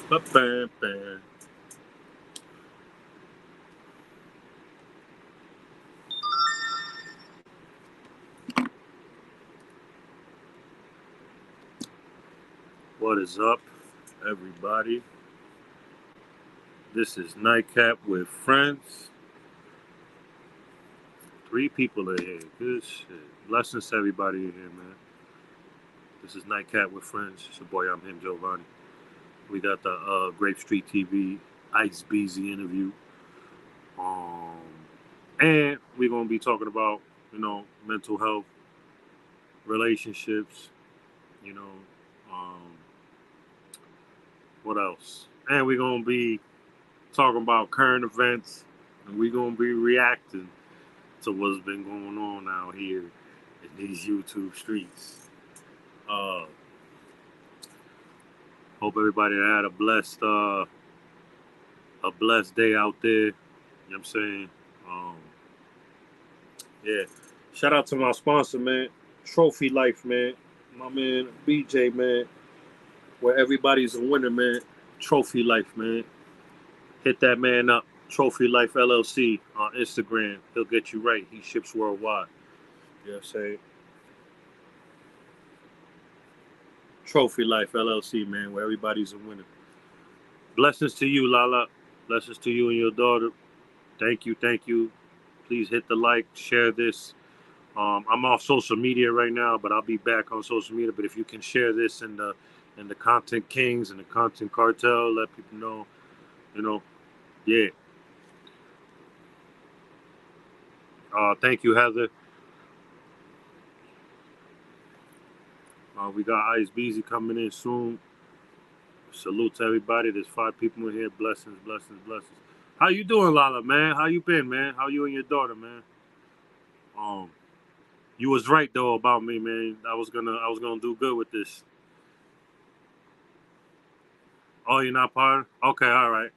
What is up, everybody? This is Nightcap with Friends. 3 people are here. Good shit. Blessings to everybody in here, man. This is Nightcap with Friends. It's your boy, I'm him, Giovanni. We got the Grape Street TV Ice Beezy interview. And we're going to be talking about, mental health, relationships, what else? And we're going to be talking about current events, and we're going to be reacting to what's been going on out here in these YouTube streets. Hope everybody had a blessed day out there. You know what I'm saying? Yeah. Shout out to my sponsor, man. Trophy Life, man. My man BJ, man. Where everybody's a winner, man. Trophy Life, man. Hit that man up. Trophy Life LLC on Instagram. He'll get you right. He ships worldwide. You know what I'm saying? Trophy Life LLC, man, where everybody's a winner. Blessings to you, Lala. Blessings to you and your daughter. Thank you. Please hit the like, share this. I'm off social media right now, but I'll be back on social media. But if you can share this in the Content Kings and the Content Cartel, let people know, yeah. Thank you, Heather. We got Ice Beezy coming in soon. Salute to everybody. There's 5 people in here. Blessings. How you doing, Lala, man? How you been, man? How you and your daughter, man? You was right though about me, man. I was gonna do good with this. Oh, you're not part? Okay, all right.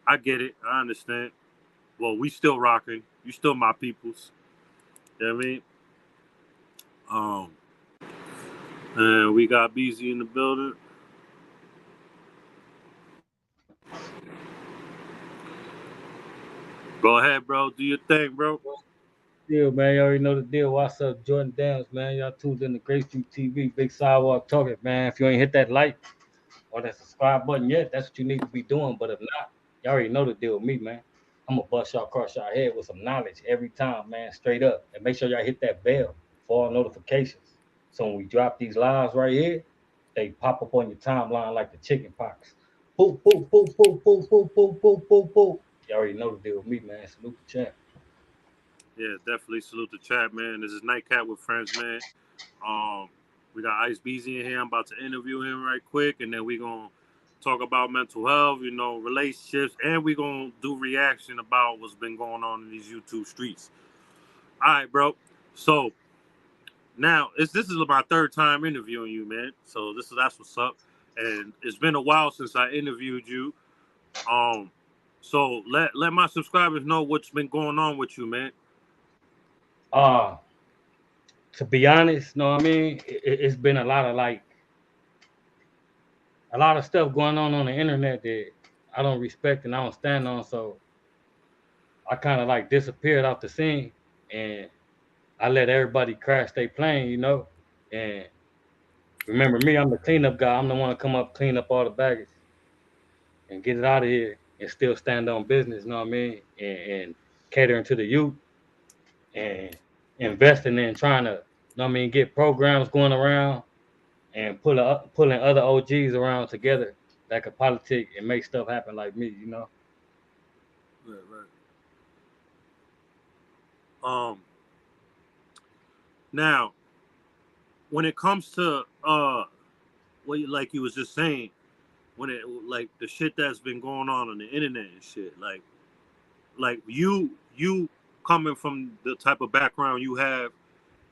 I get it. I understand. Well, we still rocking. You still my peoples. You know what I mean? And we got Beezy in the building. Go ahead, bro. Do your thing, bro. Deal, man. You already know the deal. What's up, Jordan Downs, man? Y'all tuned in to Grape Street TV, Big Sidewalk Talking, man. If you ain't hit that like or that subscribe button yet, that's what you need to be doing. But if not, y'all already know the deal with me, man. I'm gonna bust y'all across y'all head with some knowledge every time, man, straight up. And make sure y'all hit that bell for all notifications. So when we drop these lives right here, they pop up on your timeline like the chicken pox. Boop, boop, boop, boop, boop, boop, boop, boop, boop, boop. Y'all already know the deal with me, man. Salute the champ. Yeah, definitely salute the chat, man. This is Nightcap with Friends, man. We got Ice Beezy in here. I'm about to interview him right quick, and then we're gonna talk about mental health, relationships, and we're gonna do reaction about what's been going on in these YouTube streets. All right, bro. So now this is my 3rd time interviewing you, man. So that's what's up. And it's been a while since I interviewed you. So let my subscribers know what's been going on with you, man. To be honest, know what I mean? It's been a lot of stuff going on the internet that I don't respect and I don't stand on. So I kind of disappeared off the scene and I let everybody crash their plane, And remember me, I'm the cleanup guy. I'm the one to come up, clean up all the baggage and get it out of here and still stand on business, know what I mean? And catering to the youth and investing in trying to, know what I mean, get programs going around and pulling other OGs around together that could politic and make stuff happen like me. Right. Now, when it comes to like you was just saying, when it like the shit that's been going on the internet and shit, like you coming from the type of background you have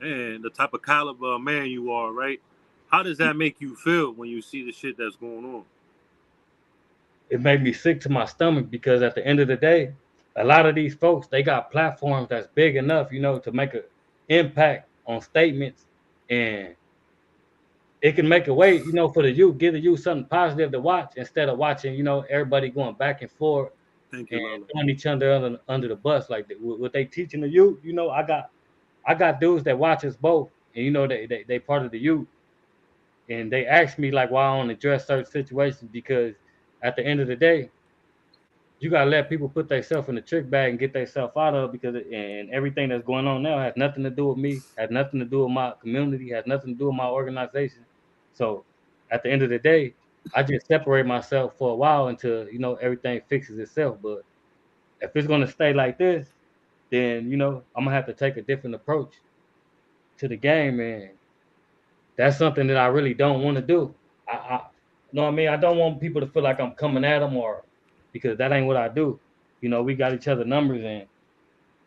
and the type of caliber of man you are, right? How does that make you feel when you see the shit that's going on? It made me sick to my stomach because at the end of the day, a lot of these folks, they got platforms that's big enough, to make an impact on statements and it can make a way, for the youth, give the youth something positive to watch instead of watching, everybody going back and forth Thank and you, Lala. throwing each other under the bus like that. What they teaching the youth, I got dudes that watch us both, and they part of the youth, and they ask me like why I don't address certain situations because at the end of the day, you gotta let people put themselves in the trick bag and get themselves out of it because and everything that's going on now has nothing to do with me, has nothing to do with my community, has nothing to do with my organization. So at the end of the day, I just separate myself for a while until everything fixes itself. But if it's gonna stay like this, then I'm gonna have to take a different approach to the game, and that's something that I really don't want to do. I you know what I mean. I don't want people to feel like I'm coming at them or because that ain't what I do. We got each other numbers and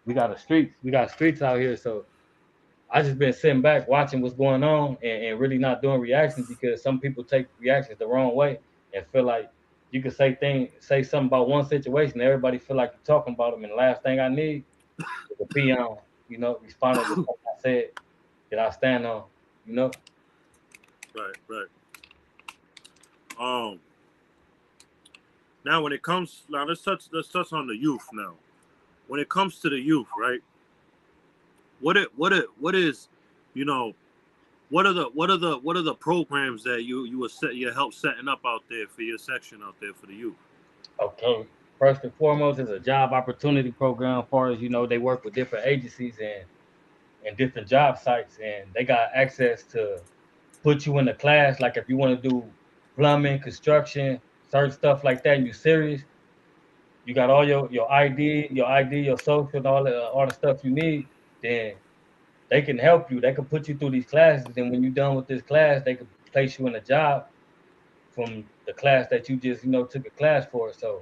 we got streets out here. So I just been sitting back watching what's going on and really not doing reactions because some people take reactions the wrong way and feel like you can say something about one situation, and everybody feel like you're talking about them. And the last thing I need is a peon, responding to something I said that I stand on, you know. Right, right. Um, Now when it comes, now let's touch on the youth now. When it comes to the youth, right? What is, you know, what are the programs that you help setting up out there for your section out there for the youth? Okay. First and foremost is a job opportunity program. As far as they work with different agencies and different job sites, and they got access to put you in the class. Like if you want to do plumbing, construction, certain stuff like that, and you serious, you got all your ID, your social, and all the stuff you need. Then they can help you. They can put you through these classes, and when you're done with this class, they can place you in a job from the class that you just took a class for. So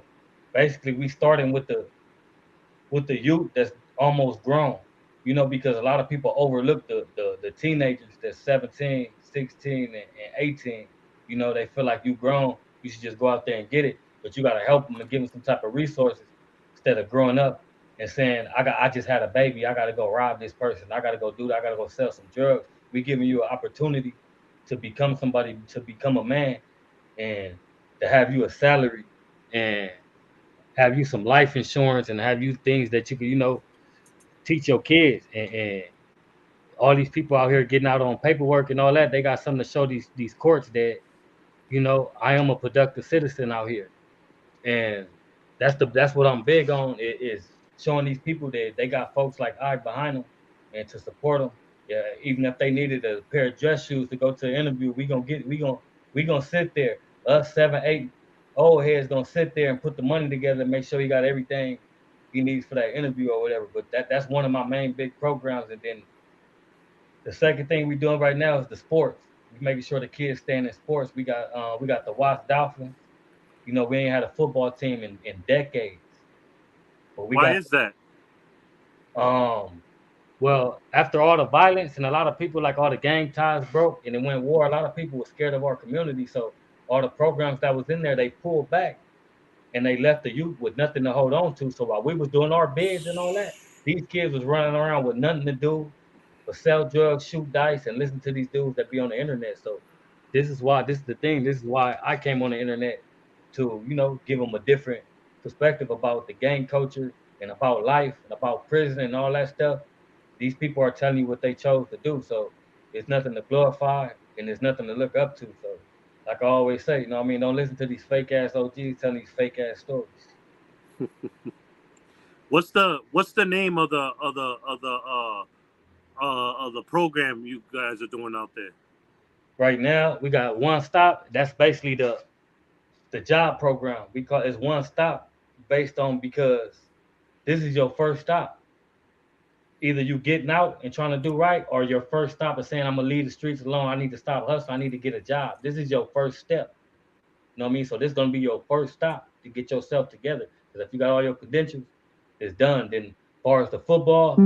basically, we starting with the youth that's almost grown, because a lot of people overlook the teenagers that's 17, 16, and 18. They feel like you grown, you should just go out there and get it, but you got to help them and give them some type of resources instead of growing up and saying, I just had a baby, I got to go rob this person, I got to go do that, I got to go sell some drugs. We giving you an opportunity to become somebody, to become a man, and to have you a salary and have you some life insurance and have you things that you can, teach your kids and all these people out here getting out on paperwork and all that, they got something to show these courts that, I am a productive citizen out here. And that's what I'm big on is showing these people that they got folks like I behind them and to support them. Yeah, even if they needed a pair of dress shoes to go to the interview, we gonna sit there. Us 7, 8 old heads gonna sit there and put the money together and make sure he got everything he needs for that interview or whatever. But that's one of my main big programs. And then the second thing we're doing right now is the sports. We're making sure the kids staying in sports. We got the Watts Dolphins. We ain't had a football team in decades, but we Why got is that? um. Well, after all the violence and a lot of people like all the gang ties broke and it went war, a lot of people were scared of our community. So all the programs that was in there, they pulled back and they left the youth with nothing to hold on to. So while we was doing our bids and all that, these kids was running around with nothing to do but sell drugs, shoot dice, and listen to these dudes that be on the internet. So this is the thing. This is why I came on the internet to, give them a different perspective about the gang culture and about life and about prison and all that stuff. These people are telling you what they chose to do. So it's nothing to glorify and there's nothing to look up to. So like I always say, what I mean? Don't listen to these fake ass OGs telling these fake ass stories. What's the name of the program you guys are doing out there? Right now, we got one stop. That's basically the job program. We call it's one stop based on because this is your first stop. Either you getting out and trying to do right, or your first stop is saying, I'm gonna leave the streets alone. I need to stop hustling. I need to get a job. This is your first step. You know what I mean? So this is gonna be your first stop to get yourself together. Because if you got all your credentials, it's done. Then as far as the football,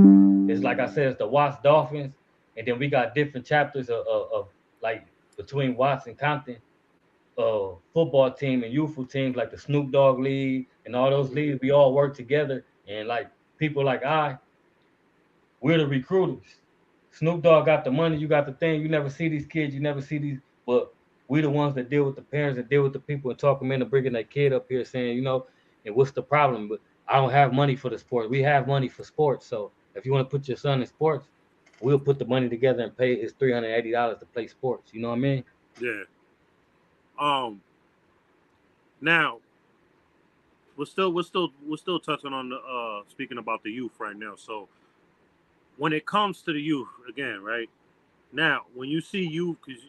it's like I said, it's the Watts Dolphins, and then we got different chapters of like between Watts and Compton, football team and youthful teams like the Snoop Dogg League and all those leagues. We all work together, and like people like we're the recruiters. Snoop Dogg got the money, you got the thing. You never see these kids, you never see these. but we the ones that deal with the parents and deal with the people and talk them into bringing their kid up here saying, and what's the problem? But I don't have money for the sports. We have money for sports. So if you want to put your son in sports, we'll put the money together and pay his $380 to play sports. You know what I mean? Yeah. Um. Now we're still touching on the speaking about the youth right now. So when it comes to the youth again, right now, when you see youth, because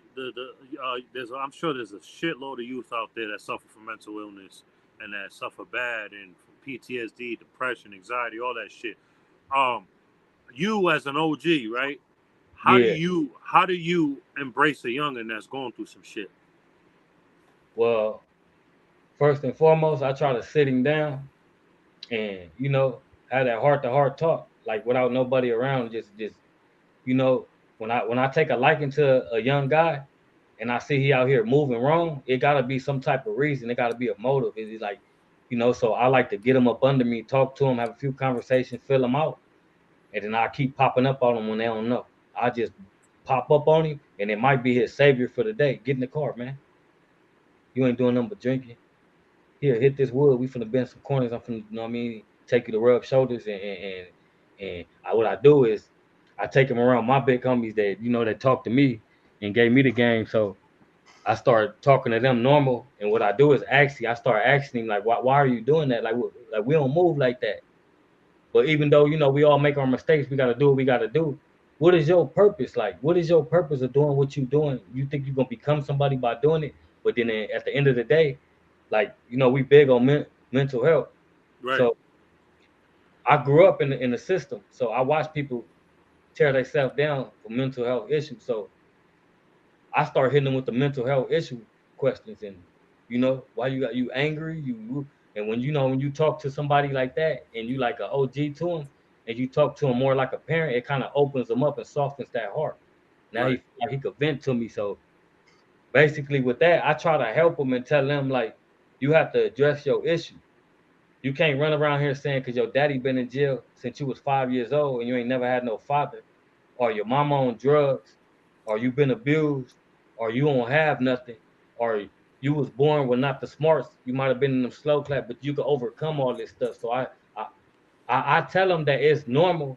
there's I'm sure there's a shitload of youth out there that suffer from mental illness and that suffer bad and from PTSD, depression, anxiety, all that shit. Um, you as an OG, right? How do Yeah. you embrace a youngin that's going through some shit? Well, first and foremost, I try to sit him down and have that heart to heart talk, like without nobody around. Just when I take a liking to a young guy and I see he out here moving wrong, it gotta be some type of reason. It gotta be a motive. It's like, so I like to get him up under me, talk to him, have a few conversations, fill him out, and then I keep popping up on him when they don't know. I just pop up on him, and it might be his savior for the day. Get in the car, man. You ain't doing nothing but drinking. Here, hit this wood. We finna bend some corners. I'm finna, you know what I mean, take you to rub shoulders, what I do is I take him around my big homies that talk to me and gave me the game. So I start talking to them normal, and what I do is I start asking him like, why are you doing that? Like we don't move like that. But even though we all make our mistakes, we gotta do what we gotta do. What is your purpose? Like, what is your purpose of doing what you're doing? You think you're gonna become somebody by doing it, but then at the end of the day, like we big on mental health. Right, So I grew up in the system, so I watch people tear themselves down for mental health issues. So I start hitting them with the mental health issue questions, and why you angry, and when you talk to somebody like that and you like an OG to him, and you talk to him more like a parent, it kind of opens them up and softens that heart. Now right, he could vent to me. So basically, with that, I try to help him and tell them like, you have to address your issue. You can't run around here saying because your daddy been in jail since you was 5 years old and you ain't never had no father, or your mama on drugs, or you been abused, or you don't have nothing, or you was born with not the smarts. You might have been in them slow class, but you can overcome all this stuff. So I I tell them that it's normal,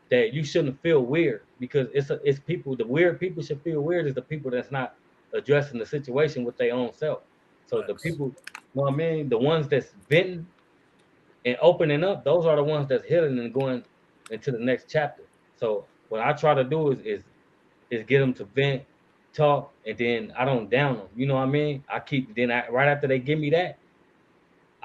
that you shouldn't feel weird, because it's people. The weird people should feel weird is the people that's not addressing the situation with their own self. So the facts. people, what I mean, the ones that's venting and opening up, those are the ones that's healing and going into the next chapter. So what I try to do is get them to vent, talk, and then I don't down them. You know what I mean? Right after they give me that,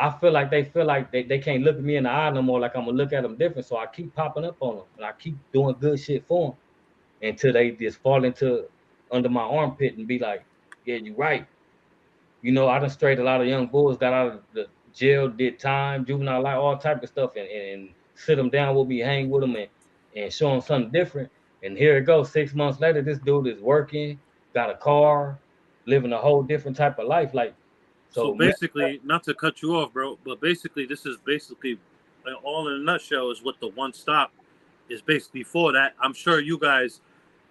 I feel like they can't look at me in the eye no more. Like I'm gonna look at them different. So I keep popping up on them and I keep doing good shit for them until they just fall into under my armpit and be like, "Yeah, you right." I done straight a lot of young bulls, got out of the jail, did time, juvenile life, all type of stuff, and sit them down with me, hang with them, and show them something different. And here it goes. 6 months later, this dude is working, got a car, living a whole different type of life. Like, So so basically, not to cut you off, bro, but basically, this is basically all in a nutshell is what the one stop is basically for. That I'm sure you guys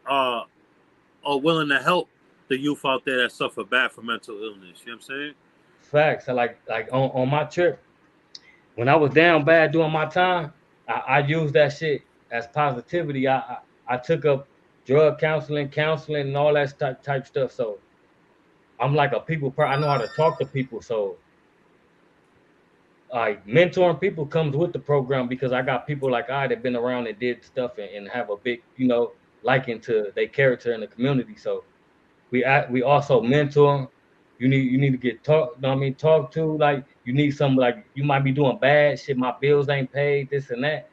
uh, are willing to help the youth out there that suffer bad from mental illness. You know what I'm saying? facts. So like on my trip, when I was down bad doing my time, I used that shit as positivity. I took up drug counseling, and all that type stuff. So I'm like a people person. I know how to talk to people. So like mentoring people comes with the program, because I got people like I that been around and did stuff, and have a big, liking to their character in the community. So we also mentor. You need to get talk. I mean, talk to, like, you need some, like, you might be doing bad shit. My bills ain't paid. This and that.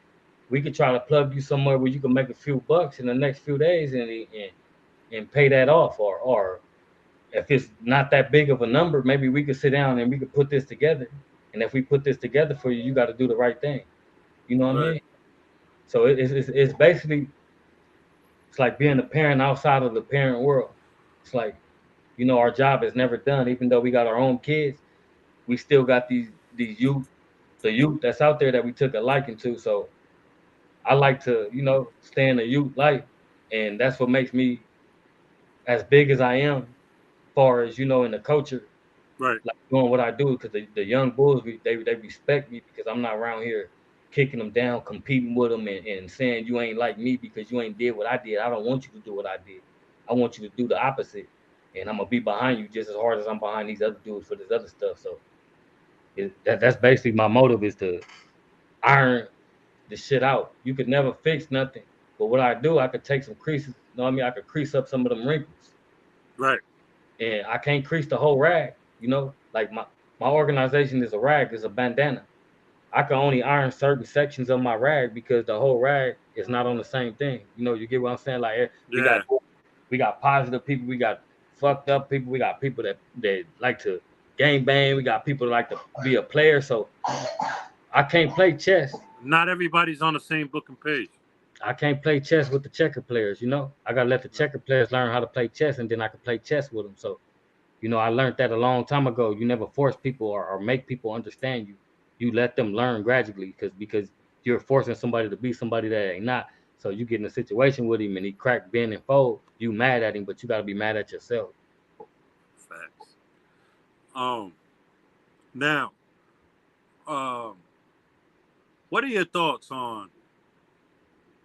We could try to plug you somewhere where you can make a few bucks in the next few days, and pay that off. Or if it's not that big of a number, maybe we could sit down and we could put this together. And if we put this together for you, you got to do the right thing. You know what I Right. mean? So it's basically, it's like being a parent outside of the parent world. It's like, our job is never done. Even though we got our own kids, we still got these youth, the youth that's out there that we took a liking to. So I like to, stay in the youth life, and that's what makes me as big as I am. far as in the culture, Right. like doing what I do, because the young bulls they respect me because I'm not around here kicking them down, competing with them, and saying you ain't like me because you ain't did what I did. I don't want you to do what I did. I want you to do the opposite, and I'm gonna be behind you just as hard as I'm behind these other dudes for this other stuff. So that's basically my motive, is to iron the shit out. You could never fix nothing, but what I do, I could take some creases. You know what I mean? I could crease up some of them wrinkles, Right. and I can't crease the whole rag. Like my organization is a rag, is a bandana. I can only iron certain sections of my rag because the whole rag is not on the same thing. You get what I'm saying? Like we got Yeah. we got positive people, we got fucked up people, we got people that like to game bang, we got people that like to be a player. So I can't play chess. Not everybody's on the same booking page. I can't play chess with the checker players. I gotta let the checker players learn how to play chess, and then I can play chess with them. So I learned that a long time ago. You never force people or make people understand you. You let them learn gradually, because you're forcing somebody to be somebody that ain't not. So you get in a situation with him and he crack, bend, and fold. You mad at him, but you got to be mad at yourself. Facts. Um. Now, um, what are your thoughts on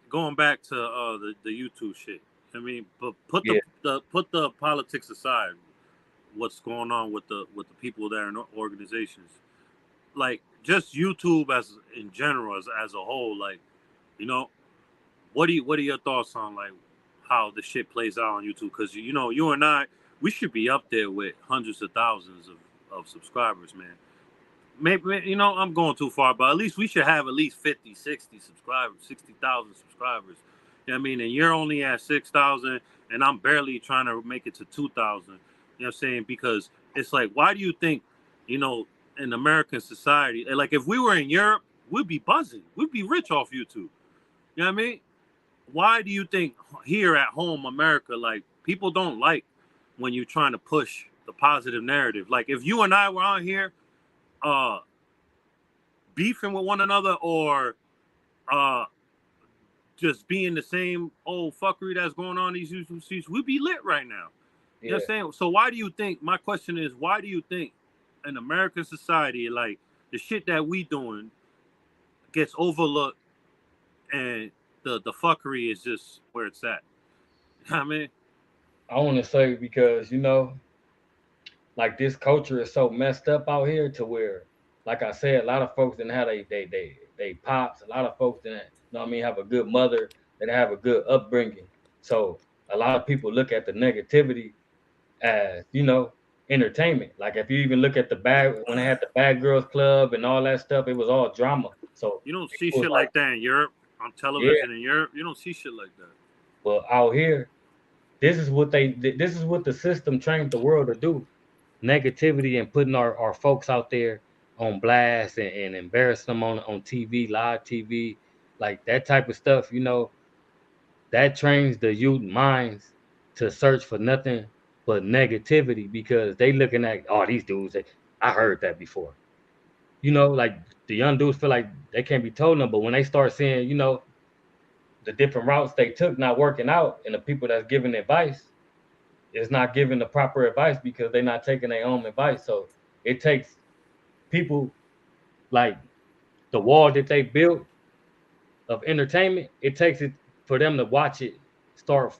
going back to the YouTube shit? I mean, but Yeah, put the politics aside. What's going on with the people that are in organizations? Like just YouTube as in general, as a whole. Like, you know, what are your thoughts on like how the shit plays out on YouTube? Because you and I, we should be up there with hundreds of thousands of subscribers, man. Maybe I'm going too far, but at least we should have at least 50, 60 subscribers, 60,000 subscribers. You know what I mean? And you're only at 6,000, and I'm barely trying to make it to 2,000. You know what I'm saying? Because it's like, why do you think, you know, in American society, like if we were in Europe, we'd be buzzing, we'd be rich off YouTube. You know what I mean? Why do you think here at home, America, like people don't like when you're trying to push the positive narrative? Like if you and I were on here, uh beefing with one another, or uh just being the same old fuckery that's going on in these YouTube streets, we'd be lit right now. You know what I'm yeah. saying? So why do you think, my question is, why do you think in American society, like the shit that we doing gets overlooked, and the fuckery is just where it's at? You know what I mean? I want to say, because like this culture is so messed up out here to where, like I said, a lot of folks didn't have they pops. A lot of folks didn't, what I mean, have a good mother, that have a good upbringing. So a lot of people look at the negativity as entertainment. Like if you even look at the bad, when they had the Bad Girls Club and all that stuff, it was all drama. So You don't see people was shit like, like that in Europe, on yeah, television in Europe. You don't see shit like that. but out here, this is what the system trained the world to do. Negativity, and putting our folks out there on blast, and embarrassing them on TV, live TV, like that type of stuff, that trains the youth minds to search for nothing but negativity, because they looking at, oh, these dudes, I heard that before. Like the young dudes feel like they can't be told them, but when they start seeing, the different routes they took not working out, and the people that's giving advice is not giving the proper advice because they're not taking their own advice. So it takes people like the wall that they built of entertainment, it takes it for them to watch it start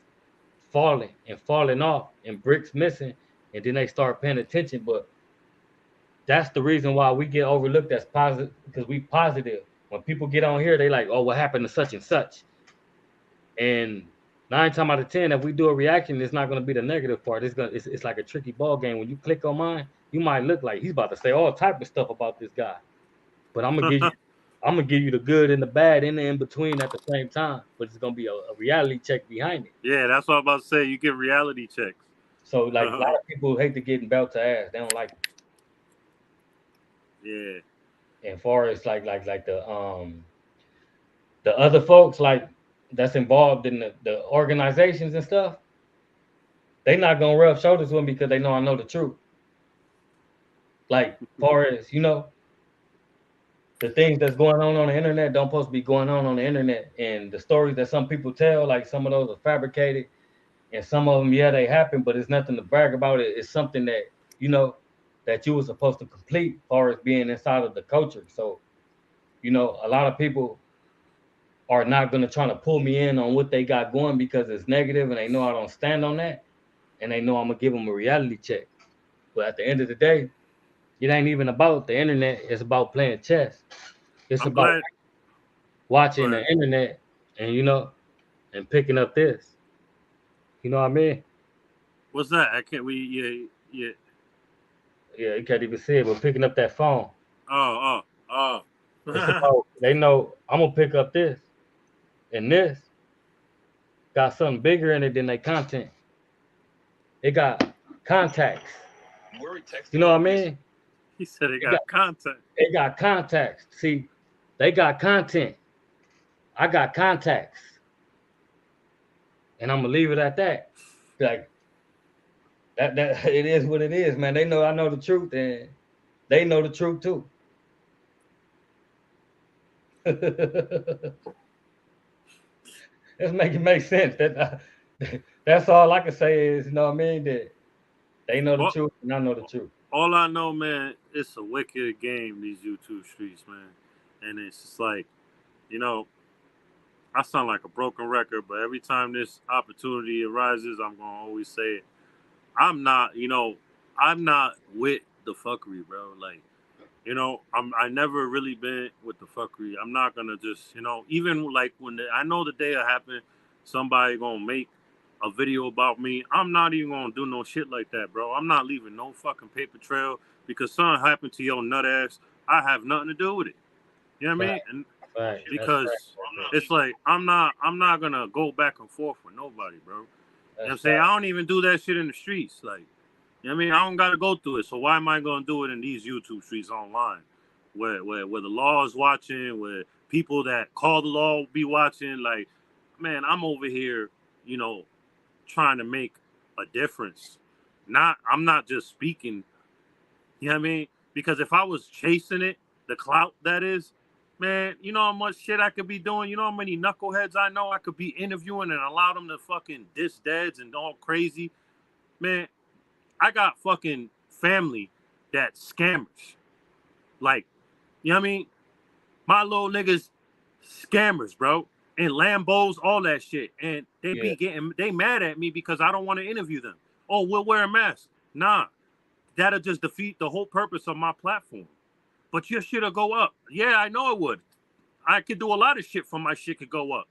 falling and falling off, and bricks missing, and then they start paying attention. But that's the reason why we get overlooked as positive, because we positive. When people get on here, they like, oh, what happened to such and such? And 9 times out of 10, if we do a reaction, it's not going to be the negative part. It's like a tricky ball game. When you click on mine, you might look like he's about to say all type of stuff about this guy, but I'm gonna give you the good and the bad and the in between at the same time. But it's gonna be a reality check behind it. Yeah, that's what I'm about to say. You get reality checks. So like a lot of people hate to get belt to ass. They don't like it. Yeah. And far as like the other folks like that's involved in the organizations and stuff, they not gonna rub shoulders with me because they know the truth. Like far as the things that's going on the internet don't supposed to be going on the internet, and the stories that some people tell, like some of those are fabricated. And some of them, yeah, they happen, but it's nothing to brag about. It's something that, you know, that you were supposed to complete as far as being inside of the culture. So, you know, a lot of people are not going to try to pull me in on what they got going because it's negative and they know I don't stand on that. And they know I'm going to give them a reality check. But at the end of the day, it ain't even about the internet. It's about playing chess. It's I'm about glad. Go watching the ahead. internet and, you know, and picking up this. You know what I mean? What's that? I can't. We yeah. Yeah, you can't even see it, but picking up that phone. It's Oh. about, they know I'm going to pick up this. And this got something bigger in it than their content. It got contacts. You know what I mean? He said he It got got content. it got contacts. See, they got content. I got contacts. And I'm gonna leave it at that. Like that it is what it is, man. They know I know the truth and they know the truth too. Let's make it make sense. That's all I can say is, you know what I mean, that they know the Well, truth and I know the truth. all I know, man, it's a wicked game, these YouTube streets, man. And it's just like, you know, I sound like a broken record, but every time this opportunity arises, I'm going to always say it. I'm not with the fuckery, bro. Like, I never really been with the fuckery. I'm not gonna just, even like I know the day it happen, somebody gonna make a video about me. I'm not even gonna do no shit like that, bro. I'm not leaving no fucking paper trail because something happened to your nut ass. I have nothing to do with it. You know what I mean? Right, And right. That's because right. it's like I'm not gonna go back and forth with nobody, bro. You know what That's I'm saying? right. I don't even do that shit in the streets. Like, you know what I mean? I don't gotta go through it. So why am I gonna do it in these YouTube streets online? Where the law is watching, where people that call the law will be watching, like, man, I'm over here, you know, trying to make a difference. I'm not just speaking, you know what I mean? Because if I was chasing it, the clout that is, man, you know how much shit I could be doing. You know how many knuckleheads I know I could be interviewing and allow them to fucking diss dads and all crazy. Man, I got fucking family that scammers. Like, you know what I mean? My little niggas scammers, bro. And Lambos, all that shit. And Yeah, they mad at me because I don't want to interview them. Oh, we'll wear a mask. Nah. That'll just defeat the whole purpose of my platform. But your shit'll go up. Yeah, I know it would. I could do a lot of shit for my shit could go up.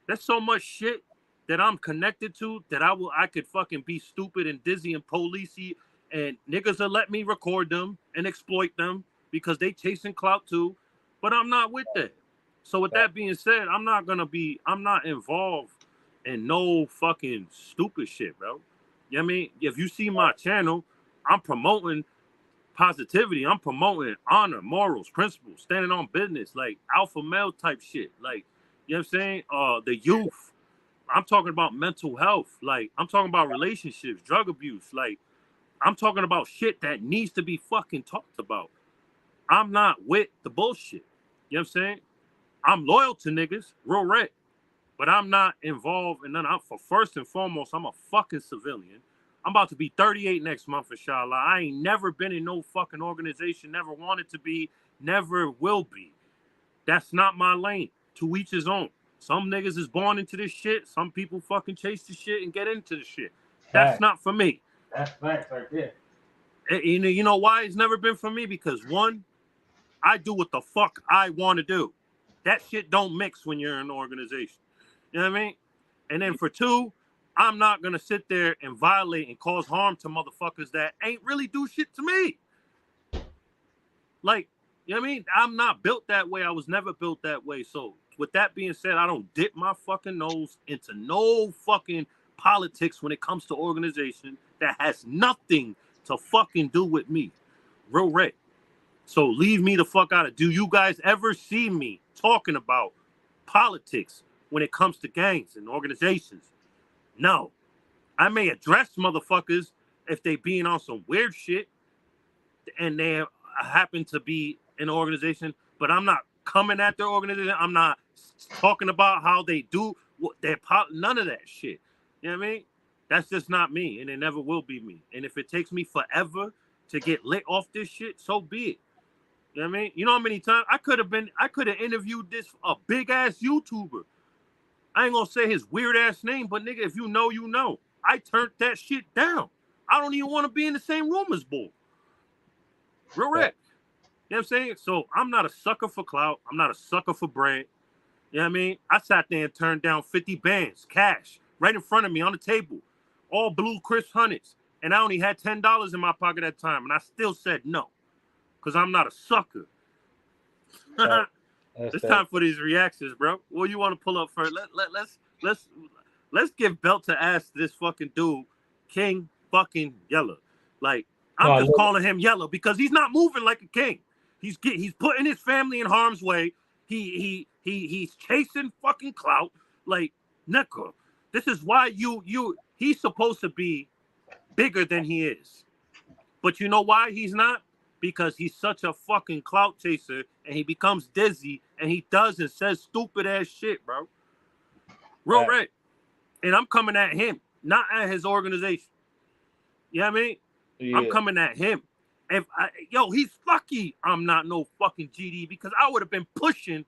There's so much shit that I'm connected to that I could fucking be stupid and dizzy and policey and niggas will let me record them and exploit them because they chasing clout too. But I'm not with that. So with right. that being said, I'm not involved in no fucking stupid shit, bro. You know what I mean? If you see my channel, I'm promoting positivity. I'm promoting honor, morals, principles, standing on business, like alpha male type shit. Like, you know what I'm saying? The youth. I'm talking about mental health. Like, I'm talking about relationships, drug abuse. Like, I'm talking about shit that needs to be fucking talked about. I'm not with the bullshit. You know what I'm saying? I'm loyal to niggas, real red. But I'm not involved in none. For first and foremost, I'm a fucking civilian. I'm about to be 38 next month, inshallah. I ain't never been in no fucking organization, never wanted to be, never will be. That's not my lane. To each his own. Some niggas is born into this shit. Some people fucking chase the shit and get into the shit. That's Fact. not for me. That's facts right there. You know why it's never been for me? Because one, I do what the fuck I want to do. That shit don't mix when you're in an organization. You know what I mean? And then for two, I'm not gonna sit there and violate and cause harm to motherfuckers that ain't really do shit to me. Like, you know what I mean? I'm not built that way. I was never built that way. So with that being said, I don't dip my fucking nose into no fucking politics when it comes to organization that has nothing to fucking do with me. Real red. So leave me the fuck out of. Do you guys ever see me talking about politics when it comes to gangs and organizations? No. I may address motherfuckers if they being on some weird shit and they happen to be in an organization, but I'm not coming at their organization. I'm not talking about how they do what none of that shit. You know what I mean? That's just not me, and it never will be me. And if it takes me forever to get lit off this shit, so be it. You know what I mean? You know how many times I could have interviewed this a big ass YouTuber. I ain't gonna say his weird ass name, but nigga, if you know, you know. I turned that shit down. I don't even want to be in the same room as Bull. Real rap. You know what I'm saying? So I'm not a sucker for clout. I'm not a sucker for bread. You know what I mean? I sat there and turned down 50 bands, cash, right in front of me on the table. All blue crisp hundreds. And I only had $10 in my pocket at the time. And I still said no. Because I'm not a sucker. It's time for these reactions, bro. What do you want to pull up first? Let's give belt to ass to this fucking dude, King fucking Yella. Like, I'm just calling him Yella because he's not moving like a king. He's putting his family in harm's way. He's chasing fucking clout. Like, nigga, this is why he's supposed to be bigger than he is. But you know why he's not? Because he's such a fucking clout chaser and he becomes dizzy and he does and says stupid ass shit, bro. Real right. And I'm coming at him, not at his organization. You know what I mean? Yeah. I'm coming at him. He's lucky I'm not no fucking GD because I would have been pushing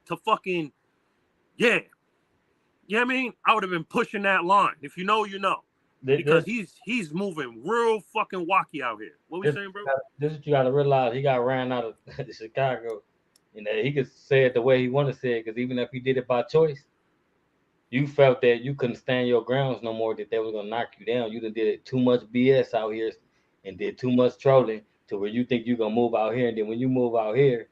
to fucking, yeah. You know what I mean? I would have been pushing that line. If you know, you know. Because he's moving real fucking wacky out here. What we saying, bro? This is what you got to realize. He got ran out of Chicago. You know, he could say it the way he want to say it because even if he did it by choice, you felt that you couldn't stand your grounds no more, that they was going to knock you down. You done did too much BS out here and did too much trolling to where you think you're going to move out here. And then when you move out here,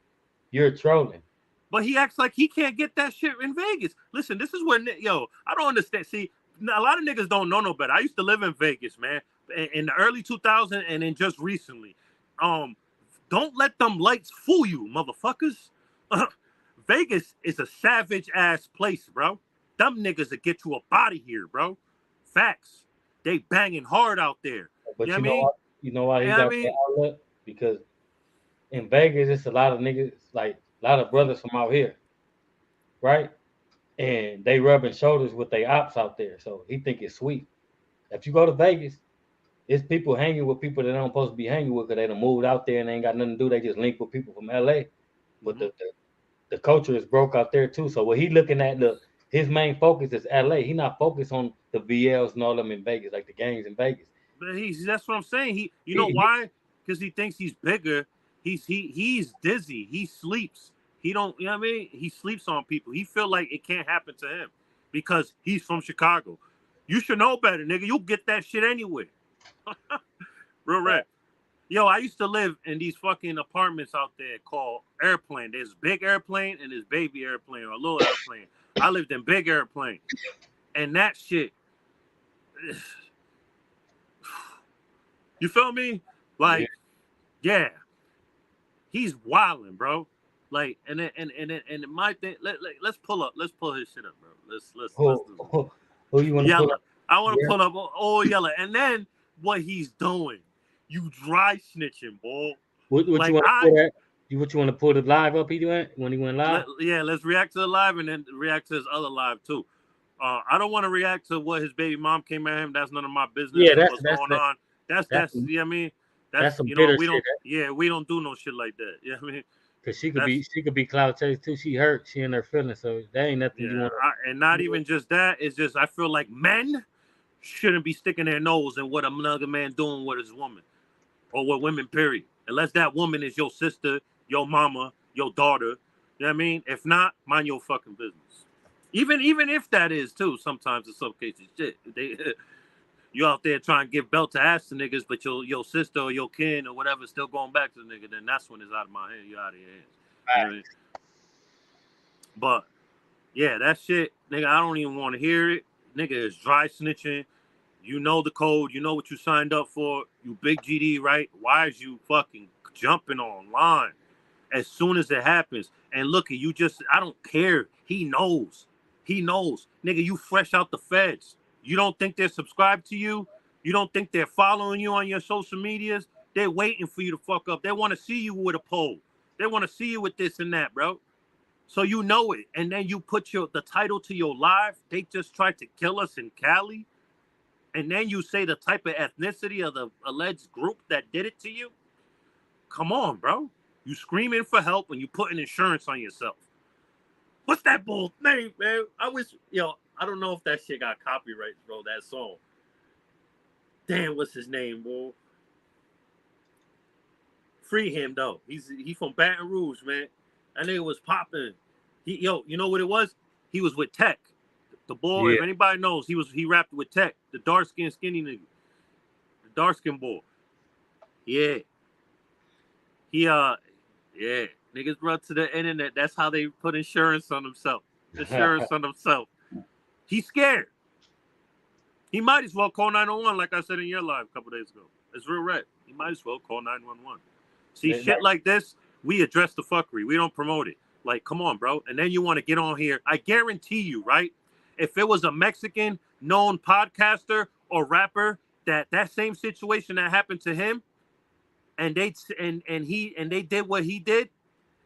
you're trolling. But he acts like he can't get that shit in Vegas. Listen, this is where, I don't understand. See, a lot of niggas don't know no better. I used to live in Vegas, man, in the early 2000s and then just recently. Don't let them lights fool you, motherfuckers. Vegas is a savage-ass place, bro. Them niggas that get you up out of here, bro. Facts. They banging hard out there. But you know why he got that outlet? Because in Vegas, it's a lot of niggas, like a lot of brothers from out here, right? And they rubbing shoulders with their ops out there. So he think it's sweet. If you go to Vegas, it's people hanging with people that don't supposed to be hanging with because they done moved out there and they ain't got nothing to do. They just link with people from LA. But the culture is broke out there too. So what he looking at, his main focus is LA. He not focused on the VLs and all them in Vegas, like the gangs in Vegas. But that's what I'm saying. You know why? Because he thinks he's bigger. He's dizzy. He sleeps. He don't, you know what I mean? He sleeps on people. He feel like it can't happen to him because he's from Chicago. You should know better, nigga. You'll get that shit anywhere. Real rap. Yo, I used to live in these fucking apartments out there called Airplane. There's big airplane and there's baby airplane or a little airplane. I lived in big airplane. And that shit, you feel me? Like, yeah. He's wilding, bro. Like, and my thing, let's pull his shit up, bro. Let's do who you want to pull up? I want to pull up all Yella. And then what he's doing. You dry snitching, boy. What you want to pull the live up when he went live? Let's react to the live and then react to his other live too. I don't want to react to what his baby mom came at him. That's none of my business. Yeah, what's going on. That's you know what I mean? That's some bitter shit. We don't do no shit like that. You know what I mean? Because she could be cloud chased too. She hurt. She in her feelings. So that ain't nothing you want. And not even just that. It's just I feel like men shouldn't be sticking their nose in what another man doing with his woman. Or with women, period. Unless that woman is your sister, your mama, your daughter. You know what I mean? If not, mind your fucking business. Even if that is, too, sometimes in some cases, shit. You out there trying to give belt to ass to niggas, but your sister or your kin or whatever still going back to the nigga, then that's when it's out of my hand. You're out of your hands. You know what I mean? But, yeah, that shit, nigga, I don't even want to hear it. Nigga is dry snitching. You know the code. You know what you signed up for. You big GD, right? Why is you fucking jumping online as soon as it happens? And look, I don't care. He knows. Nigga, you fresh out the feds. You don't think they're subscribed to you? You don't think they're following you on your social medias? They're waiting for you to fuck up. They want to see you with a poll. They want to see you with this and that, bro. So you know it. And then you put the title to your live. They just tried to kill us in Cali. and then you say the type of ethnicity of the alleged group that did it to you. Come on, bro. You screaming for help and you putting insurance on yourself. What's that bull name, man? I wish, I don't know if that shit got copyright, bro, that song. Damn, what's his name, bro? Free him, though. He from Baton Rouge, man. That nigga was popping. You know what it was? He was with Tech. The boy, if anybody knows, he rapped with Tech, the dark-skinned skinny nigga. The dark-skinned boy. Yeah. Yeah. Niggas run to the internet. That's how they put insurance on themselves. He's scared. He might as well call 911, like I said in your live a couple days ago. It's real red. He might as well call 911. See, shit like this, we address the fuckery. We don't promote it. Like, come on, bro. And then you want to get on here. I guarantee you, right? If it was a Mexican known podcaster or rapper, that same situation that happened to him, and they did what he did,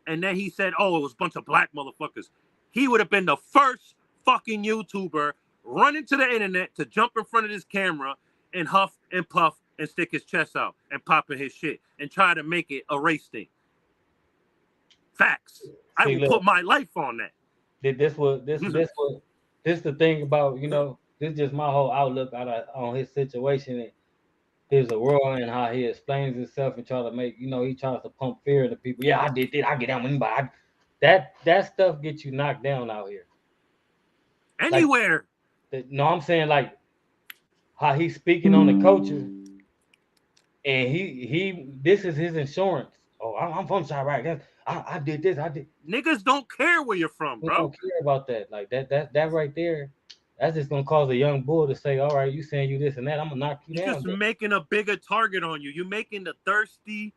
and then he said, "Oh, it was a bunch of black motherfuckers," he would have been the first fucking YouTuber running to the internet to jump in front of this camera and huff and puff and stick his chest out and popping his shit and try to make it a race thing. Facts. I will put my life on that. This the thing about, this is just my whole outlook on his situation and his world and how he explains himself and try to make, he tries to pump fear into people. Yeah, I did this. I get down with anybody. That stuff gets you knocked down out here. Anywhere. No, I'm saying like how he's speaking on the coaches, and he this is his insurance. Oh, I'm from Chirac. I did this. I did. Niggas don't care where you're from, bro. They don't care about that. Like that right there. That's just gonna cause a young bull to say, "All right, you saying you this and that. I'm gonna knock you down." You're just making a bigger target on you. You're making the thirsty,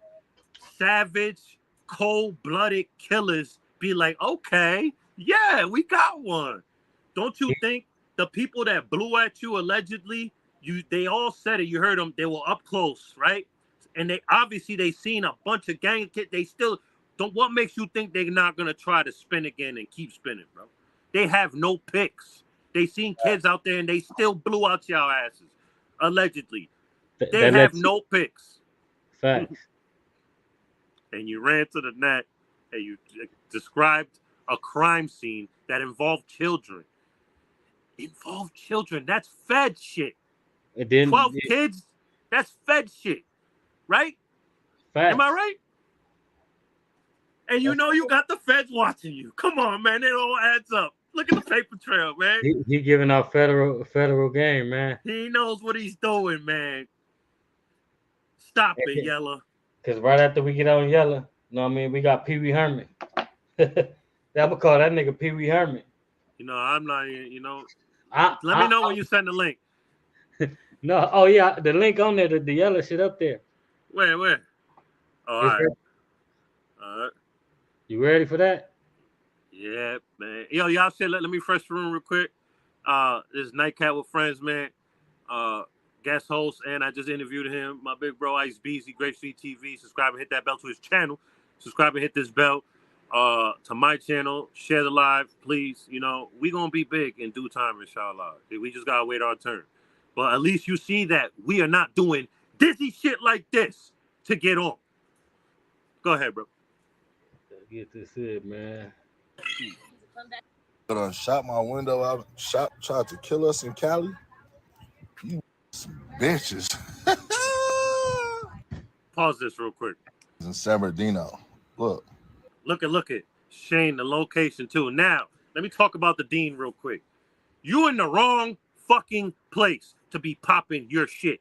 savage, cold-blooded killers be like, "Okay, yeah, we got one." Don't you think the people that blew at you allegedly, they all said it. You heard them. They were up close, right? And they seen a bunch of gang kids. They still don't. What makes you think they're not gonna try to spin again and keep spinning, bro? They have no picks. They seen kids out there and they still blew out y'all asses, allegedly. They have no picks. Facts. And you ran to the net and you described a crime scene that involved children. That's Fed shit. 12 kids, that's Fed shit. Right? Facts. Am I right? And you got the Feds watching you. Come on, man. It all adds up. Look at the paper trail, man. He giving out federal game, man. He knows what he's doing, man. Stop it, Yella. Because right after we get on Yella, we got Pee Wee Herman. I'm gonna call that nigga Pee Wee Herman. I'm not, let me know when you send the link. No, oh yeah, the link on there, the Yella shit up there. Where? All right. You ready for that? Yeah, man. Yo, y'all said let me refresh the room real quick. This is Nightcat with Friends, man. Guest host, and I just interviewed him. My big bro, Ice Beezy, Grape Street TV. Subscribe and hit that bell to his channel. Subscribe and hit this bell to my channel. Share the live, please. We gonna be big in due time, inshallah. We just gotta wait our turn. But at least you see that we are not doing dizzy shit like this to get on. Go ahead, bro. Get this in, man. Shot my window out. Tried to kill us in Cali. You bitches. Pause this real quick. In San Bernardino. Look at Shane, the location too. Now, let me talk about the Dean real quick. You in the wrong fucking place to be popping your shit.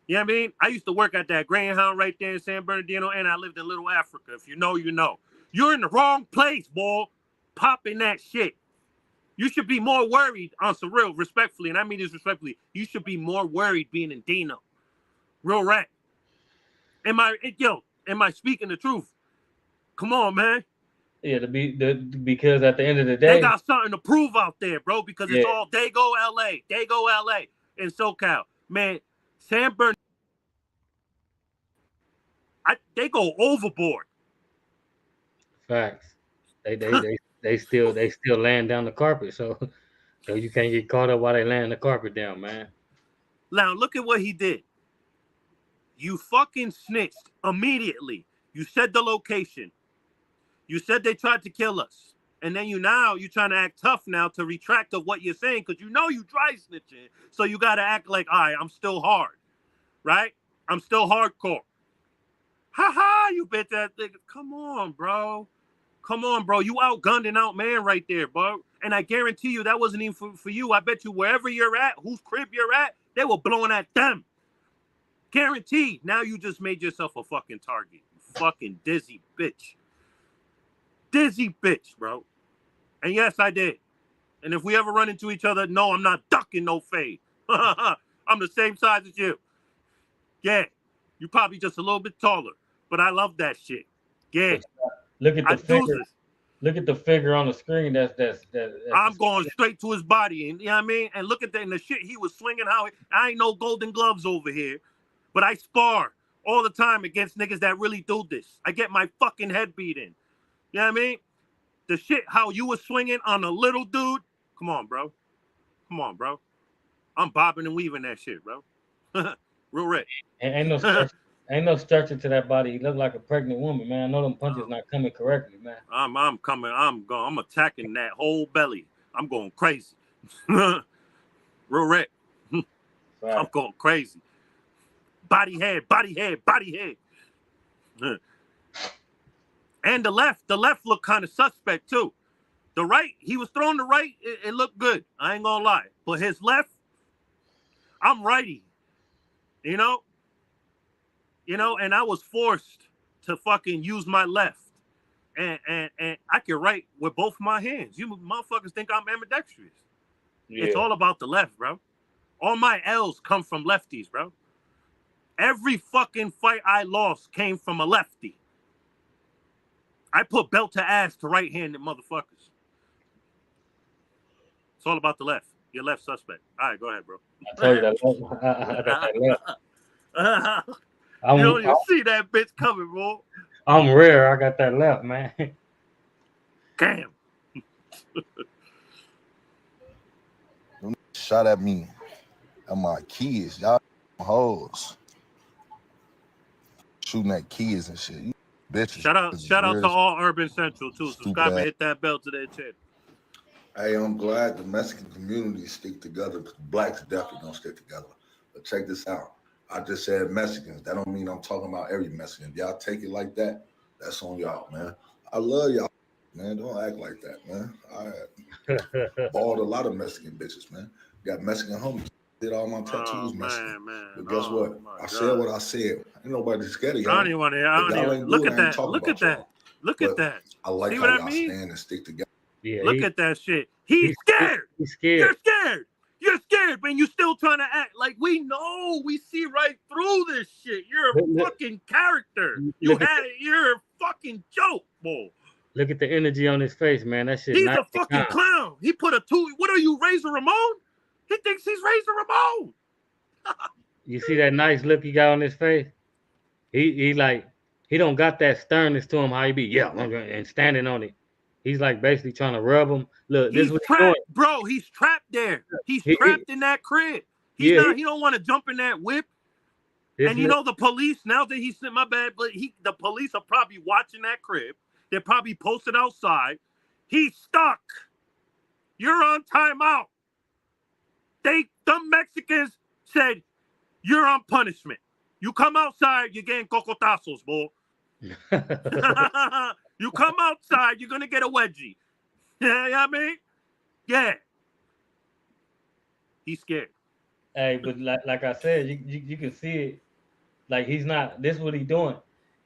You know what I mean? I used to work at that Greyhound right there in San Bernardino, and I lived in Little Africa. If you know, you know. You're in the wrong place, boy, popping that shit. You should be more worried on some real, respectfully, and I mean this respectfully. You should be more worried being in Dino. Real rap. Am I speaking the truth? Come on, man. Yeah, because at the end of the day, they got something to prove out there, bro. Because it's all they go LA, in SoCal, man. San Bernardino, they go overboard. Facts. They still laying down the carpet, so you can't get caught up while they laying the carpet down, man. Now, look at what he did. You fucking snitched immediately. You said the location. You said they tried to kill us. And then you trying to act tough now to retract of what you're saying because you know you dry snitching. So you got to act like, all right, I'm still hard, right? I'm still hardcore. Ha ha, you bitch ass nigga. Come on, bro. Come on, bro. You outgunned and outman right there, bro. And I guarantee you that wasn't even for you. I bet you wherever you're at, whose crib you're at, they were blowing at them. Guaranteed. Now you just made yourself a fucking target. You fucking dizzy bitch. Dizzy bitch, bro. And yes, I did. And if we ever run into each other, no, I'm not ducking no fade. I'm the same size as you. Yeah. You probably just a little bit taller. But I love that shit. Yeah. Look at the figure. Look at the figure on the screen. That's I'm going straight to his body. And you know what I mean? And look at that. And the shit he was swinging I ain't no golden gloves over here. But I spar all the time against niggas that really do this. I get my fucking head beat in. You know what I mean? The shit how you was swinging on a little dude. Come on, bro. Come on, bro. I'm bobbing and weaving that shit, bro. Real rich. Ain't no structure to that body. He looked like a pregnant woman, man. I know them punches not coming correctly, man. I'm coming. I'm attacking that whole belly. I'm going crazy. Real rich. I'm going crazy. Body head. And the left looked kind of suspect too. The right, he was throwing the right, it looked good. I ain't gonna lie. But his left, I'm righty. You know, and I was forced to fucking use my left. And I can write with both my hands. You motherfuckers think I'm ambidextrous. Yeah. It's all about the left, bro. All my L's come from lefties, bro. Every fucking fight I lost came from a lefty. I put belt to ass to right-handed motherfuckers. It's all about the left. Your left suspect. All right, go ahead, bro. I told you that. I got that left. You don't even see that bitch coming, bro. I'm rare. I got that left, man. Damn. Shot at me and my kids. Y'all hoes. Shooting at kids and shit. You bitches. Shout out to all Urban Central, too. Subscribe and hit that bell to their channel. Hey, I'm glad the Mexican community stick together because blacks definitely don't stick together. But check this out. I just said Mexicans. That don't mean I'm talking about every Mexican. If y'all take it like that, that's on y'all, man. I love y'all, man. Don't act like that, man. I balled a lot of Mexican bitches, man. Got Mexican homies. Did all my tattoos, Mexican. Man. But guess what? I said what I said. Ain't nobody scared of y'all. I don't even want to. Look at that. Look at that. I like how y'all stand and stick together. Yeah, look at that shit. He's scared. He's scared. You're scared. You're scared, but you still trying to act like we know. We see right through this shit. You're a fucking character. You're a fucking joke, boy. Look at the energy on his face, man. That shit. He's a fucking clown. He put a two. What are you, Razor Ramon? He thinks he's Razor Ramon. You see that nice look he got on his face? He don't got that sternness to him. How he be? Yeah, and standing on it. He's like basically trying to rub him. Look, he's trapped, bro. He's trapped there. He's trapped in that crib. He don't want to jump in that whip. And you know the police, now that he's my bad, but the police are probably watching that crib. They're probably posted outside. He's stuck. You're on timeout. The Mexicans said, you're on punishment. You come outside, you're getting cocotazos, boy. You come outside, you're going to get a wedgie. You know what I mean? Yeah. He's scared. Hey, but like I said, you can see it. Like he's not, this is what he's doing.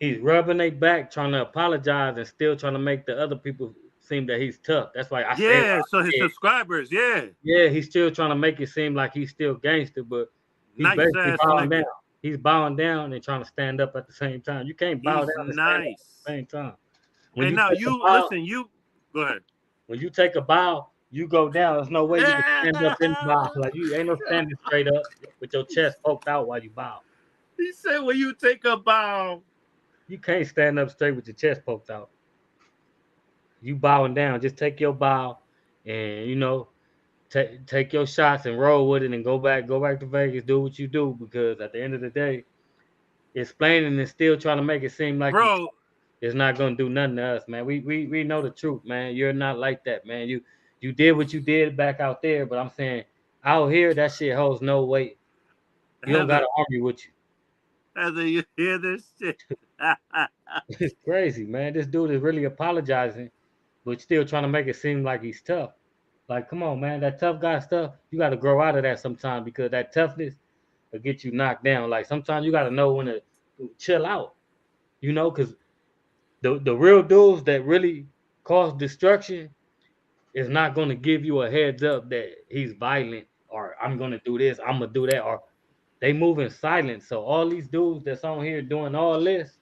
He's rubbing their back, trying to apologize and still trying to make the other people seem that he's tough. That's why I said. Yeah, so his subscribers, yeah. Yeah, he's still trying to make it seem like he's still gangster, but he's basically bowing down. He's bowing down and trying to stand up at the same time. You can't bow down and stand up at the same time. And now you go ahead. When you take a bow, you go down. There's no way you can stand up in the bow. Like you ain't no standing straight up with your chest poked out while you bow. He said when you take a bow, you can't stand up straight with your chest poked out. You bowing down. Just take your bow and take your shots and roll with it and go back to Vegas, do what you do, because at the end of the day, explaining and still trying to make it seem like Bro, it's not gonna do nothing to us, man. We know the truth, man. You're not like that, man. You did what you did back out there, but I'm saying out here that shit holds no weight. You don't got Heather, an army with you. Heather, you hear this shit? It's crazy, man. This dude is really apologizing, but still trying to make it seem like he's tough. Like, come on, man. That tough guy stuff, you got to grow out of that sometime, because that toughness will get you knocked down. Like, sometimes you got to know when to chill out, because the real dudes that really cause destruction is not going to give you a heads up that he's violent, or I'm going to do this, I'm going to do that, or they move in silence. So all these dudes that's on here doing all this,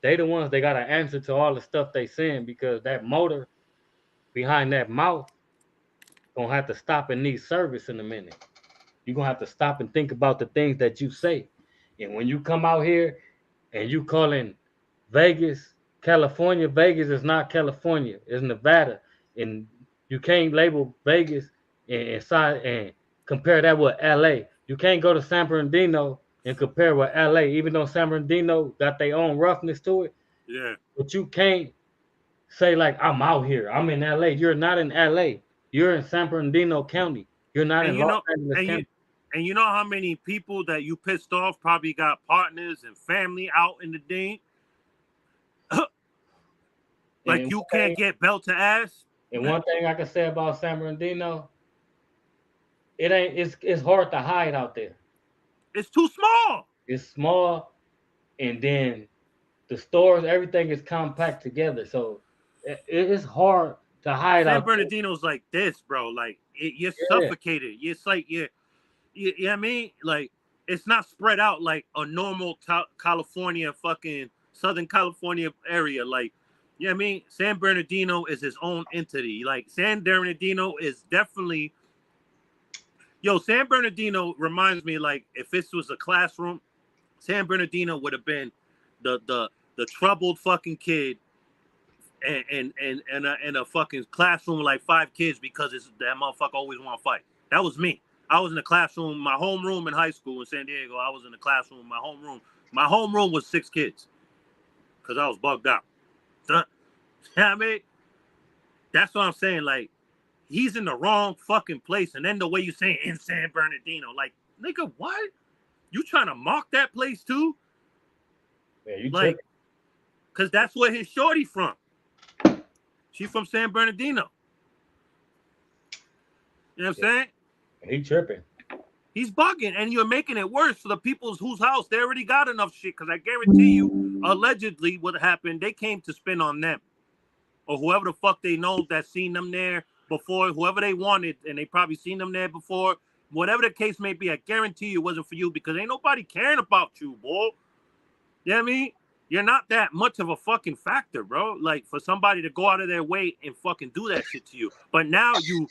they the ones they got to answer to all the stuff they saying, because that motor behind that mouth gonna have to stop and need service in a minute. You're gonna have to stop and think about the things that you say. And when you come out here and you calling Vegas California, Vegas is not California, it's Nevada. And you can't label Vegas and compare that with LA. You can't go to San Bernardino and compare with LA, even though San Bernardino got their own roughness to it. Yeah. But you can't say like, I'm out here, I'm in LA. You're not in LA. You're in San Bernardino County. You're not And in you Los know, Angeles and County. you know how many people that you pissed off probably got partners and family out in the ding? Like, And you can't get belt to ass. And one thing I can say about San Bernardino, it's hard to hide out there. It's too small. It's small, and then the stores, everything is compact together. So it's hard to hide San out Bernardino's like this, bro. Like, you're there. Yeah. suffocated. It's like you know what I mean? Like, it's not spread out like a normal California, fucking Southern California area. Like, you know what I mean? San Bernardino is his own entity. Like, San Bernardino is definitely, San Bernardino reminds me, like, if this was a classroom, San Bernardino would have been the troubled fucking kid and a fucking classroom with like 5 kids because that motherfucker always want to fight. That was me. I was in the classroom, my homeroom in high school in San Diego. I was in the classroom, my homeroom. My homeroom was 6 kids because I was bugged out. You know what I mean? That's what I'm saying. Like, he's in the wrong fucking place. And then the way you saying in San Bernardino, like, nigga, what? You trying to mock that place too? Yeah, you like, because that's where his shorty from. She from San Bernardino. You know what I'm saying? He tripping. He's bugging, and you're making it worse for the people whose house they already got enough shit. Because I guarantee you, allegedly, what happened, they came to spin on them, or whoever the fuck they know that seen them there before, whoever they wanted, and they probably seen them there before. Whatever the case may be, I guarantee you it wasn't for you, because ain't nobody caring about you, boy. You know what I mean? You're not that much of a fucking factor, bro. Like, for somebody to go out of their way and fucking do that shit to you. But now you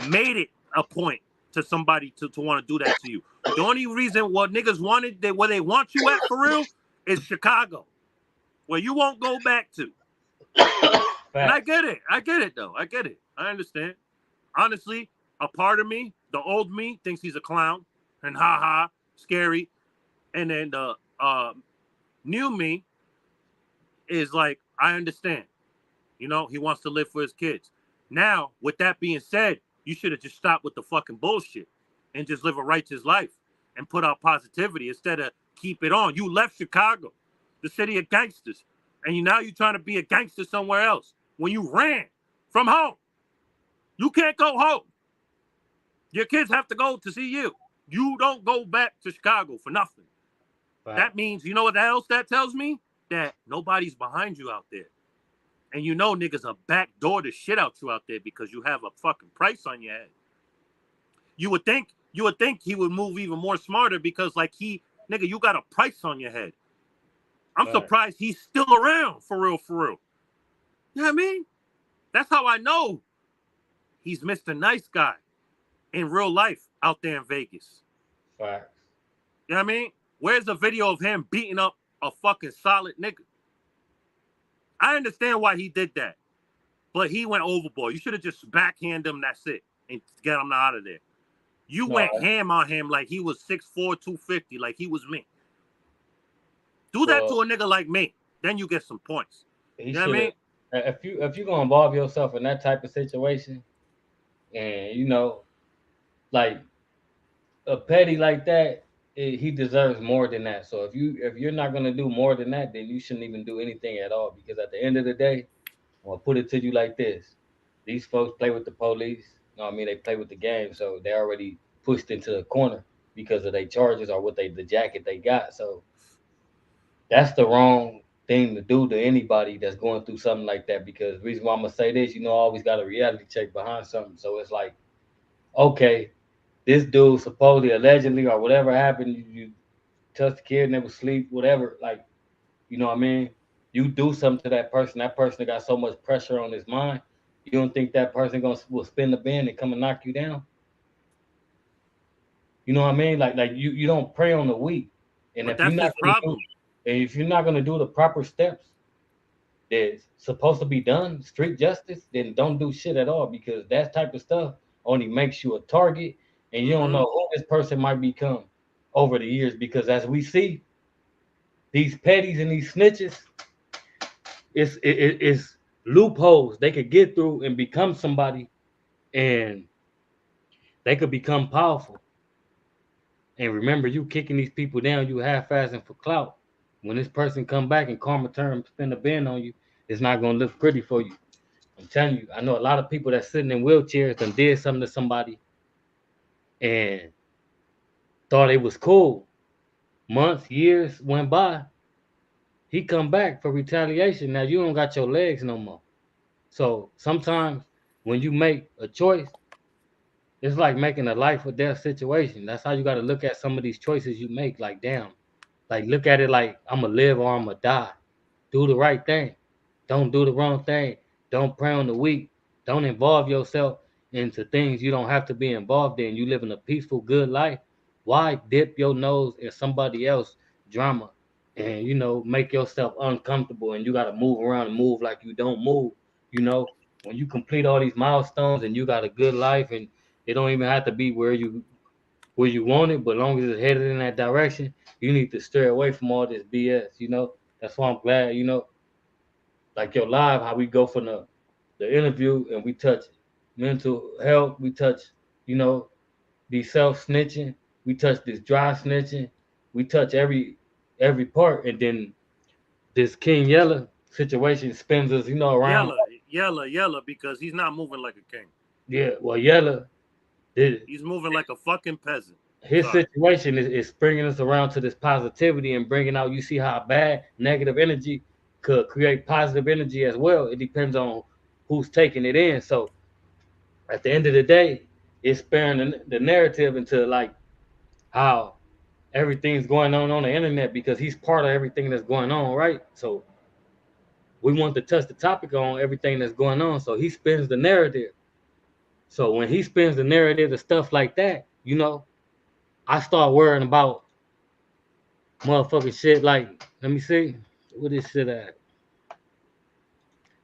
made it a point to somebody to want to do that to you. The only reason what niggas wanted, where they want you at for real, is Chicago, where you won't go back to. And I get it. I get it, though. I get it. I understand. Honestly, a part of me, the old me, thinks he's a clown and ha-ha, scary. And then the new me is like, I understand. You know, he wants to live for his kids. Now, with that being said, you should have just stopped with the fucking bullshit and just live a righteous life and put out positivity instead of keep it on. You left Chicago, the city of gangsters, and now you're trying to be a gangster somewhere else when you ran from home. You can't go home. Your kids have to go to see you. You don't go back to Chicago for nothing. Wow. That means, you know what else that tells me? That nobody's behind you out there. And you know niggas are backdoor the shit out you out there because you have a fucking price on your head. You would think he would move even more smarter because, like, nigga, you got a price on your head. I'm surprised he's still around, for real, for real. You know what I mean? That's how I know he's Mr. Nice Guy in real life out there in Vegas. Facts. You know what I mean? Where's the video of him beating up a fucking solid nigga? I understand why he did that, but he went overboard. You should have just backhanded him. That's it. and get him out of there. You went ham on him like he was 6'4", 250, like he was me. Do that to a nigga like me, then you get some points. You know what I mean? If you gonna involve yourself in that type of situation, and you know, like a petty like that, he deserves more than that. So if you're not gonna do more than that, then you shouldn't even do anything at all. Because at the end of the day, I'm gonna put it to you like this: these folks play with the police. You know what I mean? They play with the game, so they're already pushed into the corner because of their charges or the jacket they got. So that's the wrong thing to do to anybody that's going through something like that. Because the reason why I'm gonna say this, you know, I always got a reality check behind something. So it's like, okay, this dude supposedly, allegedly, or whatever happened, you touched the kid and they was asleep, whatever. Like, you know what I mean? You do something to that person got so much pressure on his mind. You don't think that person will spin the bend and come and knock you down? You know what I mean? Like you don't prey on the weak. And but that's his problem. If you're not gonna do the proper steps that's supposed to be done, street justice, then don't do shit at all, because that type of stuff only makes you a target, and you don't know who this person might become over the years. Because as we see, these petties and these snitches, it's loopholes they could get through and become somebody, and they could become powerful. And remember, you kicking these people down, you half-assing for clout. When this person come back and karma turn spin a bend on you, it's not gonna look pretty for you. I'm telling you, I know a lot of people that's sitting in wheelchairs and did something to somebody and thought it was cool. Months, years went by. He come back for retaliation. Now you don't got your legs no more. So sometimes when you make a choice, it's like making a life or death situation. That's how you got to look at some of these choices you make. Like, damn, like look at it like I'm gonna live or I'm gonna die. Do the right thing. Don't do the wrong thing. Don't prey on the weak. Don't involve yourself into things you don't have to be involved in. You living a peaceful, good life. Why dip your nose in somebody else's drama and, you know, make yourself uncomfortable and you got to move around and move like you don't move? You know, when you complete all these milestones and you got a good life, and it don't even have to be where you want it, but as long as it's headed in that direction, you need to stray away from all this BS. You know, that's why I'm glad, you know, like your live, how we go from the interview and we touch mental health, we touch, you know, these self snitching, we touch this dry snitching, we touch every part, and then this King Yella situation spins us, you know, around. Yella, because he's not moving like a king. Yeah, well, Yella did. He's moving like a fucking peasant. His situation is bringing us around to this positivity and bringing out. You see how bad negative energy could create positive energy as well. It depends on who's taking it in. So at the end of the day, it's sparing the narrative into like how everything's going on the internet, because he's part of everything that's going on, right? So we want to touch the topic on everything that's going on. So he spins the narrative. So when he spins the narrative and stuff like that, you know, I start worrying about motherfucking shit. Like, let me see, what this shit at?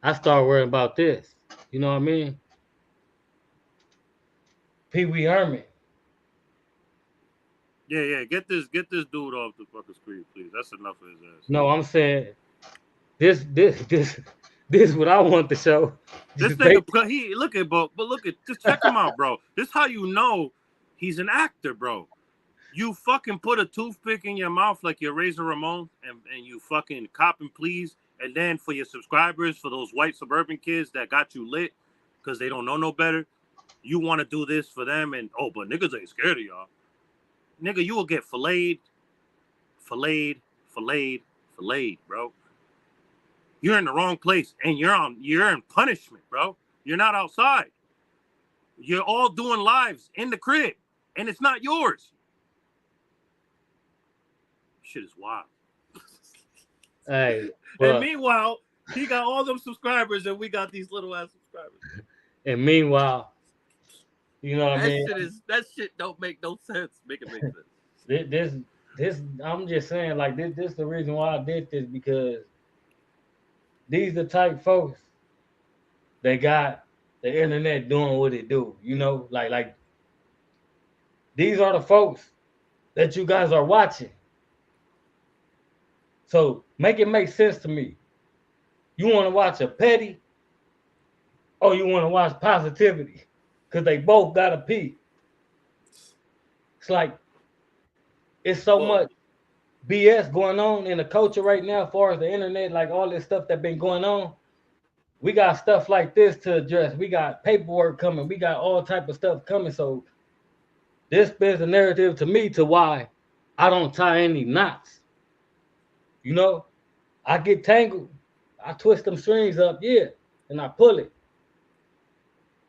I start worrying about this. You know what I mean? Pee Wee Herman. Yeah. Get this dude off the fucking screen, please. That's enough of his ass. No, I'm saying this what I want to show. This nigga, he look at, but look at, just check him out, bro. This how you know he's an actor, bro. You fucking put a toothpick in your mouth like you're Razor Ramon, and you fucking cop and please. And then for your subscribers, for those white suburban kids that got you lit because they don't know no better, you want to do this for them. And, oh, but niggas ain't scared of y'all. Nigga, you will get filleted, bro. You're in the wrong place, and you're in punishment, bro. You're not outside. You're all doing lives in the crib, and it's not yours. Shit is wild. Hey, and meanwhile, he got all them subscribers, and we got these little ass subscribers. And meanwhile, you know what I mean? That shit don't make no sense. Make it make sense. This I'm just saying, like, this is the reason why I did this, because these the type folks they got the internet doing what it do. You know, like these are the folks that you guys are watching. So make it make sense to me. You want to watch a petty or you want to watch positivity? Because they both got to pee. It's like it's so much BS going on in the culture right now as far as the internet, like all this stuff that been going on. We got stuff like this to address. We got paperwork coming. We got all type of stuff coming. So this spins a narrative to me to why I don't tie any knots. You know, I get tangled. I twist them strings up, yeah, and I pull it.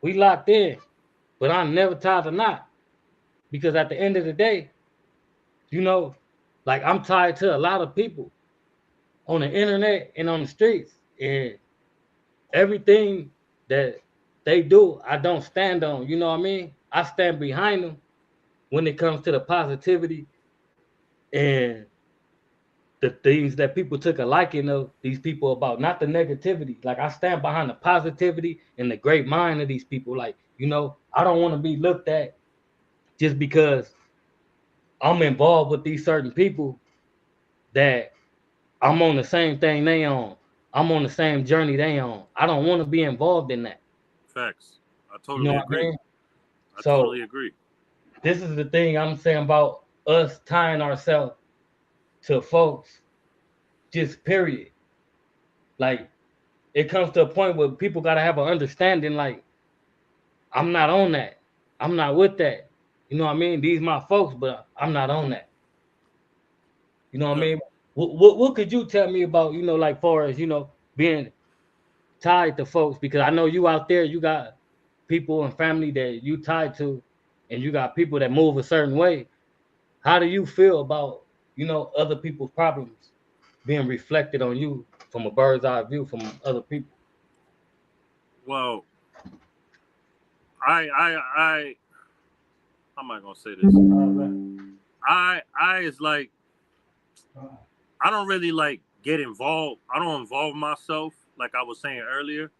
We locked in, but I never tied a knot because at the end of the day, you know, like I'm tied to a lot of people on the internet and on the streets, and everything that they do, I don't stand on. You know what I mean? I stand behind them when it comes to the positivity and the things that people took a liking of these people about, not the negativity. Like I stand behind the positivity and the great mind of these people. Like, you know, I don't want to be looked at just because I'm involved with these certain people that I'm on the same thing they on. I'm on the same journey they on. I don't want to be involved in that. Facts. I You know totally what I agree. mean? I So totally agree. this is the thing I'm saying about us tying ourselves to folks, just period. Like it comes to a point where people gotta have an understanding, like, I'm not on that. I'm not with that. You know what I mean? These my folks, but I'm not on that. You know what I Yeah. mean? What could you tell me about, you know, like far as, you know, being tied to folks? Because I know you out there, you got people and family that you tied to, and you got people that move a certain way. How do you feel about, you know, other people's problems being reflected on you from a bird's eye view from other people? Well, I how am I gonna say this? I is like I don't really like get involved. I don't involve myself like I was saying earlier.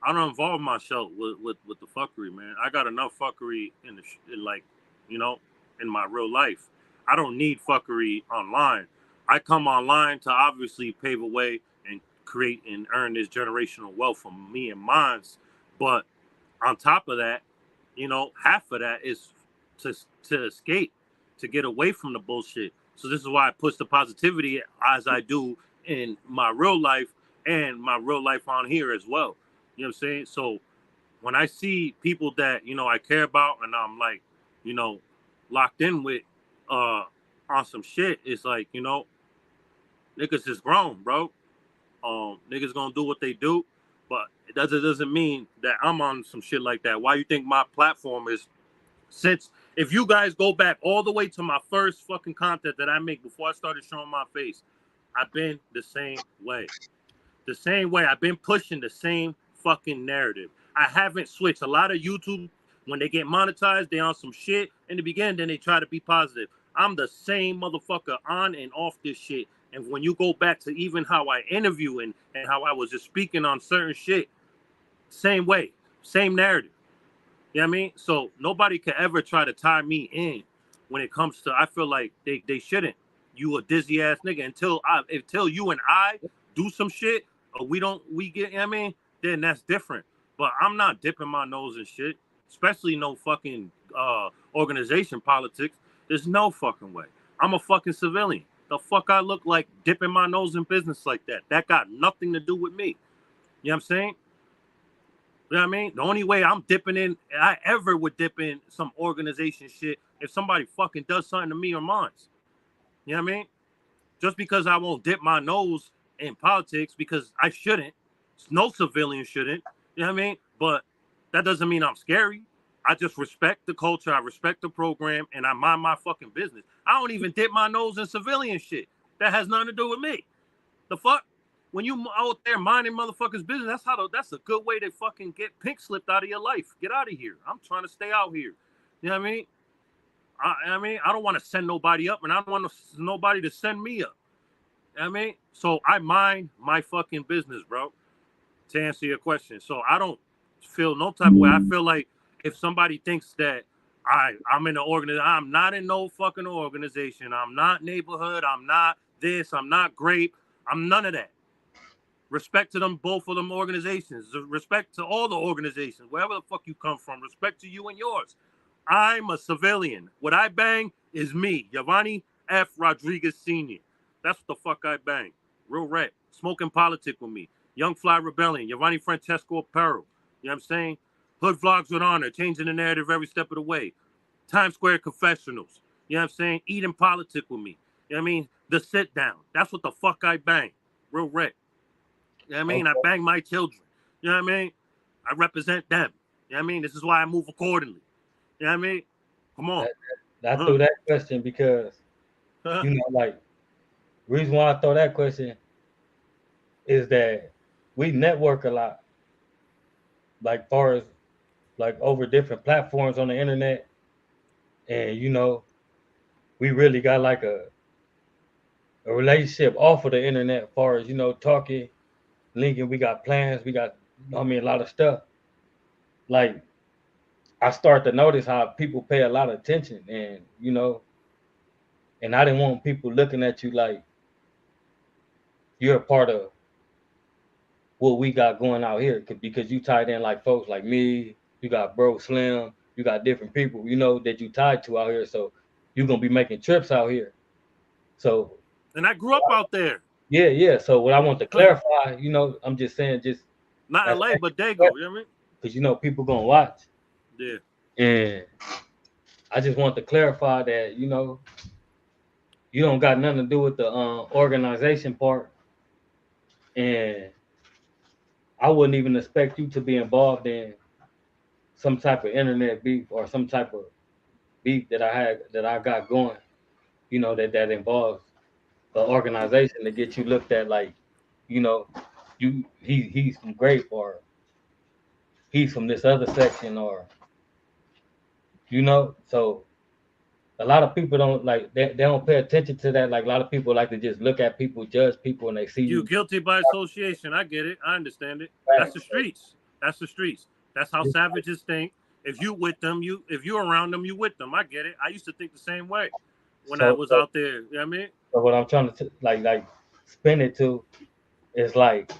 I don't involve myself with the fuckery, man. I got enough fuckery in like, you know, in my real life. I don't need fuckery online. I come online to obviously pave a way and create and earn this generational wealth for me and mines. But on top of that, you know, half of that is to to escape, to get away from the bullshit. So this is why I push the positivity as I do in my real life and my real life on here as well. You know what I'm saying? So when I see people that, you know, I care about and I'm like, you know, locked in with on some shit, it's like, you know, niggas is grown, bro. Niggas gonna do what they do, but it doesn't mean that I'm on some shit like that. Why you think my platform is, since if you guys go back all the way to my first fucking content that I make before I started showing my face, I've been the same way. The same way. I've been pushing the same fucking narrative. I haven't switched. A lot of YouTube, when they get monetized, they on some shit in the beginning, then they try to be positive. I'm the same motherfucker on and off this shit. And when you go back to even how I interview and how I was just speaking on certain shit, same way, same narrative. You know what I mean? So nobody could ever try to tie me in when it comes to, I feel like they shouldn't. You a dizzy ass nigga until you and I do some shit or we get, you know what I mean? Then that's different. But I'm not dipping my nose in shit, especially no fucking organization politics. There's no fucking way. I'm a fucking civilian. The fuck I look like dipping my nose in business like that? That got nothing to do with me. You know what I'm saying? You know what I mean? The only way I'm dipping in, I ever would dip in some organization shit if somebody fucking does something to me or mine. You know what I mean? Just because I won't dip my nose in politics, because I shouldn't. No civilian shouldn't. You know what I mean? But that doesn't mean I'm scary. I just respect the culture. I respect the program, and I mind my fucking business. I don't even dip my nose in civilian shit. That has nothing to do with me. The fuck? When you out there minding motherfuckers' business, that's a good way to fucking get pink slipped out of your life. Get out of here. I'm trying to stay out here. You know what I mean? I don't want to send nobody up, and I don't want nobody to send me up. You know what I mean? So I mind my fucking business, bro. To answer your question, so I don't feel no type of way. I feel like if somebody thinks that I'm in an organization, I'm not in no fucking organization. I'm not neighborhood. I'm not this. I'm not grape. I'm none of that. Respect to them, both of them organizations. Respect to all the organizations, wherever the fuck you come from. Respect to you and yours. I'm a civilian. What I bang is me, Giovanni F. Rodriguez Sr. That's what the fuck I bang. Real rap. Smoking politic with me. Young Fly Rebellion. Giovanni Francesco Apparel. You know what I'm saying? Hood Vlogs with Honor. Changing the narrative every step of the way. Times Square Confessionals. You know what I'm saying? Eating politic with me. You know what I mean? The sit down. That's what the fuck I bang. Real rap. You know what I mean? Okay. I bang my children. You know what I mean? I represent them. You know what I mean? This is why I move accordingly. You know what I mean? Come on. I threw that question because, you know, like, reason why I throw that question is that we network a lot, like far as like over different platforms on the internet, and you know, we really got like a relationship off of the internet, as far as, you know, talking, linking. We got plans, we got, I mean, a lot of stuff. Like, I start to notice how people pay a lot of attention, and you know, and I didn't want people looking at you like you're a part of what we got going out here, because you tied in like folks like me, you got Bro Slim, you got different people, you know, that you tied to out here. So you're gonna be making trips out here. So and I grew up out there. yeah. So what I want to clarify, you know, I'm just saying, just not LA, but Dago. You know what I mean? Because you know people gonna watch. Yeah. And I just want to clarify that, you know, you don't got nothing to do with the organization part, and I wouldn't even expect you to be involved in some type of internet beef or some type of beef that I got going, you know, that involves the organization to get you looked at like, you know, he's from Grape, or he's from this other section, or you know. So a lot of people don't like, they don't pay attention to that. Like, a lot of people like to just look at people, judge people, and they see You you guilty by association. I get it. I understand it. That's the streets. That's the streets. That's how savages think. If you with them, if you're around them, you with them. I get it. I used to think the same way when I was out there. You know what I mean? So what I'm trying to like spin it to is like,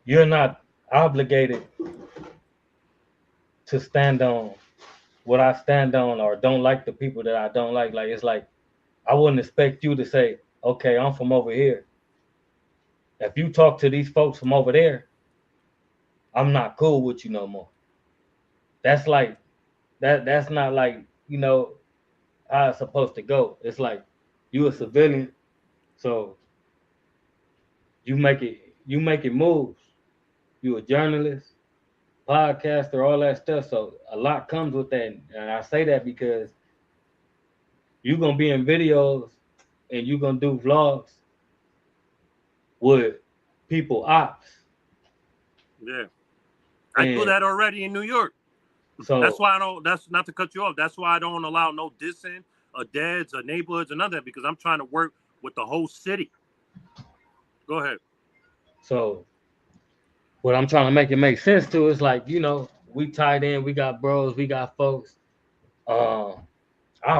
you're not obligated to stand on what I stand on, or don't like the people that I don't like. Like, it's like, I wouldn't expect you to say, okay, I'm from over here. If you talk to these folks from over there, I'm not cool with you no more. That's like, that's not like, you know, how it's supposed to go. It's like, you a civilian, so you make it moves. You a journalist, podcaster, all that stuff. So a lot comes with that. And I say that because you're gonna be in videos and you're gonna do vlogs with people ops. Yeah. I do that already in New York. So that's why I don't, that's not to cut you off. That's why I don't allow no dissing or dads or neighborhoods or none of that, because I'm trying to work with the whole city. Go ahead. So what I'm trying to make it make sense to is like, you know, we tied in, we got bros, we got folks. I'll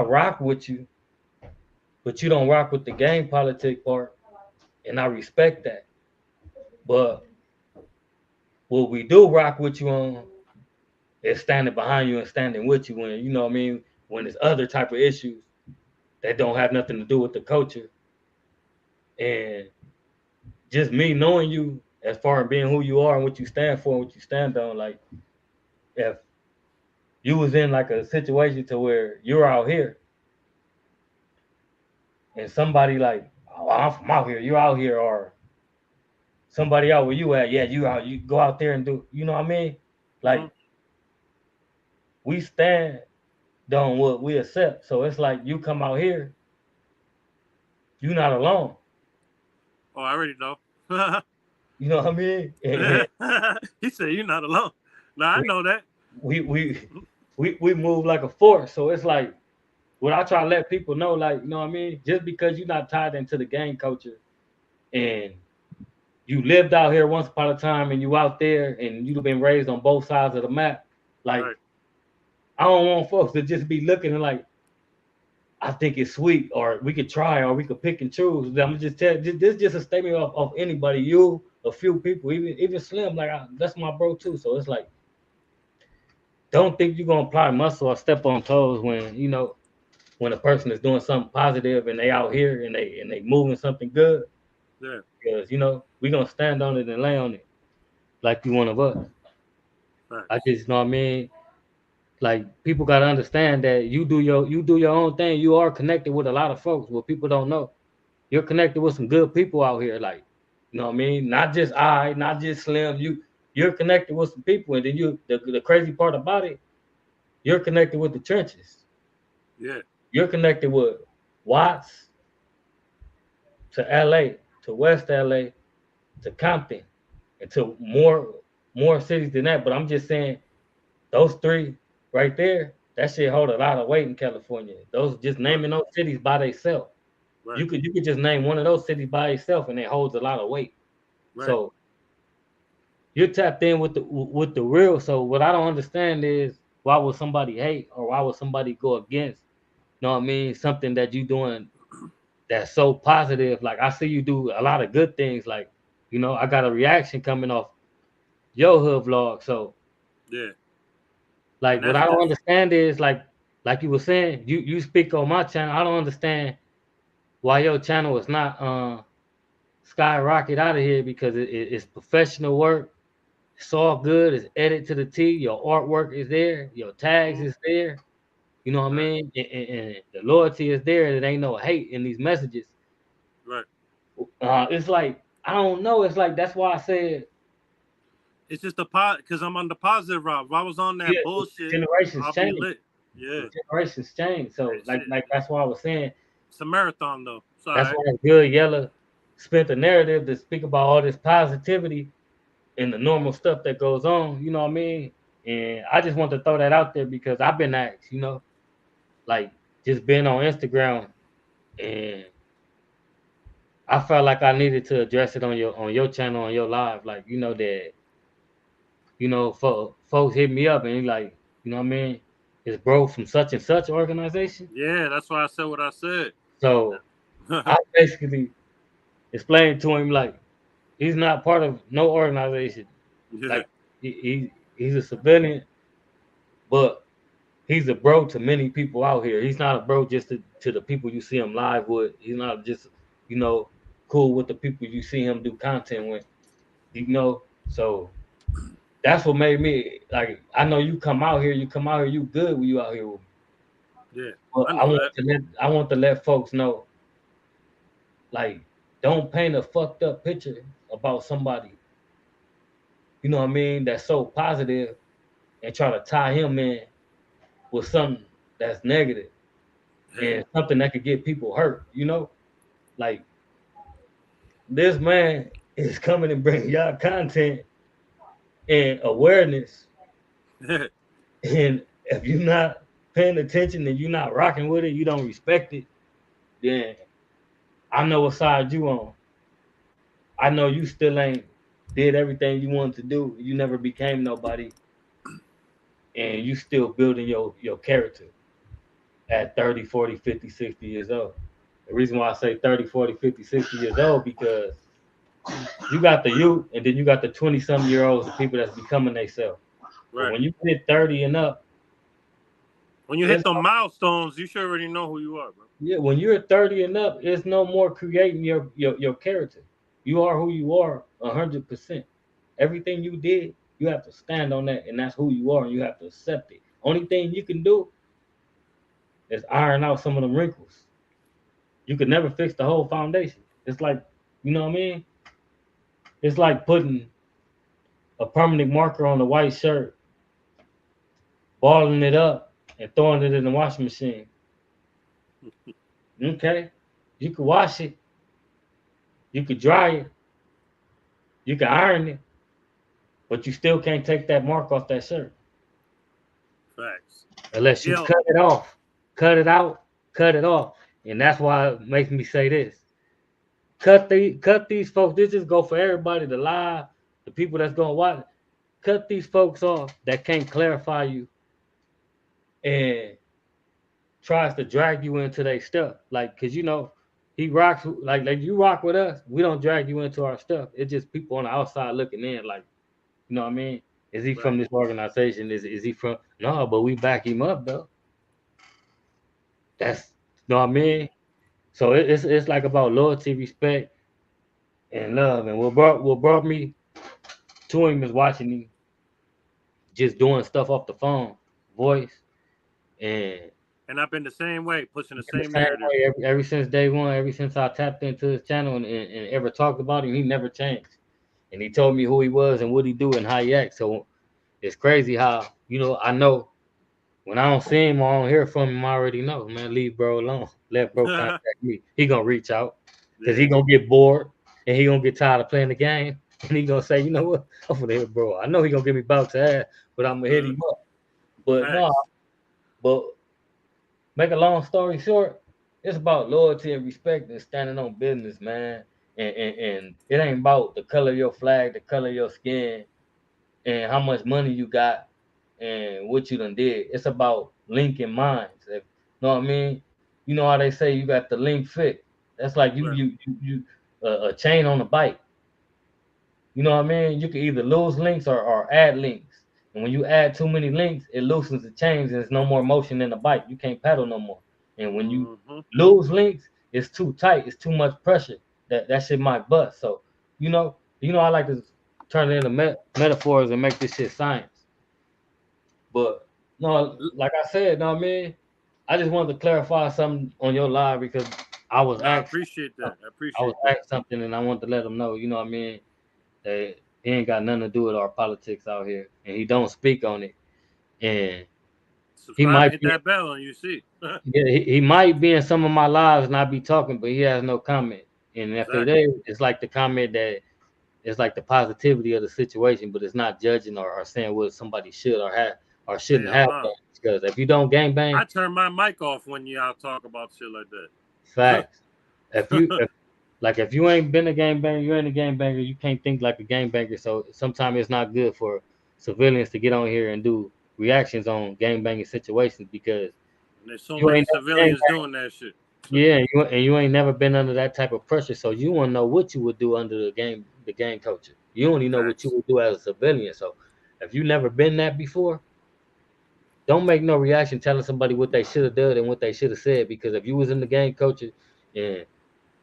rock with you, but you don't rock with the game politic part, and I respect that. But what we do rock with you on is standing behind you and standing with you when, you know what I mean, when there's other type of issues that don't have nothing to do with the culture. And just me knowing you, as far as being who you are and what you stand for and what you stand on, like, if you was in like a situation to where you're out here and somebody like, oh, I'm from out here, you're out here, or somebody out where you at, yeah, you go out there and do, you know what I mean? Like, we stand on what we accept. So it's like, you come out here, you're not alone. Oh, I already know. You know what I mean? He said you're not alone. No, I know that. We move like a force. So it's like, what I try to let people know, like, you know what I mean? Just because you're not tied into the gang culture and you lived out here once upon a time and you out there and you've been raised on both sides of the map. Like, Right. I don't want folks to just be looking and like, I think it's sweet, or we could try, or we could pick and choose. I'm just tell this is just a statement of anybody, you, a few people, even Slim, like that's my bro too. So it's like, don't think you're gonna apply muscle or step on toes when you know when a person is doing something positive and they out here and they moving something good. Yeah. Because you know we gonna stand on it and lay on it like you one of us. I Facts. just know what I mean. Like people gotta understand that you do your own thing. You are connected with a lot of folks. What people don't know, you're connected with some good people out here. Like you know what I mean. Not just Slim. You're connected with some people, and then the crazy part about it, you're connected with the trenches. Yeah. You're connected with Watts to LA to West LA to Compton and to more cities than that. But I'm just saying those three right there, that shit hold a lot of weight in California. Those just Right. naming those cities by themselves. Right. You could just name one of those cities by itself and it holds a lot of weight. Right. So you're tapped in with the real. So what I don't understand is why would somebody hate or why would somebody go against, you know what I mean, something that you doing that's so positive. Like I see you do a lot of good things. Like, you know, I got a reaction coming off your hood vlog. So Yeah. And like what that's I don't that's understand is like you were saying, you speak on my channel. I don't understand why your channel is not skyrocket out of here because it's professional work. It's all good. It's edited to the T. Your artwork is there. Your tags mhm. is there. You know what I Right. mean? And the loyalty is there. There ain't no hate in these messages. Right. It's like I don't know. It's like that's why I said It's just a pot because I'm on the positive route. If I was on yeah, that bullshit, generations I'll be change. lit. Yeah. Generations change. So Shit. like that's why I was saying It's a marathon though. It's all that's right. why Good Yella spent the narrative to speak about all this positivity and the normal stuff that goes on. You know what I mean? And I just want to throw that out there because I've been asked, you know, like just being on Instagram, and I felt like I needed to address it on your channel on your live, like you know that you know folks hit me up and like you know what I mean, it's bro from such and such organization. Yeah, that's why I said what I said. So I basically explained to him like he's not part of no organization. Yeah. Like he's a civilian, but he's a bro to many people out here. He's not a bro just to the people you see him live with. He's not just, you know, cool with the people you see him do content with. You know, so that's what made me like. I know you come out here, you good when you out here with me. Yeah. But I know that. I want to let folks know, like, don't paint a fucked up picture about somebody. You know what I mean? That's so positive and try to tie him in with something that's negative Yeah. and something that could get people hurt. You know, like this man is coming and bringing y'all content and awareness. Yeah. And if you're not paying attention and you're not rocking with it, you don't respect it, then I know what side you on. I know you still ain't did everything you wanted to do. You never became nobody and you still building your character at 30, 40, 50, 60 years old. The reason why I say 30, 40, 50, 60 years old because you got the youth and then you got the 20 some year olds, the people that's becoming themselves. But Right. when you hit 30 and up, When you hit it's the milestones, you should already know who you are, bro. yeah, when you're 30 and up, it's no more creating your character. You are who you are 100%. Everything you did, you have to stand on that, and that's who you are, and you have to accept it. Only thing you can do is iron out some of them wrinkles. You could never fix the whole foundation. It's like, you know what I mean? It's like putting a permanent marker on a white shirt, balling it up, and throwing it in the washing machine. Okay? You could wash it, you could dry it, you can iron it, but you still can't take that mark off that shirt Facts. unless you Yo, cut it off, cut it out, cut it off. And that's why it makes me say this. cut these folks. This just go for everybody, the live, the people that's gonna watch. Cut these folks off that can't clarify you and tries to drag you into their stuff. Like, cause you know, he rocks like you rock with us. We don't drag you into our stuff. It's just people on the outside looking in, like, you know what I mean? Is he from this organization? Is he from no, but we back him up though. That's you know what I mean? So it's like about loyalty, respect, and love. And what brought me to him is watching him just doing stuff off the phone, voice, and I've been the same way, pushing the the same same narrative. way ever since day one, ever since I tapped into his channel and ever talked about him, he never changed. And he told me who he was and what he do and how he acts. So it's crazy how, you know, I know when I don't see him or I don't hear from him, I already know, man, leave bro alone. Let bro contact me. He gonna reach out because he gonna get bored and he gonna get tired of playing the game. And he gonna say, you know what, I'm gonna hit bro. I know he gonna give me bounce ass, but I'm gonna hit him up. But no, but make a long story short, it's about loyalty and respect and standing on business, man. And it ain't about the color of your flag, the color of your skin, and how much money you got and what you done did. It's about linking minds. If, you know what I mean? You know how they say you got the link fit. That's like you a chain on a bike. You know what I mean? You can either lose links or add links. And when you add too many links, it loosens the chains and there's no more motion in the bike. You can't pedal no more. And when you lose links, it's too tight. It's too much pressure. That shit might bust. So, I like to turn it into metaphors and make this shit science. But no, like I said, know what I mean? I just wanted to clarify something on your live because I was asked. I appreciate that. I was asked something and I wanted to let them know, you know what I mean? That he ain't got nothing to do with our politics out here, and he don't speak on it. And he might hit that bell and you see. Yeah, he might be in some of my lives and I be talking, but he has no comment. And if it is, it's like the comment that it's like the positivity of the situation, but it's not judging or saying what somebody should or have or shouldn't have done. Because if you don't gangbang, I turn my mic off when y'all talk about shit like that. Facts. if you ain't been a gangbanger, you ain't a gangbanger. You can't think like a gangbanger. So sometimes it's not good for civilians to get on here and do reactions on gangbanging situations because there's so many civilians doing that shit. Yeah, you ain't never been under that type of pressure, so you want to know what you would do under the gang culture. You only know what you would do as a civilian. So if you never been that before, don't make no reaction telling somebody what they should have done and what they should have said. Because if you was in the gang culture and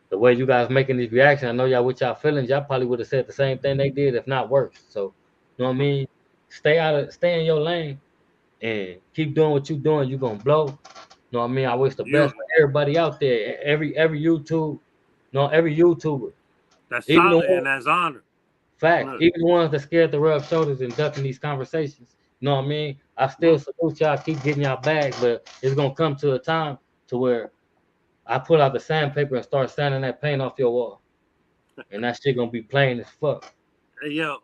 the way you guys making these reactions, I know y'all with y'all feelings, y'all probably would have said the same thing they did, if not worse. So you know what I mean? Stay in your lane and keep doing what you're doing. You're gonna blow. You know what I mean? I wish the best for everybody out there. Every YouTuber. That's solid and that's honor. Fact. Even the ones that scared to rub shoulders and ducking these conversations. You know what I mean? I still salute y'all, keep getting y'all bags, but it's gonna come to a time to where I pull out the sandpaper and start sanding that paint off your wall. And that shit gonna be plain as fuck. Hey yo,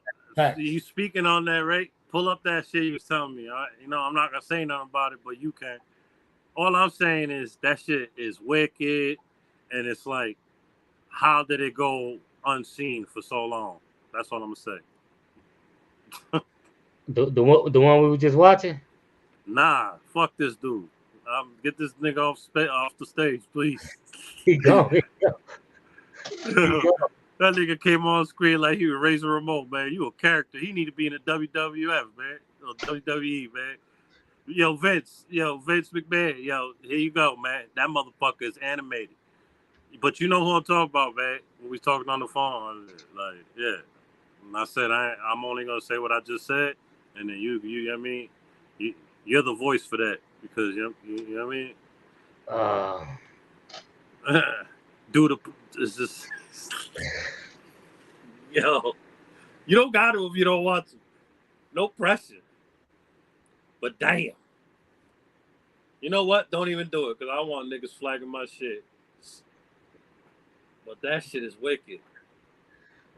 you speaking on that, right? Pull up that shit you was telling me. I'm not gonna say nothing about it, but you can. All I'm saying is that shit is wicked, and it's like, how did it go unseen for so long? That's all I'm gonna say. the one we were just watching? Nah, fuck this dude. Get this nigga off the stage, please. He gone. That nigga came on screen like he was Razor Ramon, man. You a character. He need to be in the WWF, man. Or WWE, man. Yo, Vince McMahon. Yo, here you go, man. That motherfucker is animated. But you know who I'm talking about, man. When we talking on the phone, like, yeah. And I said I'm only gonna say what I just said, and then you know what I mean, you're the voice for that because you know what I mean. Dude, it's just yo, you don't got to if you don't want to. No pressure. But damn. You know what? Don't even do it because I want niggas flagging my shit. But that shit is wicked.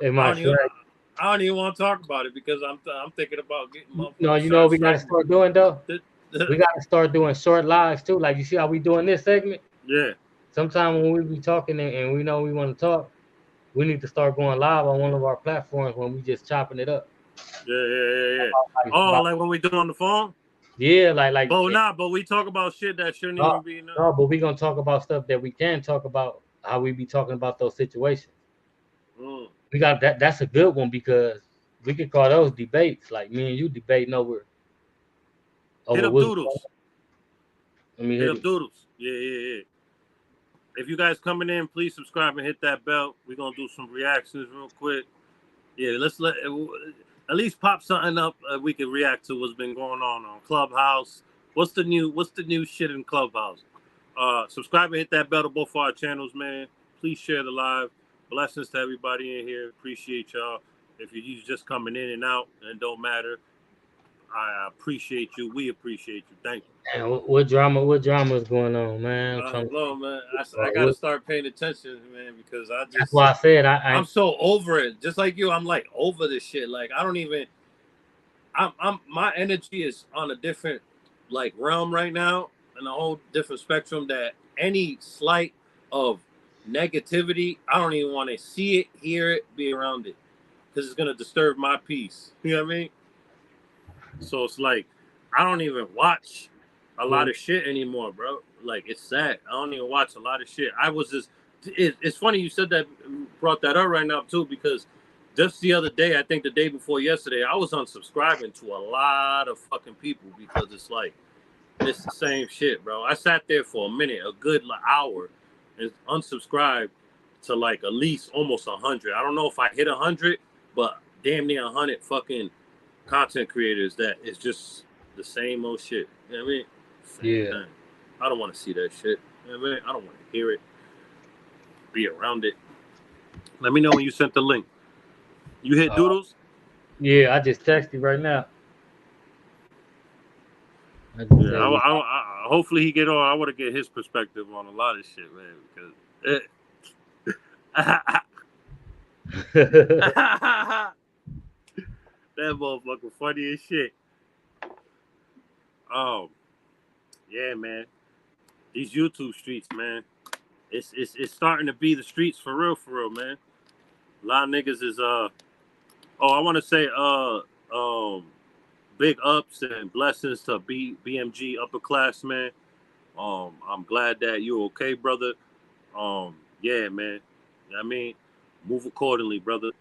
I don't even want to talk about it because I'm thinking about getting my. No, you know what we gotta start doing though? We gotta start doing short lives too. Like you see how we doing this segment? Yeah. Sometimes when we be talking and we know we want to talk, we need to start going live on one of our platforms when we just chopping it up. Yeah. About, Like when we do it on the phone. yeah, like. But we talk about shit that shouldn't even be. No, but we gonna talk about stuff that we can talk about. How we be talking about those situations. We got that. That's a good one because we could call those debates. Like me and you debating over Hit up what's. Doodles. Let me hit up Doodles. Yeah. If you guys coming in, please subscribe and hit that bell. We're gonna do some reactions real quick. Yeah, let's at least pop something up we can react to what's been going on Clubhouse. What's the new shit in Clubhouse? Subscribe and hit that bell to both our channels, man. Please share the live. Blessings to everybody in here. Appreciate y'all. If you're just coming in and out, and it don't matter. I appreciate you. We appreciate you. Thank you. And what drama is going on, man? I don't know, man. I gotta start paying attention, man, because that's why I said I'm so over it. Just like you, I'm like over this shit. Like I don't even. My energy is on a different like realm right now, in a whole different spectrum. That any slight of negativity, I don't even want to see it, hear it, be around it, because it's gonna disturb my peace. You know what I mean? So it's like I don't even watch a lot of shit anymore, bro. Like it's sad. I don't even watch a lot of shit. I was just. It's funny you said that, brought that up right now too, because just the other day, I think the day before yesterday, I was unsubscribing to a lot of fucking people because it's like it's the same shit, bro. I sat there for a minute, a good hour, and unsubscribed to like at least almost 100. I don't know if I hit 100, but damn near 100 fucking content creators that is just the same old shit. You know what I mean? Same thing. I don't want to see that shit. You know what I mean? I don't want to hear it. Be around it. Let me know when you sent the link. You hit Doodles? Yeah, I just texted you right now. Hopefully he get on. I want to get his perspective on a lot of shit, man. Because that motherfucker funny as shit. Yeah, man. These YouTube streets, man. It's starting to be the streets for real, man. A lot of niggas is I want to say big ups and blessings to BMG upperclassmen. I'm glad that you're okay, brother. Yeah, man. I mean, move accordingly, brother.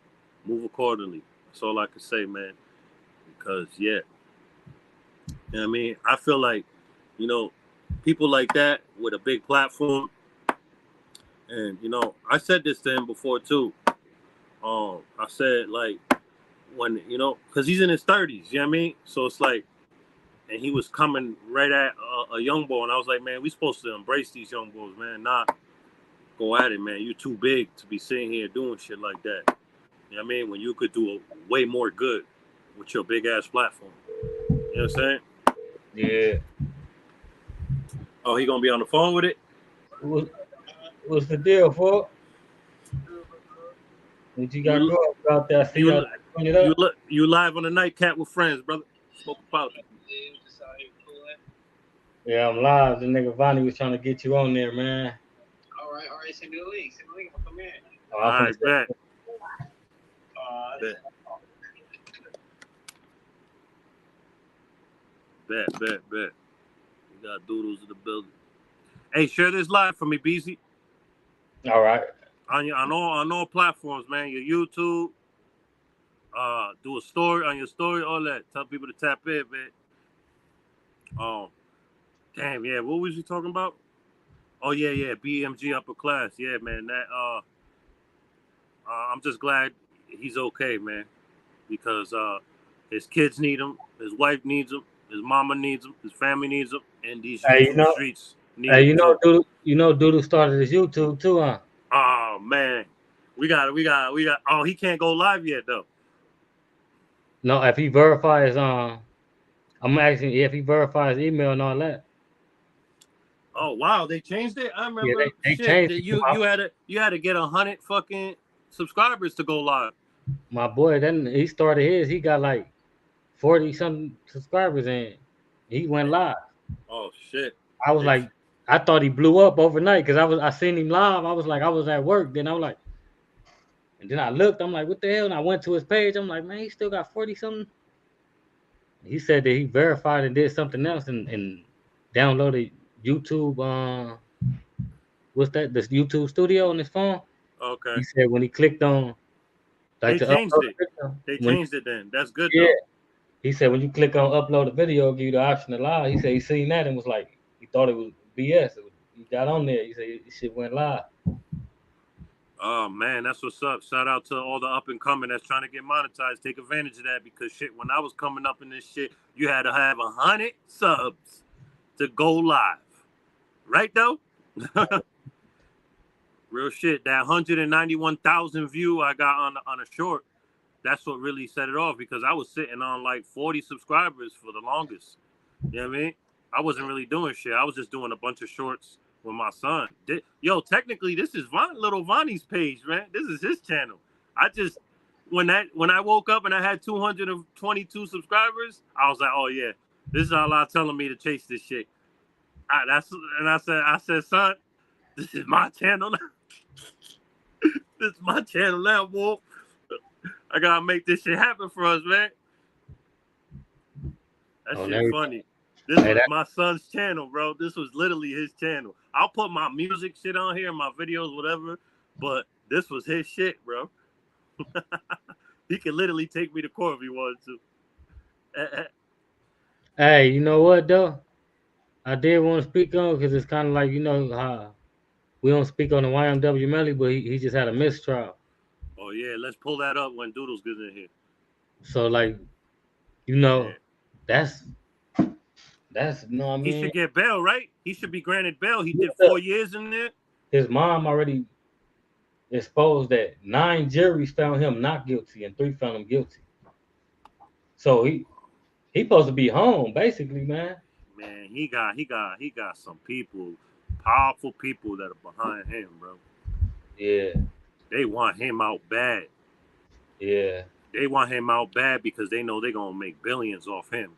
Move accordingly. That's all I can say, man. Because yeah. You know what I mean? I feel like, people like that with a big platform. And, I said this to him before too. I said like when, because he's in his 30s, you know what I mean? So it's like, and he was coming right at a young boy, and I was like, man, we supposed to embrace these young boys, man, not go at it, man. You too big to be sitting here doing shit like that. You know what I mean? When you could do way more good with your big ass platform. You know what I'm saying? Yeah. Oh, he gonna be on the phone with it? What's the deal, for? What you got going out there? I see you live on the Nightcap with friends, brother. Smoke a pipe. Yeah, I'm live. The nigga Vonnie was trying to get you on there, man. All right. Send me the link. I'll come in. All right, bet. Bet. We got Doodles in the building. Hey, share this live for me, BZ. All right. On all platforms, man. Your YouTube. Do a story on your story, all that. Tell people to tap in, man. Damn, yeah. What was you talking about? Oh yeah. BMG upper class. Yeah, man. That I'm just glad he's okay, man. Because his kids need him, his wife needs him, his mama needs him, his family needs him, and these YouTube streets need him. Doodle started his YouTube too, huh? Oh man. We got. Oh, he can't go live yet though. No, if he verifies, I'm asking if he verifies email and all that. Oh wow, they changed it. I remember. Yeah, they changed it. You had to get 100 fucking subscribers to go live. My boy, then he started his. He got like 40 something subscribers and he went live. Oh shit! I was like, I thought he blew up overnight because I seen him live. I was like, I was at work. Then I was like, And then I looked, I'm like, what the hell? And I went to his page. I'm like, man, he still got 40 something. He said that he verified and did something else and downloaded YouTube. What's that? This YouTube Studio on his phone. Okay. He said when he clicked on, like, They to changed upload it. the video, They when, changed it then. That's good yeah, though. he said when you click on upload a video, it'll give you the option to live. He said he seen that and was like, he thought it was BS. He got on there. He said this shit went live. Oh man, that's what's up. Shout out to all the up and coming that's trying to get monetized. Take advantage of that because shit, when I was coming up in this shit, you had to have 100 subs to go live. Right though? Real shit. That 191,000 view I got on a short, that's what really set it off because I was sitting on like 40 subscribers for the longest. You know what I mean? I wasn't really doing shit. I was just doing a bunch of shorts with my son. Yo, technically, this is little Vonnie's page, man. This is his channel. I just when I woke up and I had 222 subscribers, I was like, oh yeah, this is Allah telling me to chase this shit. I said, son, this is my channel now. This is my channel now, Wolf. I gotta make this shit happen for us, man. That shit funny. This was my son's channel, bro. This was literally his channel. I'll put my music shit on here, my videos, whatever, but this was his shit, bro. He could literally take me to court if he wanted to. Hey, you know what though? I did want to speak on because it's kind of like, you know how we don't speak on the YMW Melly, but he just had a mistrial. Oh yeah, let's pull that up when Doodles gets in here. So like, you know, that's you know what I mean. He should get bail, right? He should be granted bail. He did 4 years in there. His mom already exposed that 9 juries found him not guilty and 3 found him guilty. So he supposed to be home, basically, man. Man, he got some people, powerful people that are behind him, bro. Yeah. They want him out bad. Yeah. They want him out bad because they know they're gonna make billions off him.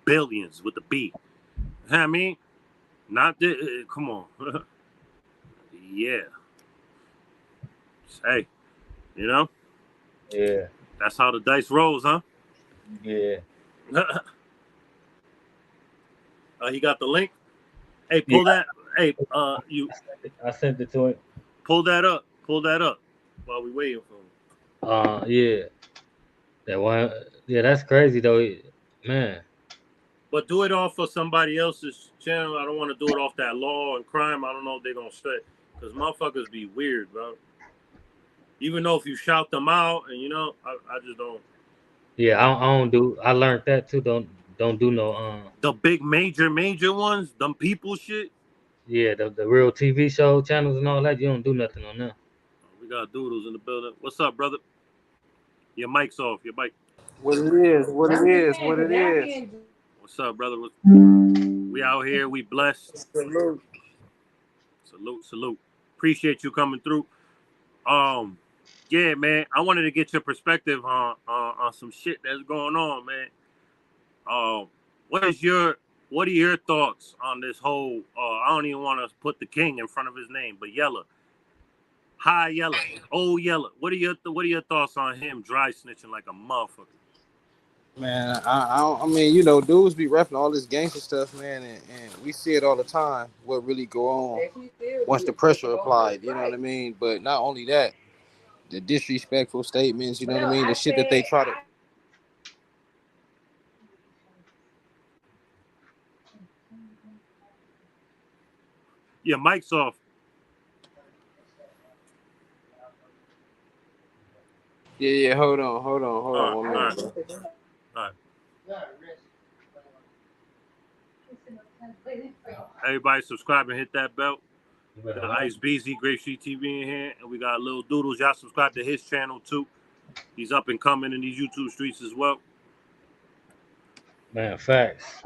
Billions with the B. You know what I mean? Not the come on. Yeah. Hey, you know? Yeah. That's how the dice rolls, huh? Yeah. He got the link. Hey, pull that. Hey, you. I sent it to him. Pull that up. Pull that up while we waiting for him. Yeah. That one. Yeah, that's crazy though, man. But do it off of somebody else's channel. I don't want to do it off that law and crime. I don't know if they're gonna say because motherfuckers be weird, bro. Even though if you shout them out, and you know, I just don't. Yeah, I don't do. I learned that too. Don't do no the big major ones, them people shit. Yeah, the real TV show channels and all that. You don't do nothing on them. We got Doodles in the building. What's up, brother? Your mic's off. Your mic. What it is. What's up, brother? We out here. We blessed. Salute. Appreciate you coming through. Yeah, man. I wanted to get your perspective on some shit that's going on, man. What are your thoughts on this whole? I don't even want to put the king in front of his name, but Yella, High Yella, Old Yella. What are your thoughts on him dry snitching like a motherfucker? Man, I mean, you know, dudes be repping all this gangster stuff, man, and we see it all the time. What really go on once the pressure applied, you know what I mean? But not only that, the disrespectful statements, you know what I mean? The shit that they try to. Your mic's off. Yeah. Hold on. 1 minute. All right. Everybody subscribe and hit that bell. We got Ice BZ, Grape Street TV in here, and we got Lil Doodles. Y'all subscribe to his channel too. He's up and coming in these YouTube streets as well. Man, facts.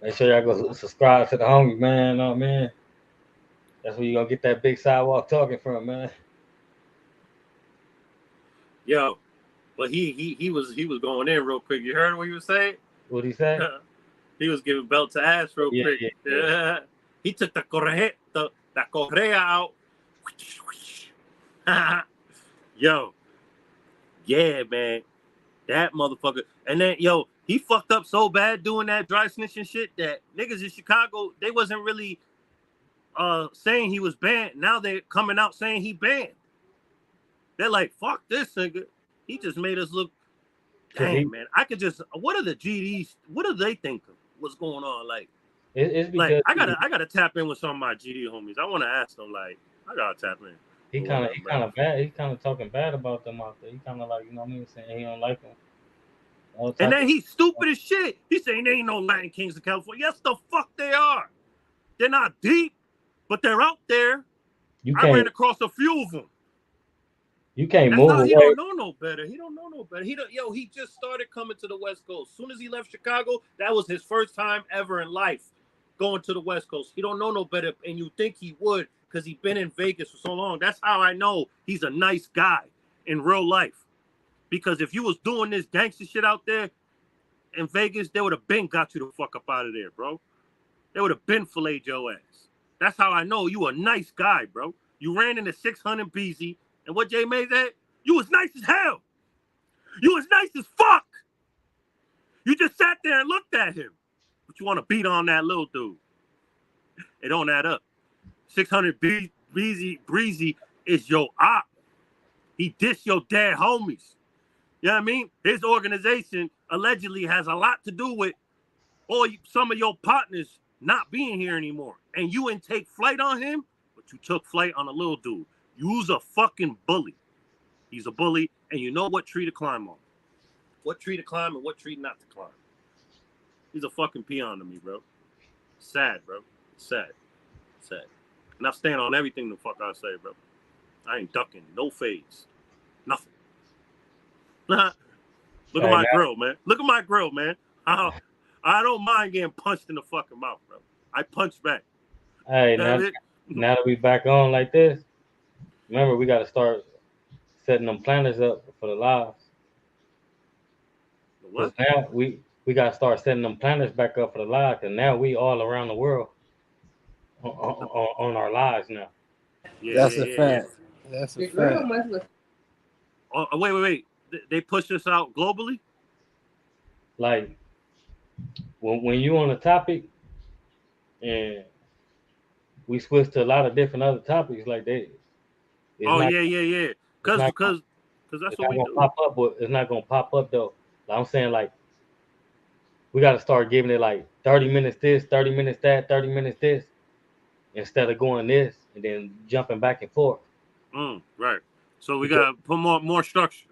Make sure y'all go subscribe to the homie, man. Oh man, that's where you gonna get that big sidewalk talking from, man. Yo, but he was going in real quick. You heard what he was saying? What'd he say? He was giving belt to ass real quick. Yeah. He took the correa out. Yo, yeah, man, that motherfucker. And then, yo, he fucked up so bad doing that dry snitching shit that niggas in Chicago, they wasn't really saying he was banned. Now they're coming out saying he banned. They're like, fuck this nigga. He just made us look. Damn, man. I could just. What are the GDs? What do they think of what's going on? Like, it's because I gotta tap in with some of my GD homies. I want to ask them. Like, I gotta tap in. he kind of bad. He kind of talking bad about them out there. He kind of like, you know what I mean, saying he don't like them. And then he's stupid as shit. He's saying there ain't no Latin Kings in California. Yes, the fuck they are. They're not deep, but they're out there. I ran across a few of them. You can't move away. He don't know no better. He don't know no better. He just started coming to the West Coast. As soon as he left Chicago, that was his first time ever in life going to the West Coast. He don't know no better, and you think he would because he's been in Vegas for so long. That's how I know he's a nice guy in real life. Because if you was doing this gangster shit out there in Vegas, they would have been got you the fuck up out of there, bro. They would have been filleted your ass. That's how I know you a nice guy, bro. You ran into 600 BZ. And what Jay May said, you was nice as hell. You was nice as fuck. You just sat there and looked at him. But you want to beat on that little dude. It don't add up. 600 Breezy is your op. He dissed your dead homies. You know what I mean? His organization allegedly has a lot to do with some of your partners not being here anymore. And you didn't take flight on him, but you took flight on a little dude. You's a fucking bully. He's a bully, and you know what tree to climb on. What tree to climb and what tree not to climb. He's a fucking peon to me, bro. Sad, bro. Sad. And I stand on everything the fuck I say, bro. I ain't ducking. No fades. Nothing. Look at my grill, man. Look at my grill, man. I don't mind getting punched in the fucking mouth, bro. I punch back. Hey, now that we back on like this, remember we got to start setting them planners up for the lives. What? Now we got to start setting them planners back up for the lives, and now we all around the world on our lives now. That's a fact. That's a fact. Oh, wait. They push us out globally? Like, when you on a topic, and we switch to a lot of different other topics like that. Yeah. Because that's what we do. It's not gonna pop up though. I'm saying, like, we got to start giving it like 30 minutes this, 30 minutes that, 30 minutes this, instead of going this and then jumping back and forth. Right. So we got to put more structure.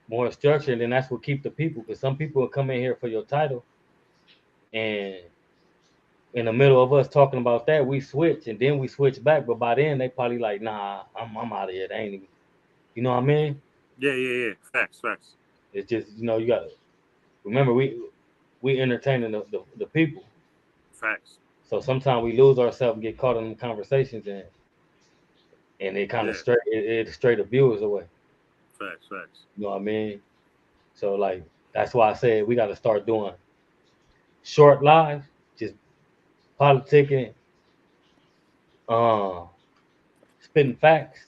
More structure, and then that's what keep the people. Because some people will come in here for your title, and in the middle of us talking about that, we switch, and then we switch back. But by then, they probably like, nah, I'm out of here. They ain't even, you know what I mean? Yeah. Facts. It's just, you know, you got to remember, we entertaining the people. Facts. So sometimes we lose ourselves and get caught in conversations, and it kind of straight the viewers away. Facts. You know what I mean? So, like, that's why I said we got to start doing short lives, just politicking, spitting facts,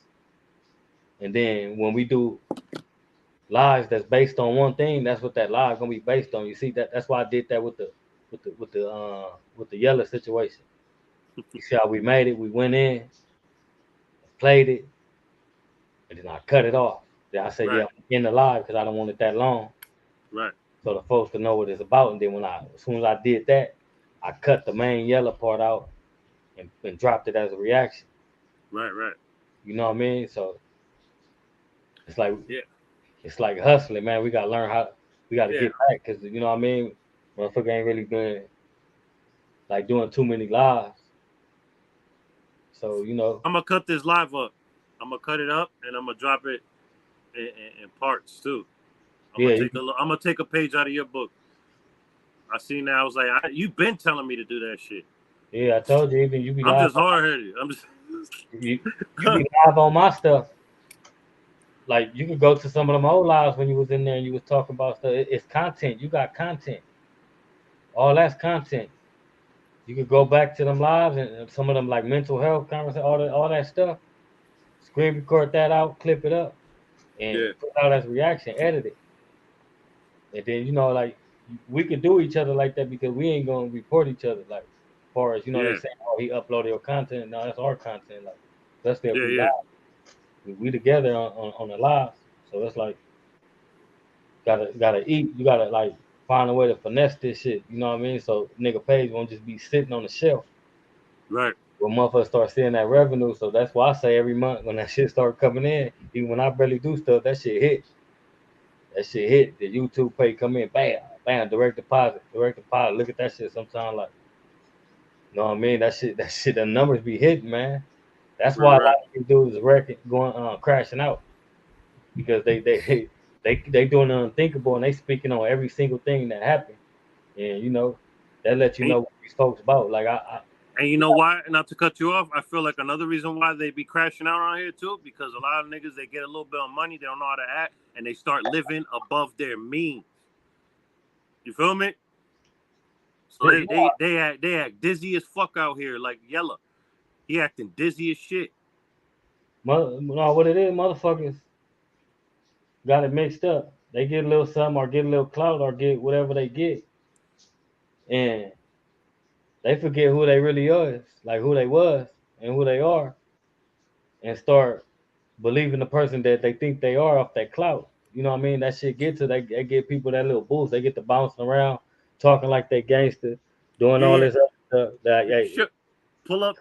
and then when we do lives that's based on one thing, that's what that live gonna be based on. You see that's why I did that with the Yella situation. You see how we made it? We went in, played it, and then I cut it off. Then I said, I'm in the live because I don't want it that long. Right. So the folks can know what it's about. And then as soon as I did that, I cut the main Yella part out and dropped it as a reaction. Right. You know what I mean? So it's like it's like hustling, man. We gotta learn how we gotta get back, because you know what I mean? Motherfucker ain't really been like doing too many lives. So, you know, I'm gonna cut this live up. I'm gonna cut it up and I'm gonna drop it in parts too. I'm gonna take a page out of your book. I seen that. I was like, you've been telling me to do that shit. Yeah, I told you. Even you be. I'm just hard headed. You be live on my stuff. Like, you could go to some of them old lives when you was in there and you was talking about stuff. It's content. You got content. All that's content. You could go back to them lives and some of them, like mental health conversation, all that stuff. Screen record that out, clip it up, and put out as reaction, edit it. And then, like, we could do each other like that because we ain't gonna report each other. Like, as far as, they say, oh, he uploaded your content. No, that's our content. Like, especially if we live. We together on the live. So it's like, gotta eat. You gotta, like, find a way to finesse this shit. You know what I mean? So nigga page won't just be sitting on the shelf. Right. When motherfuckers start seeing that revenue. So that's why I say every month when that shit start coming in, even when I barely do stuff, that shit hit. That shit hit. The YouTube pay come in, bam, bam, direct deposit. Look at that shit sometimes, like, you know what I mean? That shit, the numbers be hitting, man. That's why a lot of these dudes is going crashing out because they doing the unthinkable and they speaking on every single thing that happened, and that lets you know what these folks about. Like and you know why? Not to cut you off, I feel like another reason why they be crashing out around here too, because a lot of niggas, they get a little bit of money, they don't know how to act, and they start living above their means. You feel me? So they act dizzy as fuck out here, like Yella. He acting dizzy as shit. No, what it is, motherfuckers got it mixed up. They get a little something or get a little clout or get whatever they get, and they forget who they really is, like who they was and who they are, and start believing the person that they think they are off that clout. You know what I mean? That shit get to they get people that little boost. They get to bouncing around, talking like they gangster, doing all this other stuff. That Sure. Pull up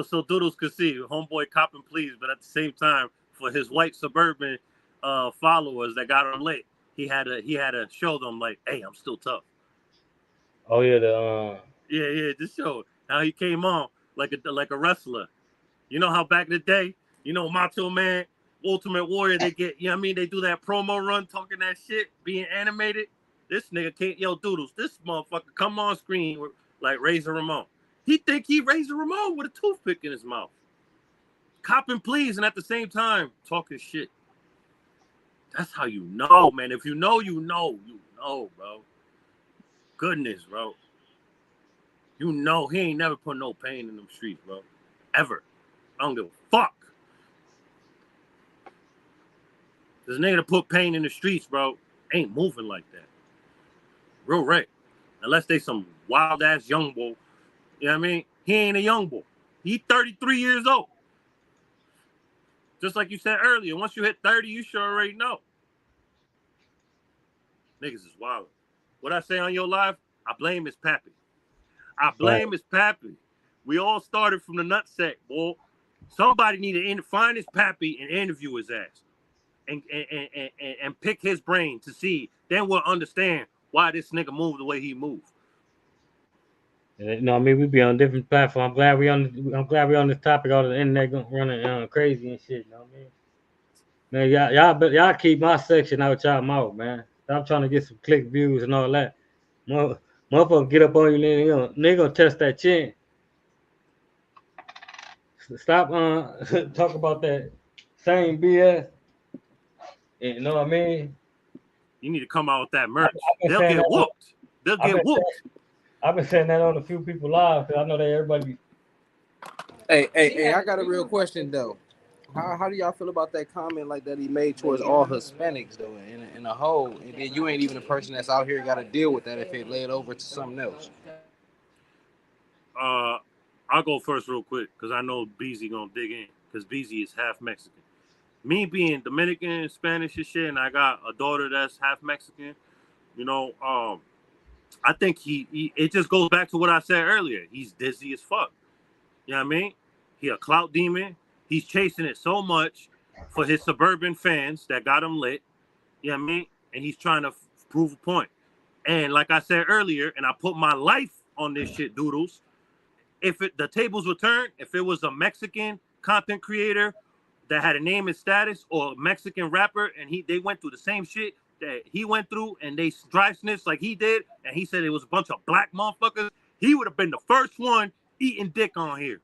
so Doodles could see. Homeboy copping please, but at the same time, for his white suburban followers that got him lit, he had to show them like, hey, I'm still tough. Oh yeah, just show how he came on like a wrestler. You know how back in the day, Macho Man, Ultimate Warrior, they get, they do that promo run talking that shit, being animated. This nigga can't, Doodles, this motherfucker come on screen with, like Razor Ramon. He think he Razor Ramon with a toothpick in his mouth. Copping please, and at the same time, talking shit. That's how you know, man. If you know, you know, bro. Goodness, bro. You know he ain't never put no pain in them streets, bro. Ever. I don't give a fuck. This nigga to put pain in the streets, bro, ain't moving like that. Real right. Unless they some wild ass young boy. You know what I mean? He ain't a young boy. He 33 years old. Just like you said earlier, once you hit 30, you sure already know. Niggas is wild. What I say on your live, I blame his pappy. His pappy. We all started from the nutsack, boy. Somebody need to find his pappy and interview his ass. And pick his brain to see. Then we'll understand why this nigga moved the way he moved. I mean, we be on different platforms. I'm glad we on this topic. All the internet running crazy and shit. You know what I mean? Man, y'all keep my section out y'all mouth, man. Stop trying to get some click views and all that. Motherfucker get up on you, they gonna test that chin. Stop talk about that same BS. You know what I mean? You need to come out with that merch. They'll get whooped. I've been saying that on a few people live because I know that everybody. Hey! I got a real question though. How do y'all feel about that comment like that he made towards all Hispanics though, in a whole, and then you ain't even a person that's out here got to deal with that if it laid over to something else? I'll go first real quick because I know Beezy gonna dig in because Beezy is half Mexican. Me being Dominican, Spanish and shit, and I got a daughter that's half Mexican. I think he it just goes back to what I said earlier. He's dizzy as fuck. You know what I mean? He a clout demon. He's chasing it so much for his suburban fans that got him lit. You know what I mean? And he's trying to prove a point. And like I said earlier, and I put my life on this shit, Doodles. If the tables were turned, if it was a Mexican content creator that had a name and status, or a Mexican rapper, and they went through the same shit that he went through, and they dry snitched like he did, and he said it was a bunch of black motherfuckers, he would have been the first one eating dick on here.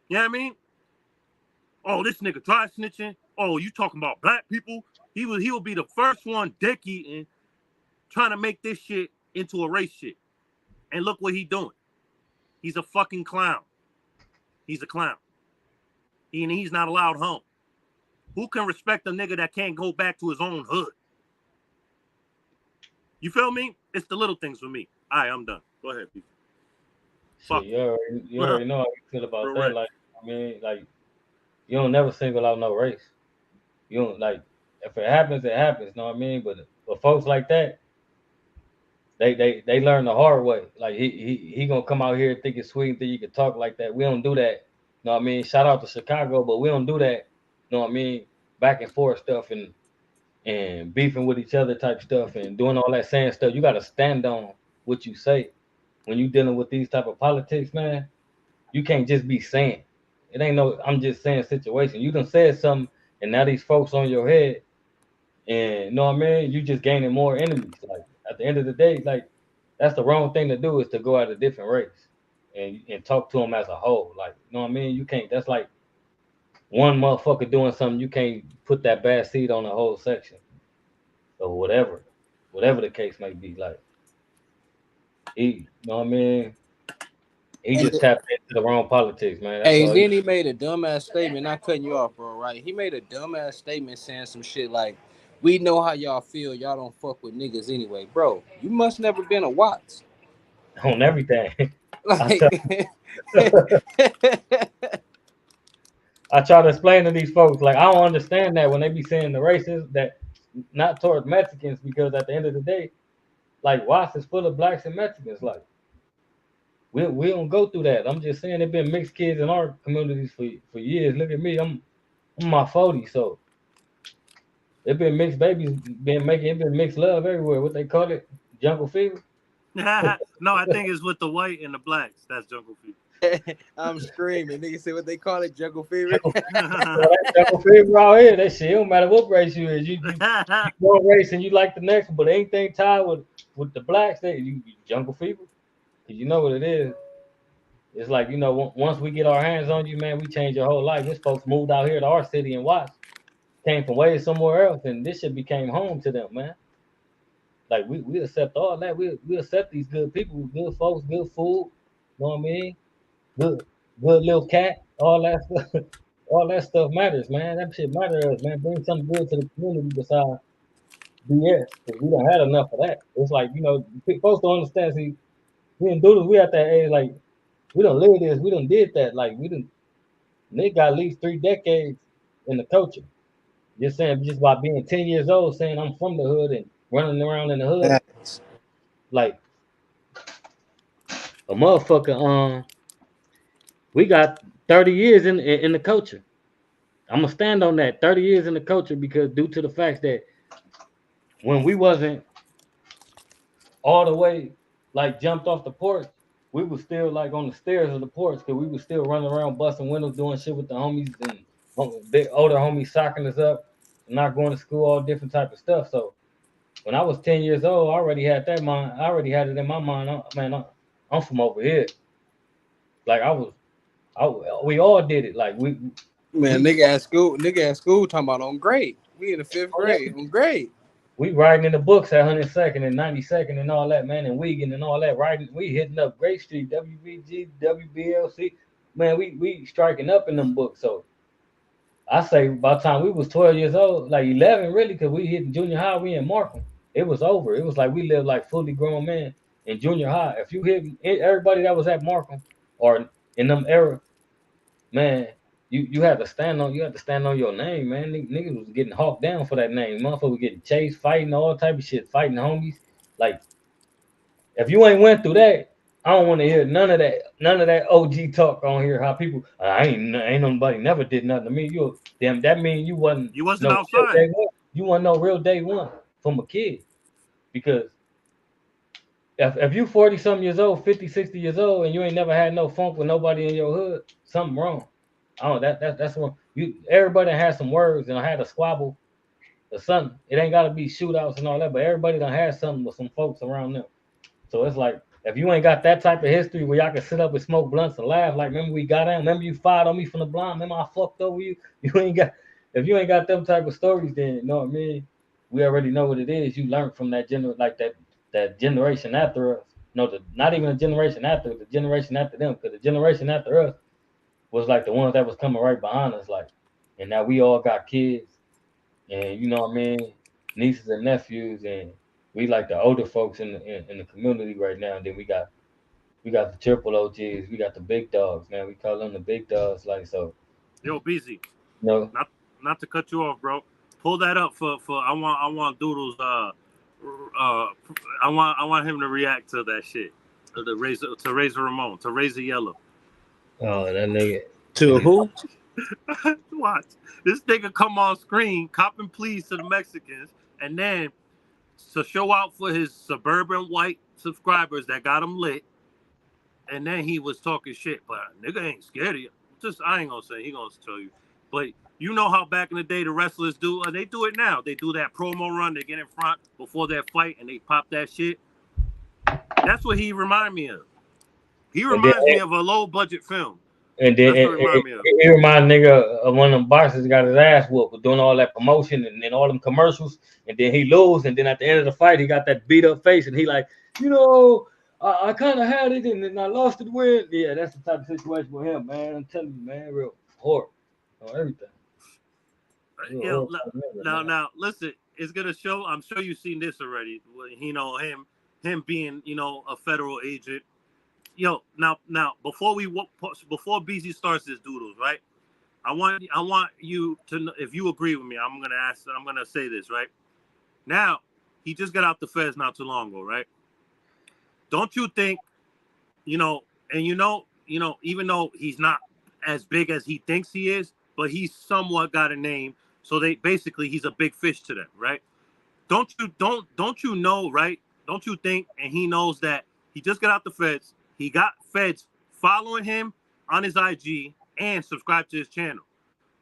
You know what I mean? Oh, this nigga dry snitching. Oh, you talking about black people? He will be the first one dick eating, trying to make this shit into a race shit. And look what he doing. He's a fucking clown. He's a clown. He's not allowed home. Who can respect a nigga that can't go back to his own hood? You feel me? It's the little things for me. All right, I'm done. Go ahead, people. Shit, you already know how you feel about that. Like, I mean, like, you don't never single out no race. You don't, like, if it happens, it happens. Know what I mean? But folks like that, they learn the hard way. Like, he gonna come out here thinking sweet and think you can talk like that. We don't do that. Know what I mean? Shout out to Chicago, but we don't do that. Know what I mean? Back and forth stuff and beefing with each other type stuff and doing all that saying stuff. You got to stand on what you say when you dealing with these type of politics, man. You can't just be saying. It ain't no I'm just saying situation. You done said something and now these folks on your head and you know what I mean? You just gaining more enemies. Like at the end of the day, like that's the wrong thing to do is to go at a different race and talk to them as a whole. Like, you know what I mean? You can't that's like one motherfucker doing something, you can't put that bad seed on the whole section. Or whatever the case may be. Like he, you know what I mean? He just tapped into the wrong politics, man. That's Hey, all. then he made a dumbass statement. Not cutting you off, bro. Right? He made a dumbass statement saying some shit like, "We know how y'all feel. Y'all don't fuck with niggas anyway, bro. You must never been a Watts On everything. like." I try to explain to these folks, like I don't understand that when they be saying the races that not towards Mexicans, because at the end of the day, like Watts is full of blacks and Mexicans. Like we don't go through that. I'm just saying there been mixed kids in our communities for years. Look at me, I'm my 40, so it been mixed babies it been mixed love everywhere. What they call it? Jungle fever? No, I think it's with the white and the blacks. That's jungle fever. I'm screaming. Niggas say what they call it, jungle fever. Jungle fever out here. That shit, it don't matter what race you is. You one race and you like the next one, but anything tied with the blacks, you jungle fever. Cause you know what it is. It's like, you know, once we get our hands on you, man, we change your whole life. This folks moved out here to our city and watched. Came from way somewhere else, and this shit became home to them, man. Like we accept all that. We accept these good people, good folks, good food. You know what I mean? Good little cat. All that stuff. All that stuff matters, man. That shit matters, man. Bring something good to the community besides BS. Because we don't have enough of that. It's like, you know, folks don't understand. See, we didn't do this. We at that age, like, we don't live this. We done did that. Like, they got at least 3 decades in the culture. Just saying, just by being 10 years old, saying I'm from the hood and running around in the hood, like a motherfucker. We got 30 years in the culture. I'm gonna stand on that 30 years in the culture because due to the fact that when we wasn't all the way like jumped off the porch, we was still like on the stairs of the porch because we was still running around busting windows, doing shit with the homies and big older homies socking us up, not going to school, all different type of stuff. So when I was 10 years old, I already had that mind. I already had it in my mind. I'm from over here. Like we all did it. Like Nigga at school talking about on grade. We in the 5th grade on grade. We writing in the books at 102nd and 92nd and all that, man, and Wiegand and all that. Writing, we hitting up Great Street, WVG, WBLC. Man, we striking up in them books. So I say by the time we was 12 years old, like 11 really, because we hit junior high, we in Markham. It was over. It was like we lived like fully grown men in junior high. If you hit everybody that was at Markham or in them era, man, you had to stand on your name, man. Niggas was getting hawked down for that name. Motherfucker was getting chased, fighting, all type of shit, fighting homies. Like if you ain't went through that, I don't want to hear none of that OG talk on here. How people ain't nobody never did nothing to me. That mean you wasn't no outside. Day one. You wasn't no real day one from a kid. Because if you 40 something years old, 50, 60 years old, and you ain't never had no funk with nobody in your hood, something wrong. Oh, that's one. Everybody has some words and I had a squabble or something. It ain't gotta be shootouts and all that, but everybody done had something with some folks around them. So it's like if you ain't got that type of history where y'all can sit up and smoke blunts and laugh, like remember we got down, remember you fired on me from the blind, remember I fucked over you. If you ain't got them type of stories, then you know what I mean. We already know what it is. You learned from that that generation after us. No, not even a generation after the generation after them, because the generation after us was like the ones that was coming right behind us. Like and now we all got kids, and you know what I mean, nieces and nephews, and we like the older folks in the community right now. And then we got the triple OGs, we got the big dogs, man. We call them the big dogs, like so. Yo, BZ, You know, not to cut you off, bro. Pull that up for I want Doodles I want him to react to that shit. To Razor Ramon, to Razor Yella. oh that nigga. To who? Watch this nigga come on screen, copping pleas to the Mexicans, and then to show out for his suburban white subscribers that got him lit. And then he was talking shit, but nigga ain't scared of you. Just I ain't gonna say he gonna tell you, but you know how back in the day the wrestlers do, they do it now. They do that promo run, they get in front before their fight, and they pop that shit. That's what he remind me of. He reminds me of a low budget film. And then That's what it remind me of. it remind nigga of one of them boxers that got his ass whooped doing all that promotion and all them commercials, and then he lose, and then at the end of the fight he got that beat up face, and he like, I kind of had it, and then I lost it. Win. Yeah, that's the type of situation with him, man. I'm telling you, man, real horrible on everything. Yo, now, listen. It's gonna show. I'm sure you've seen this already. You know him being a federal agent. Yo, now before BZ starts this doodles, right? I want you to know, if you agree with me. I'm gonna say this right now. He just got out the feds not too long ago, right? Don't you think, and even though he's not as big as he thinks he is, but he's somewhat got a name. So he's a big fish to them, right? Don't you know, right? Don't you think? And he knows that he just got out the feds. He got feds following him on his IG and subscribe to his channel.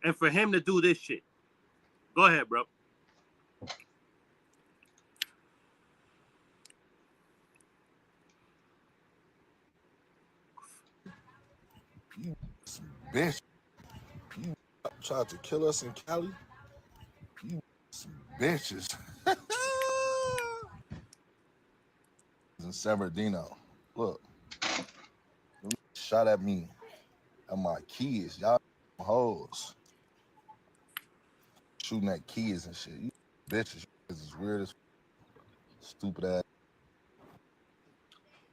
And for him to do this shit. Go ahead, bro. You bitch. You tried to kill us in Cali. You some bitches. In San Bernardino. Look. Shot at me and my kids. Y'all hoes. Shooting at kids and shit. You bitches. This is weird as stupid ass.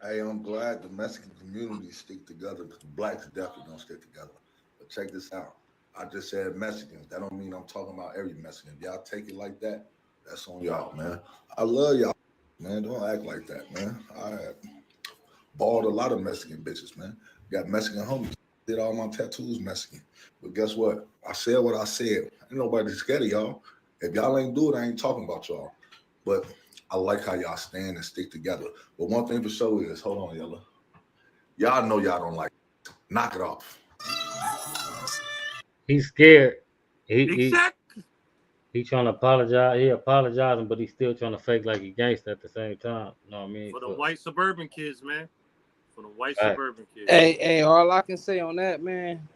Hey, I'm glad the Mexican community stick together because the blacks definitely don't stick together. But check this out. I just said Mexicans. That don't mean I'm talking about every Mexican. If y'all take it like that, that's on y'all, man. I love y'all, man. Don't act like that, man. I balled a lot of Mexican bitches, man. Got Mexican homies. Did all my tattoos Mexican. But guess what? I said what I said. Ain't nobody scared of y'all. If y'all ain't do it, I ain't talking about y'all. But I like how y'all stand and stick together. But one thing for sure is, hold on, Yella. Y'all know y'all don't like it. Knock it off. He's scared. Exactly. He trying to apologize. He apologizing, but he's still trying to fake like he gangster at the same time. You know what I mean? For the white suburban kids, man. For the white Right. suburban kids. Hey, all I can say on that, man,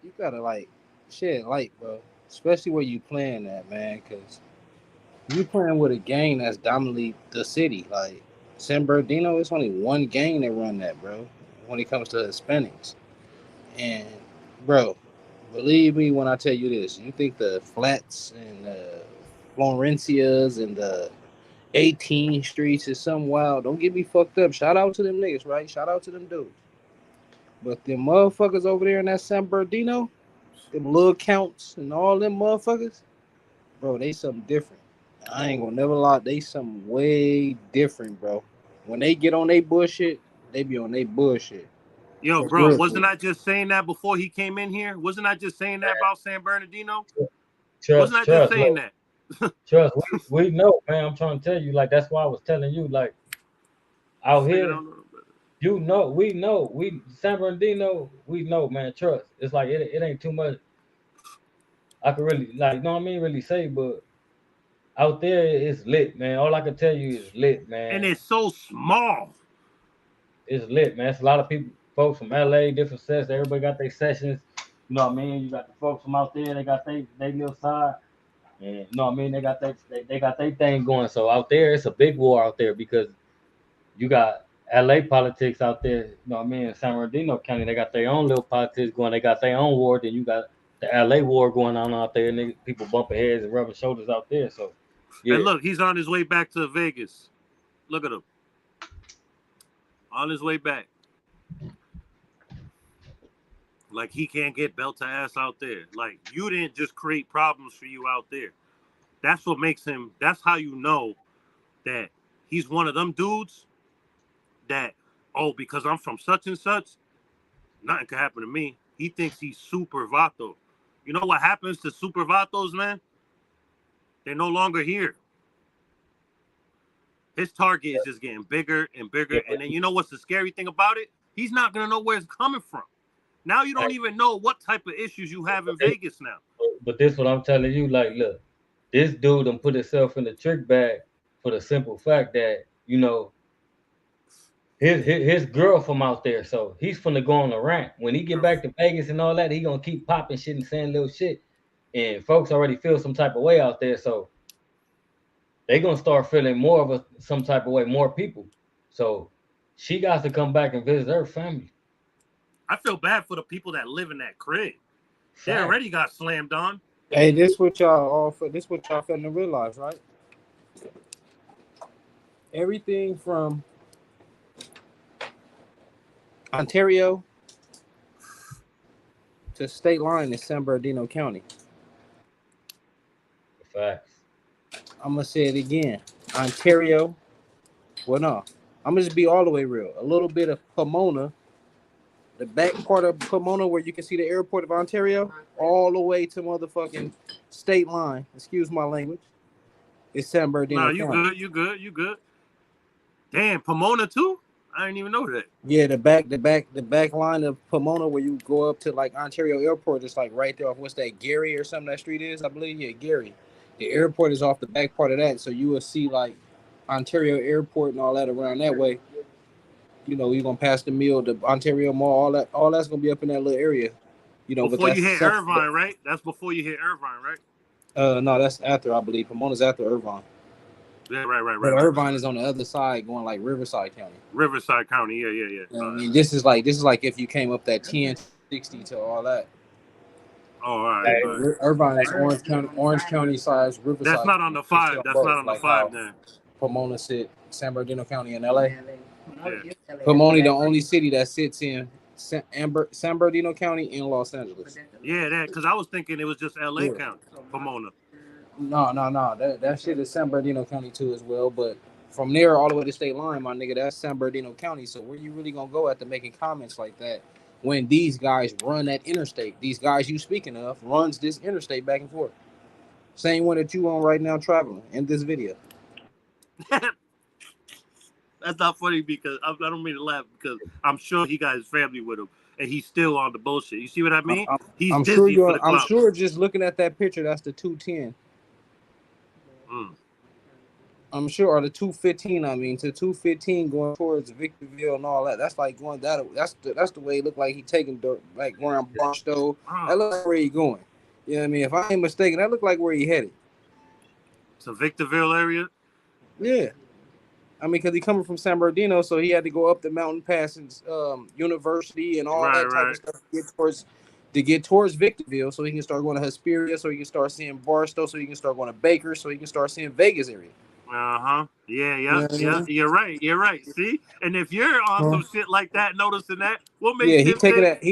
you gotta shed light, bro. Especially where you playing at, man, because you playing with a gang that's dominantly the city. Like San Bernardino, it's only one gang that run that, bro. When it comes to Hispanics, and bro, believe me when I tell you this. You think the Flats and the Florencias and the 18 streets is something wild? Don't get me fucked up. Shout out to them niggas, right? Shout out to them dudes. But them motherfuckers over there in that San Bernardino, them little counts and all them motherfuckers, bro, they something different. I ain't gonna never lie, they something way different, bro. When they get on their bullshit, they be on their bullshit. Yo, bro, wasn't I just saying that before he came in here? Wasn't I just saying that about San Bernardino? Wasn't I just saying that? Trust, we know, man. I'm trying to tell you, like, that's why I was telling you, like, out here, we know, San Bernardino, we know, man. Trust, it's like it ain't too much I could really, like, you know what I mean, really say, but out there it's lit, man. All I can tell you is lit, man. And it's so small. It's lit, man. It's a lot of people, folks from LA, different sets. Everybody got their sessions. You know what I mean? You got the folks from out there. They got they little side, and you know what I mean. They got their thing going. So out there, it's a big war out there because you got LA politics out there. You know what I mean? In San Bernardino County, they got their own little politics going. They got their own war. Then you got the LA war going on out there, nigga, people bumping heads and rubbing shoulders out there. So yeah. And look, he's on his way back to Vegas. Look at him. On his way back. Like, he can't get belt to ass out there. Like, you didn't just create problems for you out there. That's what makes him, that's how you know that he's one of them dudes that, oh, because I'm from such and such, nothing can happen to me. He thinks he's super vato. You know what happens to super vatos, man? They're no longer here. His target is just getting bigger and bigger. And then you know what's the scary thing about it? He's not going to know where it's coming from. Now you don't even know what type of issues you have in Vegas now. But this what I'm telling you, like, look, this dude done put himself in the trick bag for the simple fact that, you know, his girl from out there, so he's finna go on a rant. When he get back to Vegas and all that, he gonna keep popping shit and saying little shit. And folks already feel some type of way out there, so they gonna start feeling more of some type of way, more people. So she got to come back and visit her family. I feel bad for the people that live in that crib. They already got slammed on. Hey, this what y'all failing to realize, right? Everything from Ontario to state line is San Bernardino County. Facts. I'm gonna say it again. Ontario. Well, no. I'm gonna just be all the way real. A little bit of Pomona, the back part of Pomona where you can see the airport of Ontario, all the way to motherfucking state line. Excuse my language. It's San Bernardino. No, you good. Damn, Pomona too? I didn't even know that. Yeah, the back line of Pomona where you go up to like Ontario Airport, it's like right there off what's that, Gary or something that street is, I believe. Yeah, Gary. The airport is off the back part of that, so you will see like Ontario Airport and all that around that way. You know, you're gonna pass the mill, the Ontario Mall, all that's gonna be up in that little area. You know, before you hit Irvine, right? That's before you hit Irvine, right? No, that's after, I believe. Pomona's after Irvine. Yeah, right. But Irvine is on the other side, going like Riverside County. Riverside County, yeah. You know, I mean, this is like if you came up that 1060 to all that. Oh, all right. Hey, Irvine is Orange County size. Riverside. That's not on the 5. That's not on the 5 then. Pomona sit San Bernardino County in LA. Yeah. Pomona, the only city that sits in San Bernardino County in Los Angeles. Yeah, that because I was thinking it was just LA County, Pomona. No. That shit is San Bernardino County too as well. But from there all the way to state line, my nigga, that's San Bernardino County. So where you really gonna go after making comments like that when these guys run that interstate? These guys you speaking of runs this interstate back and forth. Same one that you on right now traveling in this video. That's not funny because I don't mean to laugh because I'm sure he got his family with him and he's still on the bullshit. You see what I mean? I'm sure just looking at that picture, that's the 210. I'm sure, or the 215. I mean, to 215 going towards Victorville and all that. That's like going that. That's the way it looked like he taking dirt, like around Barstow. That look like where he going. You know what I mean? If I ain't mistaken, that looked like where he headed. It's a Victorville area. Yeah. I mean, because he coming from San Bernardino, so he had to go up the mountain past University and all that type of stuff to get towards Victorville, so he can start going to Hesperia, so he can start seeing Barstow, so he can start going to Baker, so he can start seeing Vegas area. Yeah. You're right. See, and if you're on some shit like that, noticing that, what makes he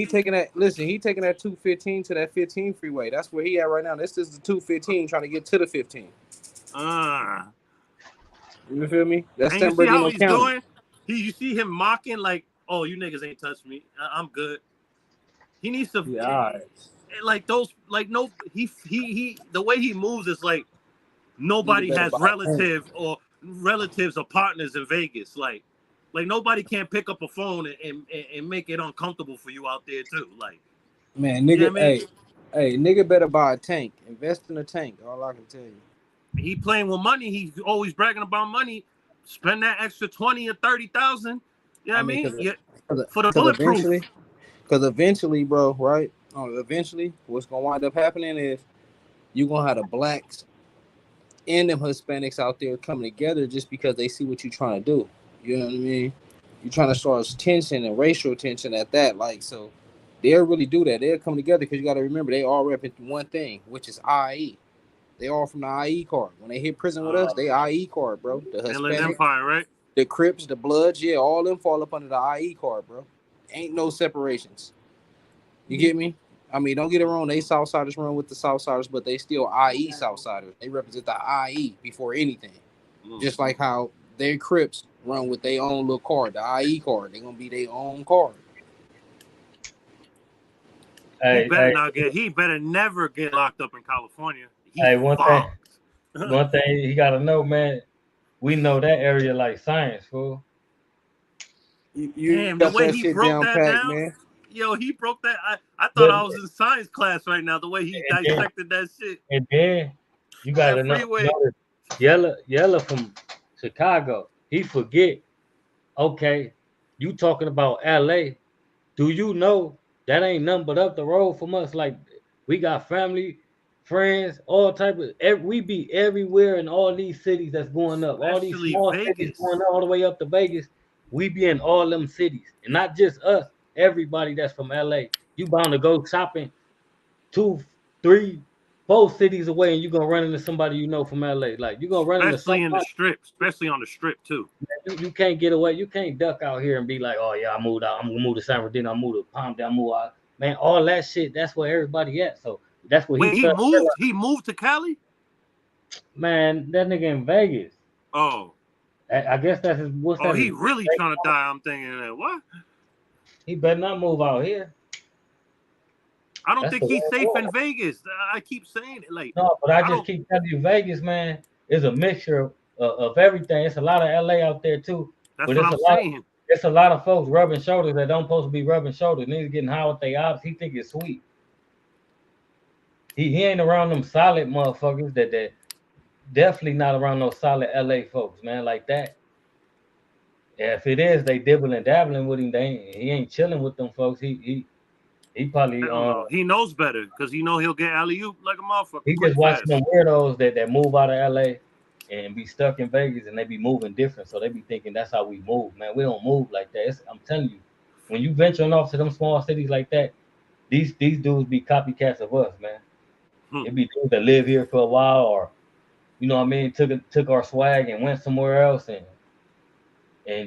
taking that. Listen, he taking that 215 to that 15 freeway. That's where he at right now. This is the 215 trying to get to the 15. You feel me? That's and you see how he's doing? You see him mocking like, "Oh, you niggas ain't touched me. I'm good." He needs to, like those, like no, he the way he moves is like nobody has relatives or partners in Vegas. Like nobody can pick up a phone and make it uncomfortable for you out there too. Like, man, nigga, you know hey, nigga better buy a tank. Invest in a tank. All I can tell you. He playing with money. He's always bragging about money. Spend that extra 20 or 30,000. You know what I mean? For the bulletproof. Because eventually, bro, right? Eventually, what's gonna wind up happening is you're gonna have the blacks and them Hispanics out there coming together just because they see what you're trying to do. You know what I mean? You're trying to start tension and racial tension at that. Like, so they'll really do that. They'll come together because you got to remember they all repping one thing, which is IE. They all from the IE card. When they hit prison with us, they IE card, bro. The Inland Hispanic, Empire, right? the Crips, the Bloods, yeah, all them fall up under the IE card, bro. Ain't no separations. You get me? I mean, don't get it wrong. They Southsiders run with the Southsiders, but they still IE Southsiders. They represent the IE before anything. Just like how their Crips run with their own little card, the IE card. They're gonna be their own card. He better never get locked up in California. One thing he gotta know, man. We know that area like science, fool. Damn, the way he broke that down, man. Yo, he broke that. I thought I was in science class right now. The way he dissected that shit. And then you gotta know Yella from Chicago. He forget. Okay, you talking about LA? Do you know that ain't nothing but up the road from us? Like we got family, friends, all type of. We be everywhere in all these cities that's going up. All these small cities going all the way up to Vegas. We be in all them cities, and not just us. Everybody that's from LA, you bound to go shopping 2, 3, 4 cities away, and you're gonna run into somebody you know from LA. Like you're gonna run into somebody in the strip, especially on the strip too. You can't get away. You can't duck out here and be like, oh yeah, I moved out. I'm gonna move to San Bernardino. I moved to Palmdale. I moved out. Man, all that shit. That's where everybody at. So that's what he moved. He moved to Cali. Man, that nigga in Vegas. Oh. I guess that's his. What's that? He really trying to die. I'm thinking that. What? He better not move out here. I don't think he's safe in Vegas. I keep saying it. Like no, but I just keep telling you, Vegas, man, is a mixture of everything. It's a lot of LA out there too. That's what I'm saying. It's a lot of folks rubbing shoulders that don't supposed to be rubbing shoulders. Niggas getting high with their ops. He think it's sweet. He ain't around them solid motherfuckers that definitely not around those solid LA folks, man, like that. Yeah, if it is, they dibbling and dabbling with him. He ain't chilling with them folks. He probably he knows better because he know he'll get alley-oop like a motherfucker. He just watching them weirdos that move out of LA and be stuck in Vegas, and they be moving different, so they be thinking that's how we move, man. We don't move like that. I'm telling you, when you venturing off to them small cities like that, these dudes be copycats of us, man. It be dudes that live here for a while, or you know what I mean, took our swag and went somewhere else, and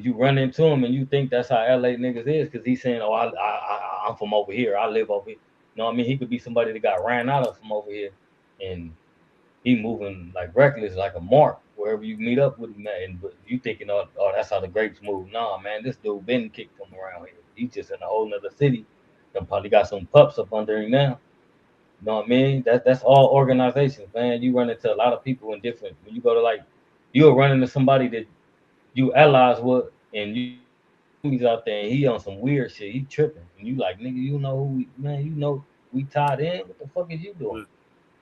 you run into him and you think that's how LA niggas is because he's saying, oh, I'm from over here, I live over here. You know what I mean? He could be somebody that got ran out of from over here, and he moving like reckless, like a mark wherever you meet up with him at. But you thinking, oh, that's how the grapes move. Nah, man, this dude been kicked from around here. He's just in a whole nother city. They probably got some pups up under him now. You know what I mean? That's all organizations, man. You run into a lot of people in different. When you go to you'll run into somebody that you allies with, and he's out there and he on some weird shit. He tripping, and you like, nigga, you know who you know we tied in. What the fuck is you doing?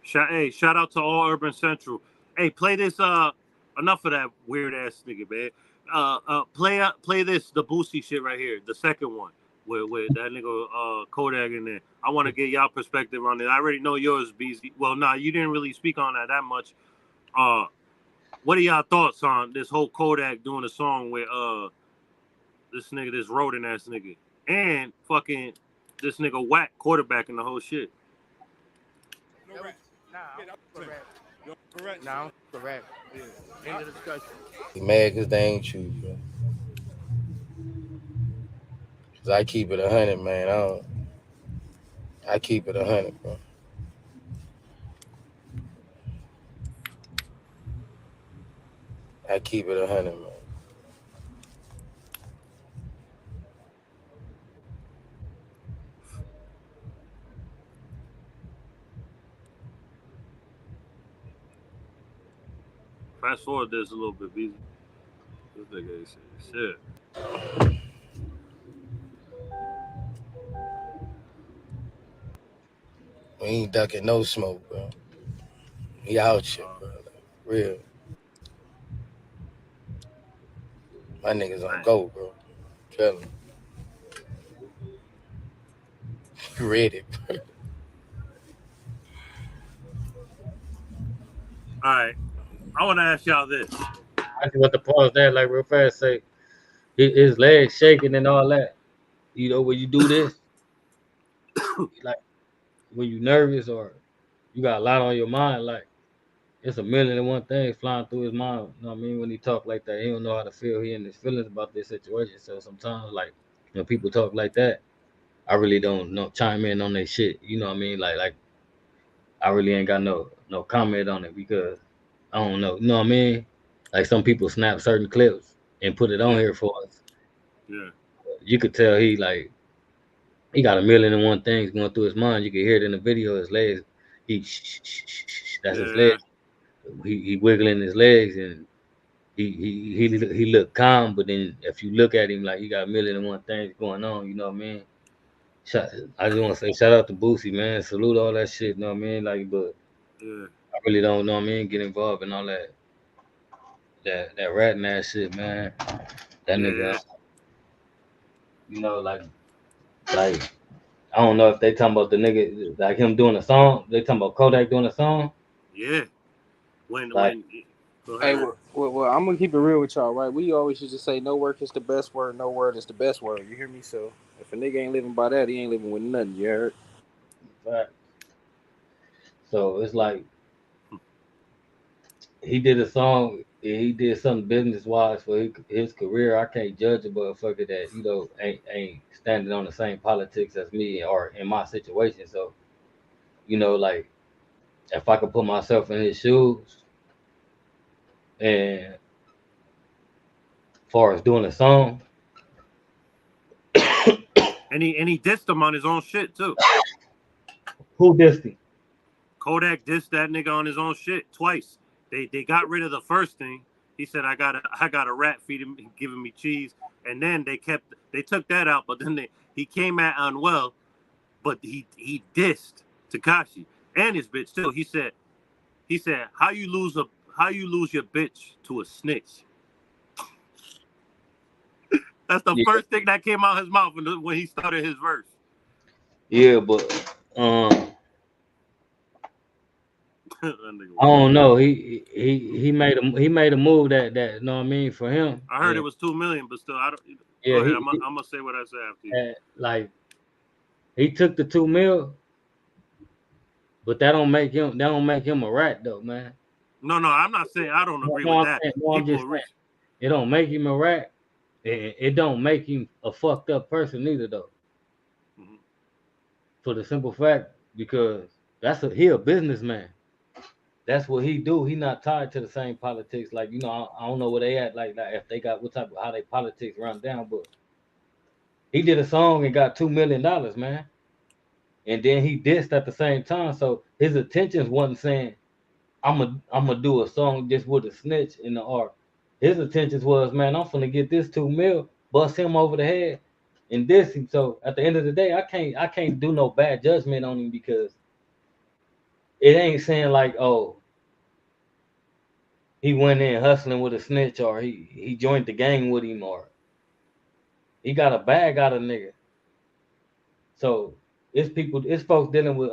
Shout out to all Urban Central. Hey, play this. Enough of that weird ass nigga, man. Play this the Boosie shit right here, the second one with that nigga Kodak in there. I want to get y'all perspective on it. I already know yours, BZ. Well, nah, you didn't really speak on that much. What are y'all thoughts on this whole Kodak doing a song with this nigga, this rodent ass nigga, and fucking this nigga whack quarterbacking the whole shit? Correct. Yeah. End of discussion. He mad because they ain't true, bro. Cause I keep it 100, man. I keep it 100, bro. I keep it 100, man. Fast forward this a little bit, BZ. This nigga ain't saying shit. We ain't ducking no smoke, bro. He out shit, bro. Real. My niggas on go, bro. Tell him. You ready, bro. All right. I want to ask y'all this. I just want to pause there, like real fast, say his legs shaking and all that. You know, when you do this, like when you nervous or you got a lot on your mind, like it's a million and one things flying through his mind. You know what I mean? When he talk like that, he don't know how to feel. He in his feelings about this situation. So sometimes, like when people talk like that, I really don't know chime in on their shit. You know what I mean? Like I really ain't got no comment on it because I don't know. You know what I mean? Like some people snap certain clips and put it on Yeah, here for us. yeah, You could tell he got a million and one things going through his mind. You can hear it in the video. His legs, he that's his leg. yeah, He wiggling his legs and he look calm. But then if you look at him, like he got a million and one things going on. You know what I mean? Shout, I just want to say shout out to Boosie, man. Salute all that shit. You know what I mean? Like, but yeah, I really don't know what I mean. Get involved in all that ratting ass shit, man. That nigga, yeah, like I don't know if they talking about the nigga like him doing a song. They talking about Kodak doing a song. yeah. When Like, when go Hey, ahead. well, I'm gonna keep it real with y'all, right? We always used to say no work is the best word, no word is the best word. You hear me? So if a nigga ain't living by that, he ain't living with nothing. You heard? fact. So it's like he did a song. He did something business wise for his career. I can't judge a motherfucker that ain't standing on the same politics as me or in my situation. So like if I could put myself in his shoes and far as doing a song, And he dissed him on his own shit too. who dissed him? Kodak dissed that nigga on his own shit twice. They got rid of the first thing. He said I got a rat feeding me, giving me cheese, and then they took that out. But then he came at Unwell, but he dissed Takashi and his bitch too. He said how you lose your bitch to a snitch. That's the Yeah, first thing that came out his mouth when he started his verse. yeah, but That nigga I wild. don't know. He made a move that you know what I mean for him. I heard it And was 2 million, but still, I don't. Go yeah, ahead. I'm gonna say what I say after you. like he took the 2 mil, but that don't make him a rat though, man. No, I'm not saying I don't No, agree no, with I'm that. saying, no, I'm People just are saying rich. it don't make him a rat. It don't make him a fucked up person either though. Mhm. For the simple fact because he a businessman. That's what he do. He not tied to the same politics. Like I don't know where they at. Like if they got what type of how they politics run down, but he did a song and got $2 million, man. And then he dissed at the same time. So his intentions wasn't saying I'm gonna do a song just with a snitch in the art. His intentions was, man, I'm finna get this 2 mil, bust him over the head, and diss him. So at the end of the day, I can't do no bad judgment on him because it ain't saying like, oh, he went in hustling with a snitch or he joined the gang with him or he got a bag out of nigga. So it's folks dealing with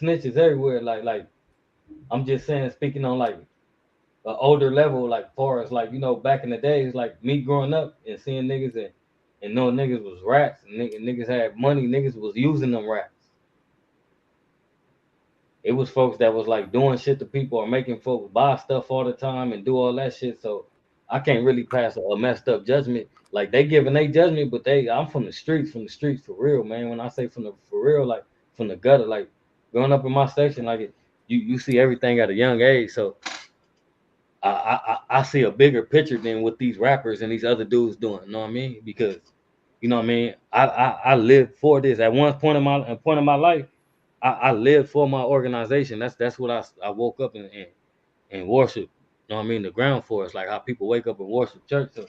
snitches everywhere. Like I'm just saying, speaking on like an older level, like far as like back in the days, like me growing up and seeing niggas and knowing niggas was rats and niggas had money, niggas was using them rats. It was folks that was like doing shit to people or making folks buy stuff all the time and do all that shit. So I can't really pass a messed up judgment. Like they giving they judgment, but I'm from the streets for real, man. When I say from the for real, like from the gutter, like growing up in my section, like you see everything at a young age. So I see a bigger picture than what these rappers and these other dudes doing. You know what I mean? Because you know what I mean. I live for this. At one point in my life, I lived for my organization. That's what I woke up and worship. You know what I mean? The ground for us, like how people wake up and worship church. So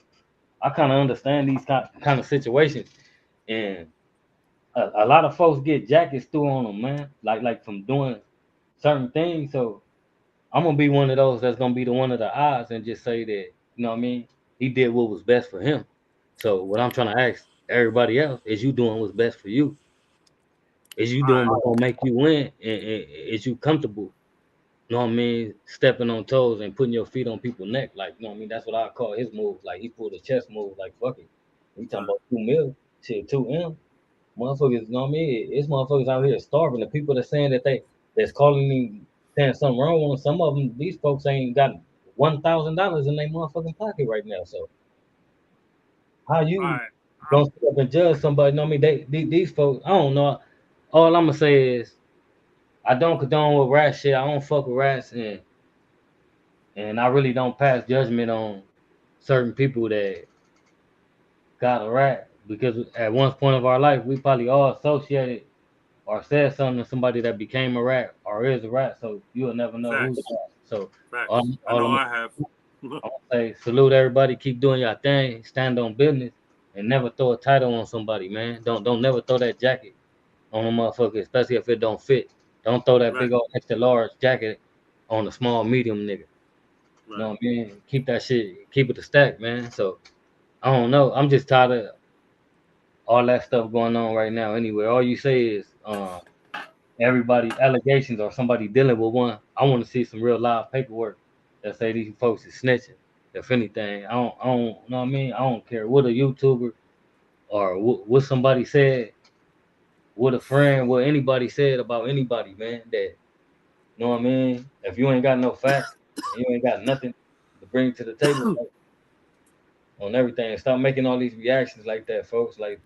I kind of understand these kind of situations, and a lot of folks get jackets through on them, man. Like from doing certain things. So I'm gonna be one of those that's gonna be the one of the odds and just say that you know what I mean. He did what was best for him. So what I'm trying to ask everybody else is, you doing what's best for you? Is you All doing right. what's gonna make you win? And is you comfortable? You know what I mean? Stepping on toes and putting your feet on people's neck, like you know what I mean. That's what I call his move. Like he pulled a chess move. Like fuck it. We talking Right. about 2 mil, shit, 2 M. Motherfuckers, you know what I mean? It's motherfuckers out here starving. The people that's saying that's calling me saying something wrong with them. Some of them, these folks ain't got $1,000 in their motherfucking pocket right now. So how All you right. gonna sit up and judge somebody? You know what I mean? These folks, I don't know. All I'm gonna say is I don't condone with rat shit. I don't fuck with rats, and I really don't pass judgment on certain people that got a rat because at one point of our life we probably all associated or said something to somebody that became a rat or is a rat, so you'll never know who's Facts. that. So Facts. I know I'm I have. gonna say, salute everybody, keep doing your thing, stand on business, and never throw a title on somebody, man. Don't never throw that jacket on a motherfucker, especially if it don't fit. Don't throw that Right. big old extra large jacket on a small medium nigga. You Right. know what I mean? Keep that shit, keep it a stack, man. So I don't know. I'm just tired of all that stuff going on right now. Anyway, all you say is everybody allegations or somebody dealing with one. I want to see some real live paperwork that say these folks is snitching. If anything, I don't, you know what I mean? I don't care what a YouTuber or what somebody said, what a friend, what anybody said about anybody, man. That, you know what I mean? If you ain't got no facts and you ain't got nothing to bring to the table on everything, stop making all these reactions like that, folks. Like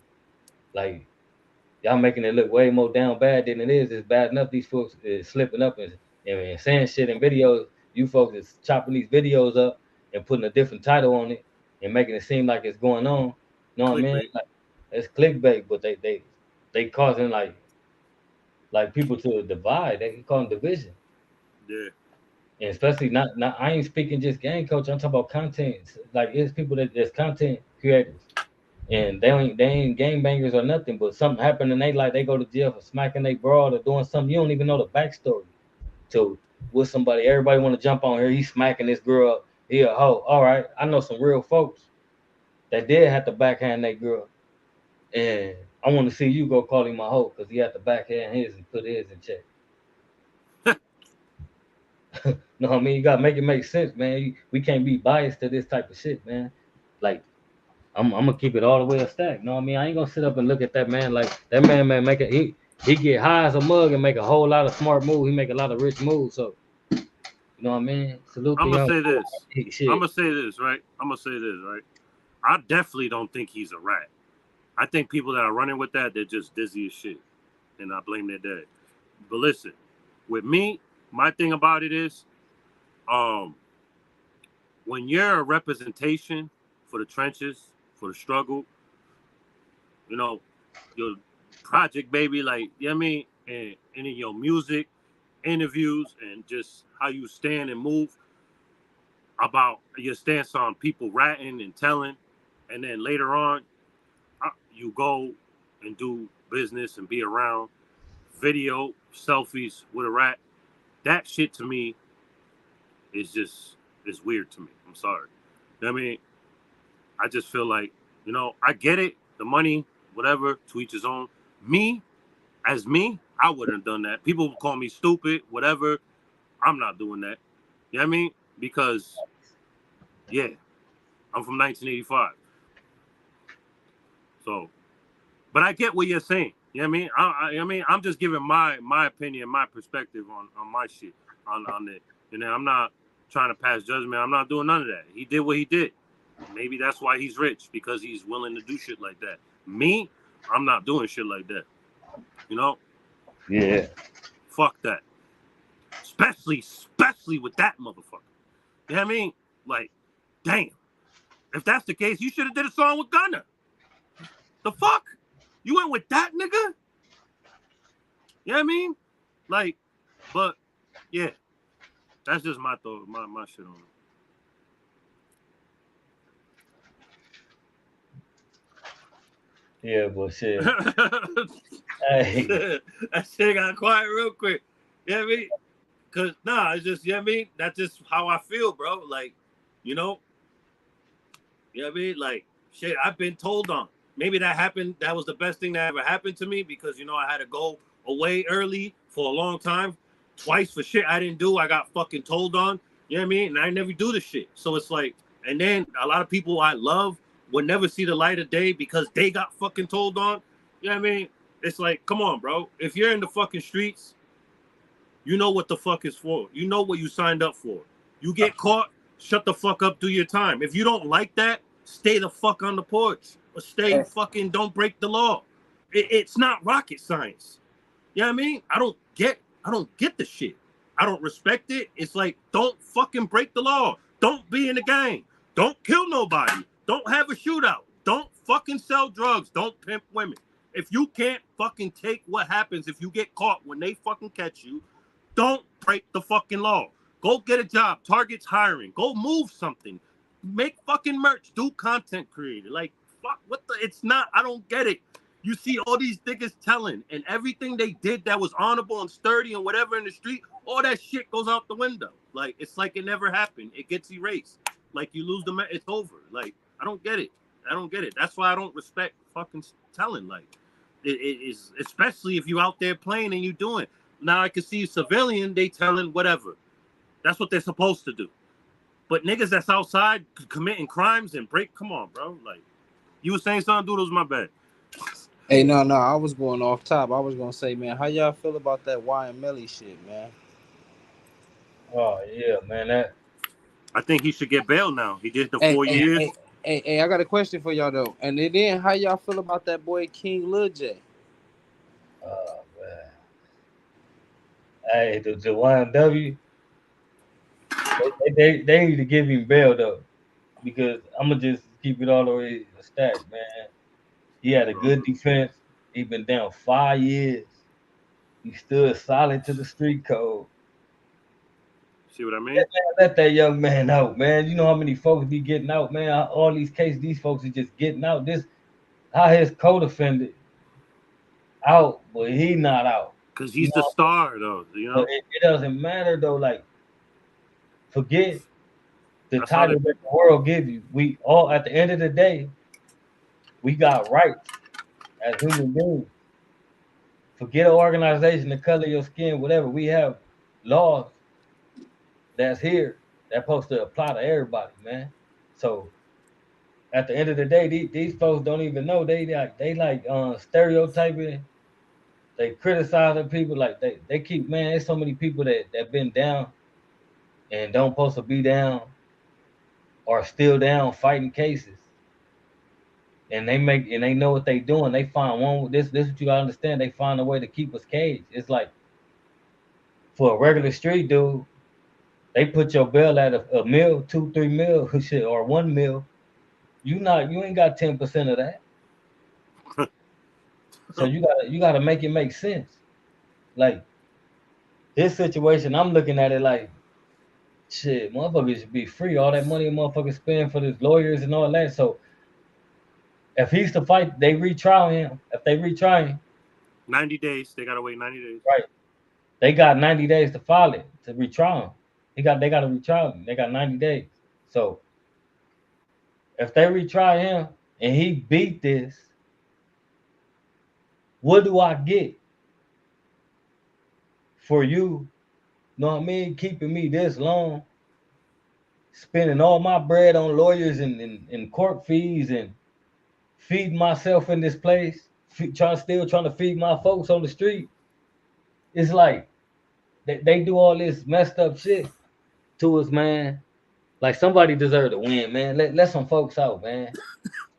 y'all making it look way more down bad than it is. It's bad enough these folks is slipping up and saying shit in videos. You folks is chopping these videos up and putting a different title on it and making it seem like it's going on. You know what I mean? Clickbait. Like, it's clickbait, but they causing like people to divide. They call division. Yeah. And especially not I ain't speaking just game coach. I'm talking about content. Like it's people that's content creators. And they ain't game bangers or nothing, but something happened and they like they go to jail for smacking they broad or doing something. You don't even know the backstory. So with somebody, everybody want to jump on here. He's smacking this girl up. He a hoe. All right, I know some real folks that did have to backhand that girl, and I want to see you go call him a hoe because he had to backhand his and put his in check. No, I mean you gotta make it make sense, man. We can't be biased to this type of shit, man. Like I'm gonna keep it all the way a stack. No, I mean I ain't gonna sit up and look at that man like that man make it. He get high as a mug and make a whole lot of smart moves. He make a lot of rich moves. So you know what I mean. Salute the I'm gonna young say this. I'm shit. gonna say this, right? I'm gonna say this, right? I definitely don't think he's a rat. I think people that are running with that, they're just dizzy as shit, and I blame their dad. But listen, with me, my thing about it is, um, when you're a representation for the trenches, for the struggle, you know, your project baby, like you know what I mean, and in your music, interviews, and just how you stand and move about your stance on people ratting and telling, and then later on, you go and do business and be around video selfies with a rat. That shit to me is just is weird to me. I'm sorry. You know what I mean, I just feel like, I get it, the money, whatever, to each his own. Me, as me, I wouldn't have done that. People would call me stupid, whatever. I'm not doing that. You know what I mean? Because, yeah, I'm from 1985. So, but I get what you're saying. You know what I mean? I mean, I'm just giving my opinion, my perspective on my shit, on it. And I'm not trying to pass judgment. I'm not doing none of that. He did what he did. Maybe that's why he's rich, because he's willing to do shit like that. Me, I'm not doing shit like that. You know? Yeah. Fuck that. Especially with that motherfucker. You know what I mean? Like, damn. If that's the case, you should have did a song with Gunna. The fuck? You went with that nigga? You know what I mean? Like, but yeah, that's just my thought, my shit on Yeah, but shit. it. Hey. That shit got quiet real quick. You know what I mean? Cause it's just, you know what I mean? That's just how I feel, bro. Like, you know, you know what I mean? Like, shit, I've been told on. Maybe that happened. That was the best thing that ever happened to me, because, I had to go away early for a long time. Twice for shit I didn't do. I got fucking told on. You know what I mean? And I never do the shit. So it's like, and then a lot of people I love would never see the light of day because they got fucking told on. You know what I mean? It's like, come on, bro. If you're in the fucking streets, you know what the fuck is for. You know what you signed up for. You get caught, shut the fuck up, do your time. If you don't like that, stay the fuck on the porch. Or stay fucking, don't break the law. It's not rocket science. You know what I mean? I don't get the shit. I don't respect it. It's like, don't fucking break the law. Don't be in the gang. Don't kill nobody. Don't have a shootout. Don't fucking sell drugs. Don't pimp women. If you can't fucking take what happens if you get caught when they fucking catch you, don't break the fucking law. Go get a job. Target's hiring. Go move something. Make fucking merch. Do content creator. Like, fuck, what the? It's not, I don't get it. You see all these niggas telling, and everything they did that was honorable and sturdy and whatever in the street, all that shit goes out the window. Like, it's like it never happened. It gets erased. Like, you lose the it's over. Like, I don't get it. I don't get it. That's why I don't respect fucking telling. Like, it is, especially if you out there playing and you doing. Now I can see civilian, they telling whatever. That's what they're supposed to do. But niggas that's outside committing crimes and come on, bro. Like, you were saying something, dude, it was my bad. Hey, no, I was going off top. I was gonna say, man, how y'all feel about that Wyan Melly shit, man? Oh yeah, man. I think he should get bail now. He did the 4 years. Hey, I got a question for y'all though. And then how y'all feel about that boy King Lil J? Oh man. Hey, the YNW, they need to give him bail though, because I'm gonna just keep it all the way a stack, man. He had a good defense. He been down 5 years. He stood solid to the street code. See what I mean? Let that young man out, man. You know how many folks be getting out, man. All these cases, these folks are just getting out. This how his co-defendant out, but he not out. Because he's the star, though. You know, it doesn't matter though. Like, forget the title that the world give you. We all, at the end of the day, we got rights as human beings. Forget an organization, the color of your skin, whatever. We have laws that's here that's supposed to apply to everybody, man. So at the end of the day, these folks don't even know. They like stereotyping. They criticizing people. Like they keep, man. There's so many people that been down and don't supposed to be down, or still down fighting cases. And they know what they doing. They find one. This what you gotta understand. They find a way to keep us caged. It's like, for a regular street dude, they put your bail at a mil, 2-3 mil, shit, or 1 mil. You ain't got 10% of that. So you gotta make it make sense. Like, his situation, I'm looking at it like, shit, motherfuckers should be free. All that money a motherfucker spend for his lawyers and all that. So if he's to fight, they retry him. If they retry him, 90 days. They gotta wait 90 days. Right. They got 90 days to file it, to retry him. They gotta retry him. They got 90 days. So if they retry him and he beat this, what do I get for you? Know what I mean? Keeping me this long, spending all my bread on lawyers and court fees, and feeding myself in this place, trying to feed my folks on the street. It's like they do all this messed up shit to us, man. Like, somebody deserve to win, man. Let some folks out, man.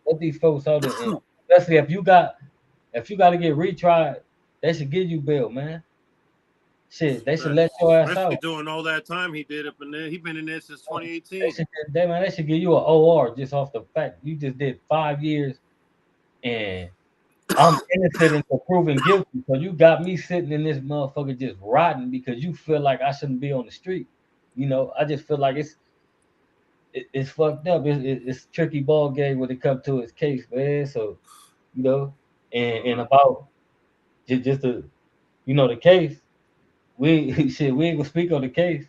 Let these folks out, and especially if you got to get retried, they should give you bail, man. Shit, they should let your ass out. Doing all that time he did up in there. He been in there since 2018. They should give you an OR just off the fact you just did 5 years, and I'm innocent until proven guilty. So you got me sitting in this motherfucker just rotting because you feel like I shouldn't be on the street. You know, I just feel like it's fucked up. It's a tricky ball game when it comes to his case, man. So, you know, and about just the, the case, we ain't gonna speak on the case.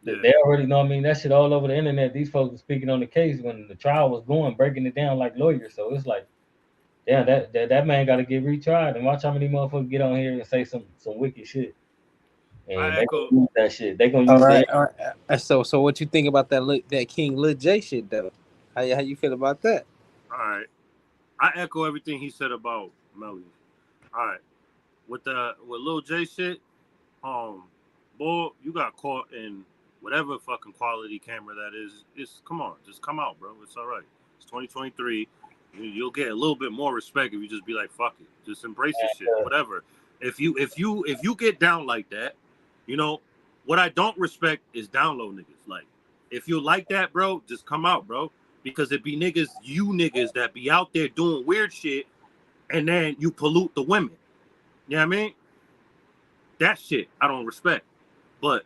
Yeah. They already know. I mean, that shit all over the internet. These folks were speaking on the case when the trial was going, breaking it down like lawyers. So it's like, damn, that man got to get retried. And watch how many motherfuckers get on here and say some wicked shit. And they gonna use that shit. They gonna use that. All right. So what you think about that King Lil J shit though? How you feel about that? All right, I echo everything he said about Melly. All right, with Lil J shit, boy, you got caught in whatever fucking quality camera that is. It's come on, just come out, bro. It's all right. It's 2023. You'll get a little bit more respect if you just be like, fuck it, just embrace the shit, whatever. If you get down like that, you know what I don't respect is download niggas. Like, if you like that, bro, just come out, bro, because it be you niggas that be out there doing weird shit, and then you pollute the women. You know what I mean? That shit I don't respect. But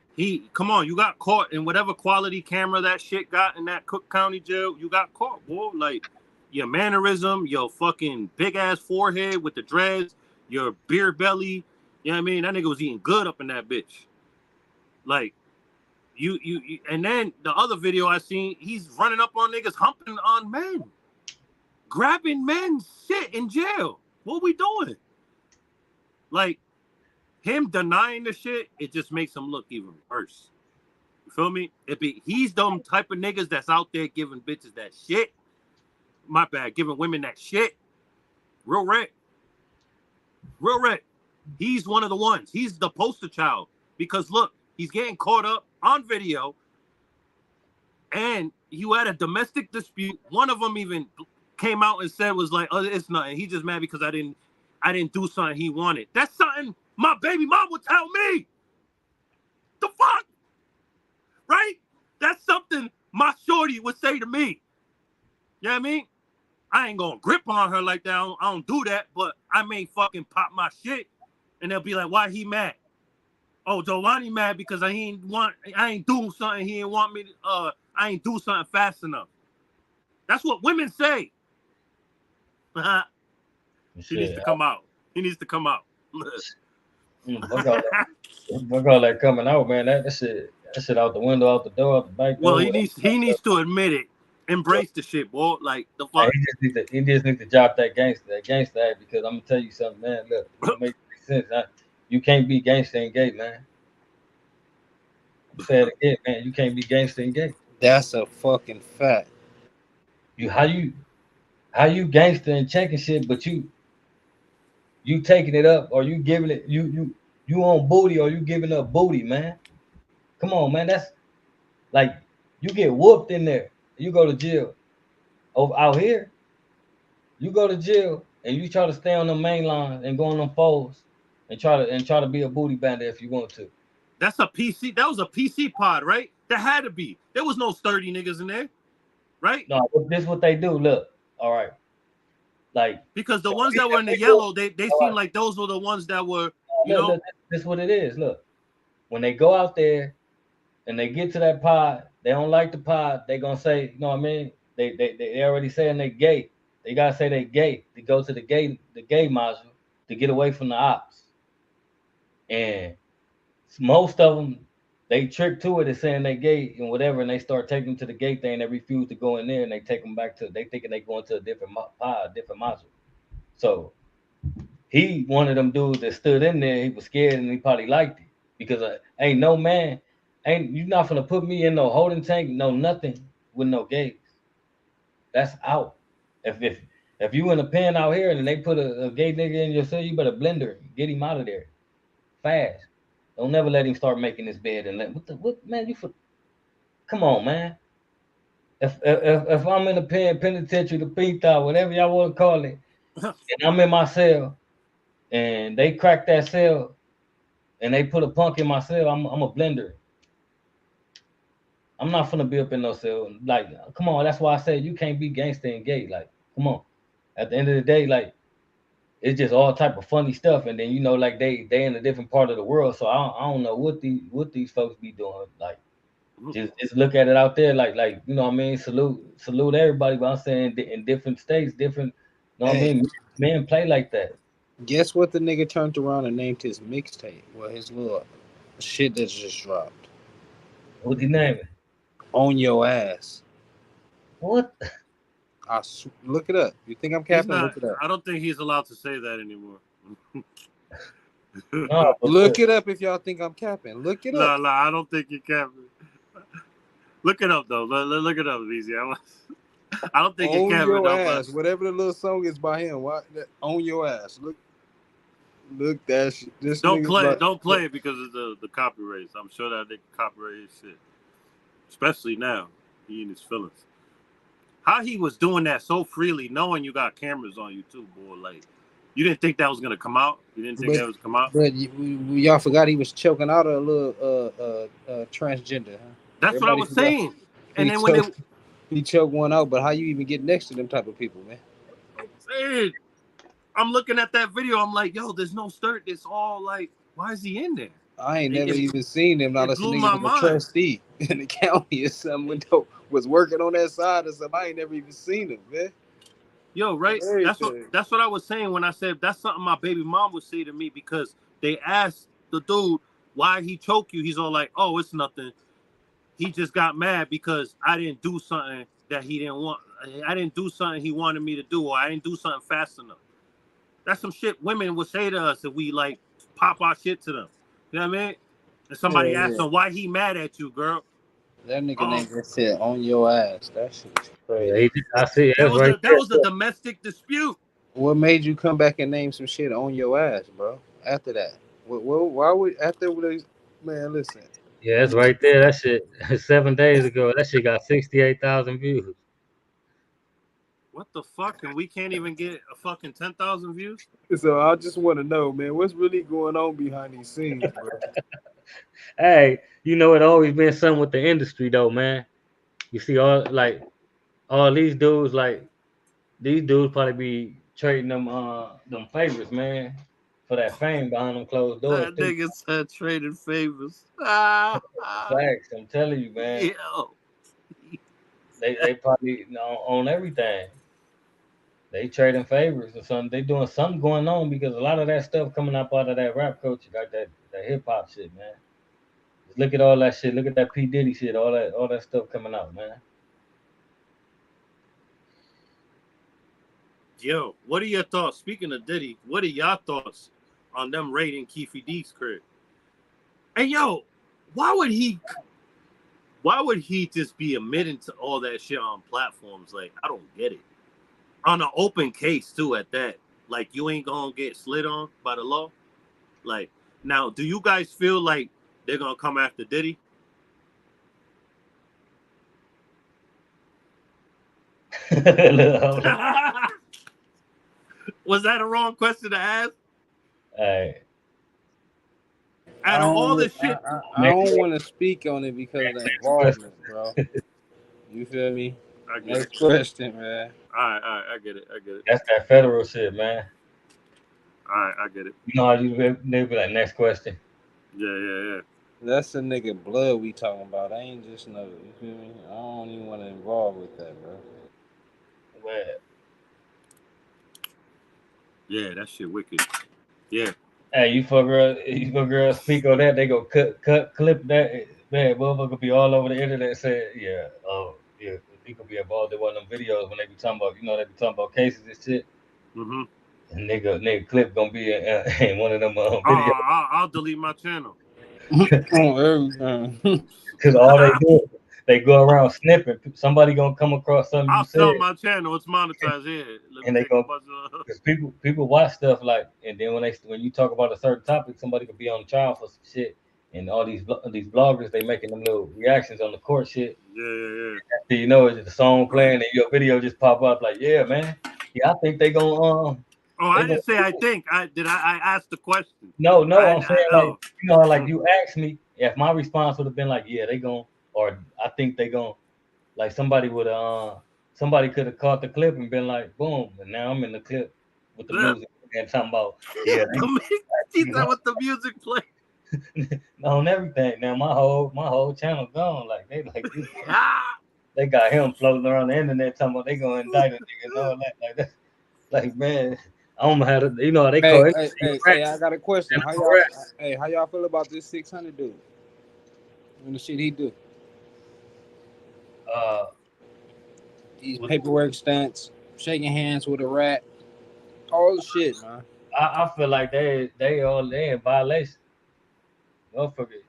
come on, you got caught in whatever quality camera that shit got in that Cook County jail. You got caught, boy. Like, your mannerism, your fucking big ass forehead with the dreads, your beer belly. You know what I mean? That nigga was eating good up in that bitch. Like, you and then the other video I seen, he's running up on niggas, humping on men, grabbing men's shit in jail. What we doing? Like, him denying the shit, it just makes him look even worse. You feel me? He's them type of niggas that's out there giving bitches that shit. My bad, giving women that shit. Real red. Real red. He's one of the ones. He's the poster child. Because look, he's getting caught up on video. And you had a domestic dispute. One of them even came out and said was like, oh, it's nothing. He just mad because I didn't do something he wanted. That's something my baby mom would tell me. The fuck? Right? That's something my shorty would say to me. You know what I mean? I ain't gonna grip on her like that. I don't do that, but I may fucking pop my shit and they'll be like, why he mad? Oh, Giovanni mad because I ain't doing something he didn't want me to, I ain't do something fast enough. That's what women say. He needs to come out. He needs to come out. Fuck all that coming out, man. That shit out the window, out the door, out the back door. Well, he needs to admit it. Embrace the shit, boy. Like, the fuck. He just need to drop that gangster act, because I'm gonna tell you something, man. Look, it makes sense. You can't be gangster and gay, man. I'm saying it again, man. You can't be gangster and gay. That's a fucking fact. How you gangster and checking shit, but you taking it up, or you giving it, you on booty, or you giving up booty, man. Come on, man. That's like, you get whooped in there, you go to jail. Out here, you go to jail and you try to stay on the main line and go on them foes and try to be a booty bandit if you want to. That's a PC. That was a PC pod, right? That had to be. There was no sturdy niggas in there, right? No, this is what they do. Look, all right. Like, because the ones that were in the yellow, they seemed like those were the ones that were, look, this is what it is. Look, when they go out there and they get to that pod, they don't like the pod, they gonna say, you know what I mean? They already saying they gay. They gotta say they gay to go to the gay module to get away from the ops. And most of them, they trick to it and saying they gay and whatever, and they start taking them to the gay thing. They refuse to go in there, and they take them back to. They thinking they going to a different pod, different module. So he one of them dudes that stood in there. He was scared, and he probably liked it, because ain't no man, you not gonna put me in no holding tank, no nothing with no gays. That's out. If you in a pen out here and they put a gay nigga in your cell, you better blender, get him out of there fast. Don't never let him start making his bed and what man, come on, man. If I'm in a penitentiary, the pinta, whatever y'all want to call it, and I'm in my cell and they crack that cell and they put a punk in my cell, I'm a blender. I'm not finna be up in no cell. Like, come on, that's why I say you can't be gangster and gay. Like, come on. At the end of the day, like, it's just all type of funny stuff, and then like they in a different part of the world, so I don't know what these folks be doing. Like, just look at it out there, like you know what I mean. Salute everybody, but I'm saying in different states, different. You know what I mean? Men play like that. Guess what? The nigga turned around and named his mixtape. Well, his little shit that just dropped. What'd he name it? On Your Ass. What? Look it up. You think I'm capping? Look it up. I don't think he's allowed to say that anymore. No, look it up if y'all think I'm capping. Look it up. No, I don't think you're capping. Look it up though. Look it up, easy. I don't think you're capping. On Your Ass. Whatever the little song is by him. On Your Ass. Look. Look that shit. This Don't nigga play like, it. Don't play it because of the copyrights. I'm sure that they copyright his shit. Especially now. He in his feelings. How he was doing that so freely, knowing you got cameras on you too, boy. Like, you didn't think that was gonna come out? You didn't think that was gonna come out? But y'all forgot he was choking out a little transgender. Huh? That's what I Everybody was forgot. saying. And then when they He choked one out, but how you even get next to them type of people, man? saying, I'm looking at that video, I'm like, yo, there's no skirt. It's all like, why is he in there? I ain't never even seen him. Not It unless the blew nigga my was a mind. trustee in the county or something. Was working on that side or something. I ain't never even seen him, man. Yo, right? That's what I was saying when I said that's something my baby mom would say to me, because they asked the dude why he choked you. He's all like, oh, it's nothing. He just got mad because I didn't do something that he didn't want. I didn't do something he wanted me to do, or I didn't do something fast enough. That's some shit women would say to us if we like pop our shit to them. You know what I mean? And somebody asked him why he mad at you, girl. That nigga name just said on your ass. That shit is crazy. Yeah, I see. That That's right. that was a domestic dispute. What made you come back and name some shit on your ass, bro? After that, why would after they, man? Listen. Yeah, that's right there. That shit 7 days ago. That shit got 68,000 views. What the fuck? And we can't even get a fucking 10,000 views? So I just want to know, man, what's really going on behind these scenes, bro? Hey, it always been something with the industry though, man. You see all these dudes, like these dudes probably be trading them favors, man, for that fame behind them closed doors That too. nigga said trading favors. Facts, I'm telling you, man. Yo. They probably on everything. They trading favors or something. They doing something going on, because a lot of that stuff coming up out of that rap culture, like that hip hop shit, man. Just look at all that shit. Look at that P Diddy shit. All that stuff coming out, man. Yo, what are your thoughts? Speaking of Diddy, what are y'all thoughts on them raiding Keefy D's crib? And yo, why would he just be admitting to all that shit on platforms? Like, I don't get it. On an open case too, at that. Like, you ain't gonna get slid on by the law. Like, now, do you guys feel like they're gonna come after Diddy? Was that a wrong question to ask? Hey. Out of all the shit, I don't want to speak on it because of the involvement, bro. You feel me? I get Next it. question, man. All right, I get it. That's that federal shit, man. All right, I get it. You know how they be like, next question. Yeah. That's a nigga blood we talking about. I ain't just know. You feel me? I don't even want to involve with that, bro. Man. Yeah, that shit wicked. Yeah. Hey, you for girl speak on that, they go cut clip that, man, motherfucker be all over the internet saying, yeah, he could be involved in one of them videos when they be talking about, they be talking about cases and shit. Mm-hmm. And nigga clip gonna be in one of them videos. I'll delete my channel. Because all they go around snipping. Somebody gonna come across something you I'll said. sell my channel. It's monetized here. And they go, because people watch stuff like, and then when you talk about a certain topic, somebody could be on trial for some shit, and all these bloggers, they making them little reactions on the court shit. Yeah. After it's the song playing and your video just pop up like, yeah, man, yeah, I think they gonna I didn't say I think. I asked the question. No, I'm saying like you asked me if my response would have been like, yeah, they gon', or I think they gon', like somebody could have caught the clip and been like, boom, and now I'm in the clip with the music and talking about, yeah, he said with the music play on everything. Now my whole channel gone. Like they got him floating around the internet talking about they gonna indict a nigga and all that. Like that, like, man, I don't know how to, how they call it. Hey, I got a question. How y'all feel about this 600 dude and the shit he do? These paperwork stunts, shaking hands with a rat, all the shit, man. I feel like they in violation. Motherfucker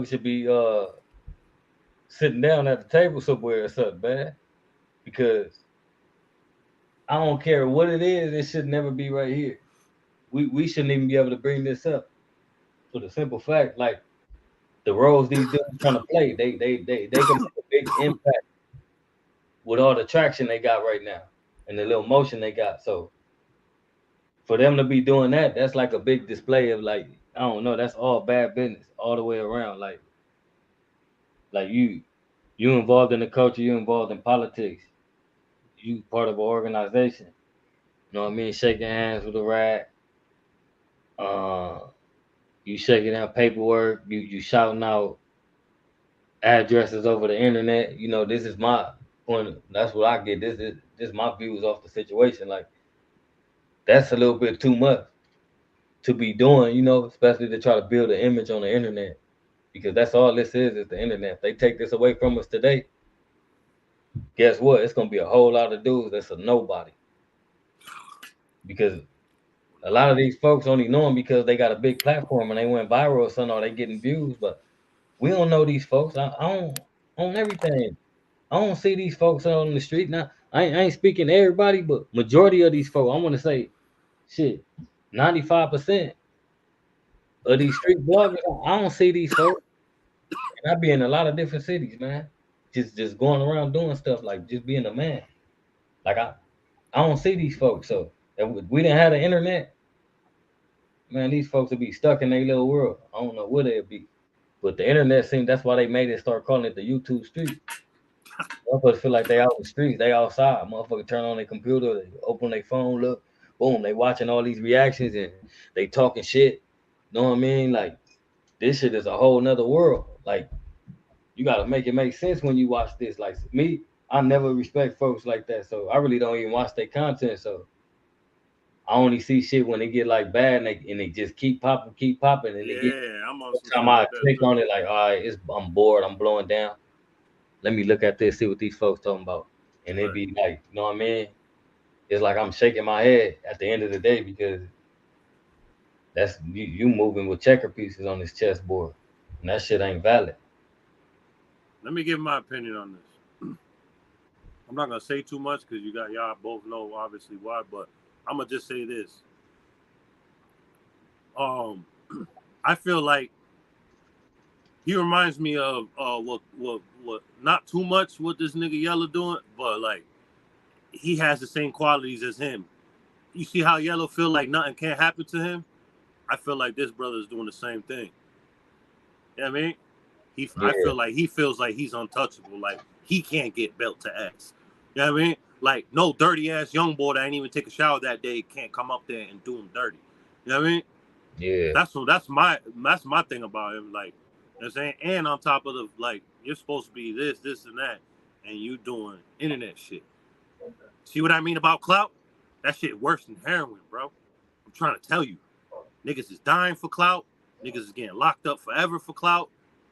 should be sitting down at the table somewhere or something, man. Because I don't care what it is, it should never be right here. we shouldn't even be able to bring this up for the simple fact, like the roles these dudes trying to play, they can make a big impact with all the traction they got right now and the little motion they got. So for them to be doing that, that's like a big display of like, I don't know, that's all bad business all the way around. Like you involved in the culture, you involved in politics, you part of an organization. You know what I mean? Shaking hands with a rat, uh, you shaking out paperwork, you shouting out addresses over the internet. You know, this is my point. That's what I get. This my views off the situation. Like that's a little bit too much to be doing. You know, especially to try to build an image on the internet because that's all this is the internet. If they take this away from us today, guess what? It's gonna be a whole lot of dudes that's a nobody because a lot of these folks only know them because they got a big platform and they went viral or something or they getting views, but we don't know these folks. I don't on everything. I don't see these folks out on the street now. I ain't speaking to everybody, but majority of these folks, I want to say, shit, 95% of these street bloggers, I don't see these folks. And I be in a lot of different cities, man. Just going around doing stuff like just being a man. Like I don't see these folks. So if we didn't have the internet, man, these folks would be stuck in their little world. I don't know where they'd be. But the internet seems that's why they made it start calling it the YouTube street. Motherfuckers feel like they out in the streets, they outside. Motherfucker turn on their computer, they open their phone, look, boom, they watching all these reactions and they talking shit. Know what I mean? Like this shit is a whole nother world. Like you gotta make it make sense when you watch this. Like me, I never respect folks like that. So I really don't even watch their content. So I only see shit when they get like bad and they just keep popping, and they get I'm on some time shit I like that click too. on it, like, all right, I'm bored, I'm blowing down. Let me look at this, see what these folks talking about. And it Right. be like, you know what I mean? It's like I'm shaking my head at the end of the day because that's you moving with checker pieces on this chessboard. And that shit ain't valid. Let me give my opinion on this. I'm not gonna say too much because y'all both know obviously why, but I'm gonna just say this. Um, I feel like he reminds me of what not too much what this nigga Yella doing, but like he has the same qualities as him. You see how Yellow feel like nothing can't happen to him? I feel like this brother is doing the same thing. You know what I mean? I Yeah, feel like he feels like he's untouchable. Like he can't get belt to ass. You know what I mean? Like no dirty ass young boy that ain't even take a shower that day can't come up there and do him dirty. You know what I mean? yeah. That's my thing about him. Like you know what I'm saying? And on top of the like you're supposed to be this and that, and you doing internet shit. See what I mean about clout? That shit worse than heroin, bro. I'm trying to tell you. Niggas is dying for clout. Niggas is getting locked up forever for clout.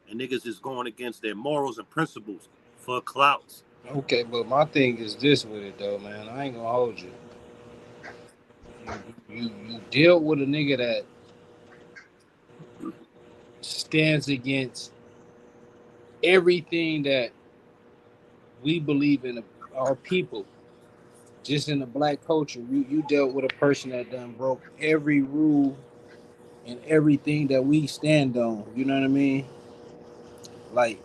And niggas is going against their morals and principles for clout. Okay, but my thing is this with it though, man. I ain't gonna hold you. You deal with a nigga that stands against everything that we believe in our people. Just in the black culture, you dealt with a person that done broke every rule and everything that we stand on. You know what I mean? Like,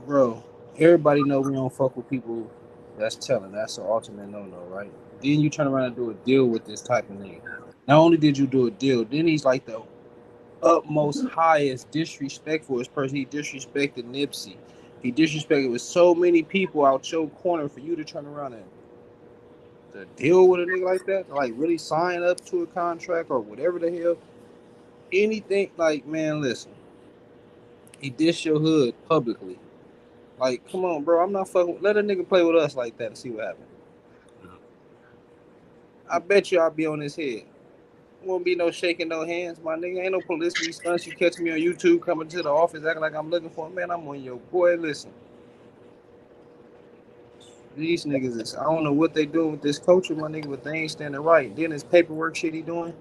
bro, everybody know we don't fuck with people that's telling. That's an ultimate no-no, right? Then you turn around and do a deal with this type of nigga. Not only did you do a deal, then he's like the utmost highest disrespectful person. He disrespected Nipsey. He disrespected with so many people out your corner for you to turn around and to deal with a nigga like that, like really sign up to a contract or whatever the hell, anything. Like, man, listen, he dissed your hood publicly. Like, come on, bro, I'm not fucking. Let a nigga play with us like that and see what happens. I bet you I'll be on his head. Won't be no shaking no hands, my nigga. Ain't no publicity stunts. You catch me on YouTube coming to the office acting like I'm looking for him, man. I'm on your boy. Listen, these niggas is, I don't know what they doing with this culture, my nigga, but they ain't standing right. Then this paperwork shit he doing.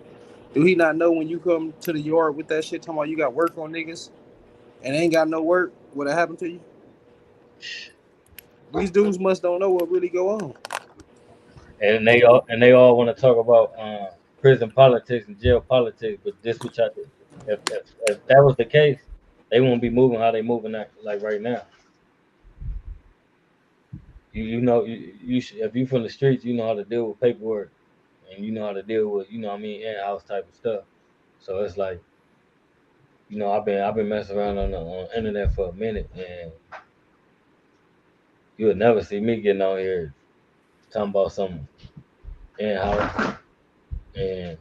Do he not know when you come to the yard with that shit talking about you got work on niggas and ain't got no work, what'll happen to you? These dudes must don't know what really go on. And they all want to talk about prison politics and jail politics, but this what y'all do. If that was the case, they won't be moving how they moving like right now. You know you should, if you from the streets, you know how to deal with paperwork, and you know how to deal with what I mean in house type of stuff. So it's like I've been messing around on the internet for a minute, and you would never see me getting on here talking about something in house and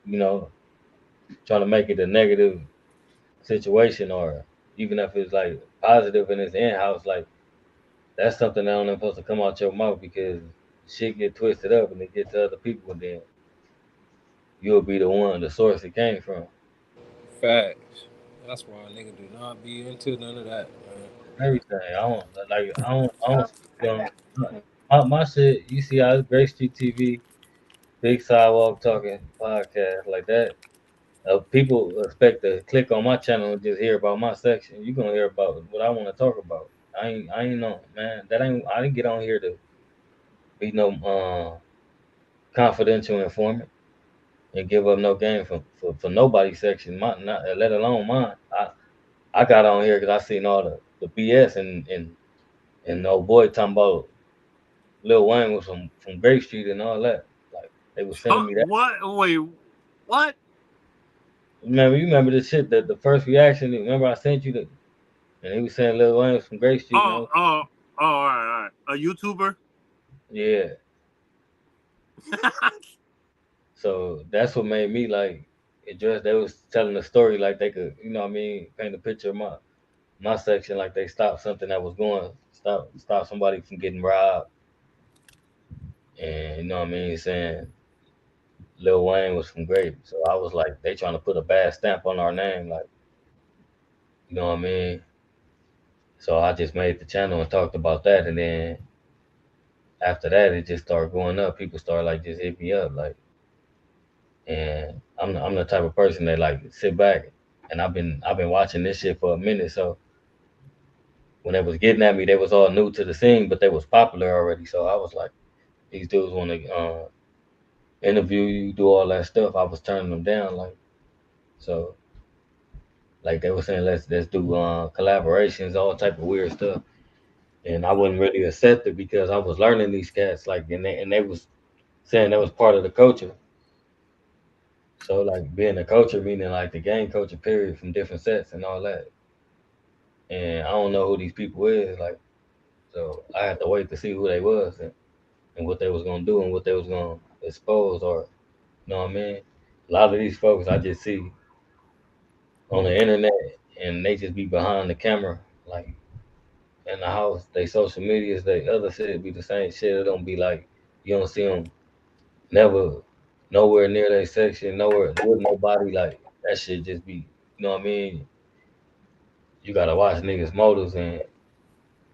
you know trying to make it a negative situation, or even if it's like positive and it's in house, like that's something that don't even supposed to come out your mouth because shit get twisted up and it get to other people, and then you'll be the one, the source it came from. Facts. That's why a nigga do not be into none of that, man. Everything. I don't speak on my shit. You see how it's Great Street TV, Big Sidewalk Talking podcast like that. People expect to click on my channel and just hear about my section. You gonna hear about what I want to talk about. I ain't know, man. That ain't. I didn't get on here to be no confidential informant and give up no game for nobody's section. Not let alone mine. I got on here because I seen all the BS and no boy talking about Lil Wayne was from Grape Street and all that. Like they was sending Huh? me that. What? Wait, what? You remember the shit that the first reaction. Remember I sent you the and he was saying Lil Wayne was from Grape Street and I Oh, was oh, oh, all right, all right. A YouTuber? yeah. So that's what made me like address. They was telling the story like they could, what I mean, paint a picture of my section like they stopped something that was going stop somebody from getting robbed, and what I mean, saying Lil Wayne was from Grape. So I was like, they trying to put a bad stamp on our name, like you know what I mean. So I just made the channel and talked about that, and then after that, it just started going up. People started like just hit me up, like, and I'm the type of person that like sit back, and I've been watching this shit for a minute. So when they was getting at me, they was all new to the scene, but they was popular already. So I was like, these dudes want to interview you, do all that stuff. I was turning them down, like so. Like they were saying, let's do collaborations, all type of weird stuff, and I wasn't really accepted because I was learning these cats, like, and they was saying that was part of the culture. So like being a culture meaning like the game culture period from different sets and all that. And I don't know who these people is, like so I had to wait to see who they was and what they was gonna do and what they was gonna expose or you know what I mean? A lot of these folks I just see on the internet and they just be behind the camera, like in the house. They social medias, they other shit be the same shit. It don't be like you don't see them never nowhere near that section, nowhere with nobody. Like that shit just be, you know what I mean? You gotta watch niggas' motives and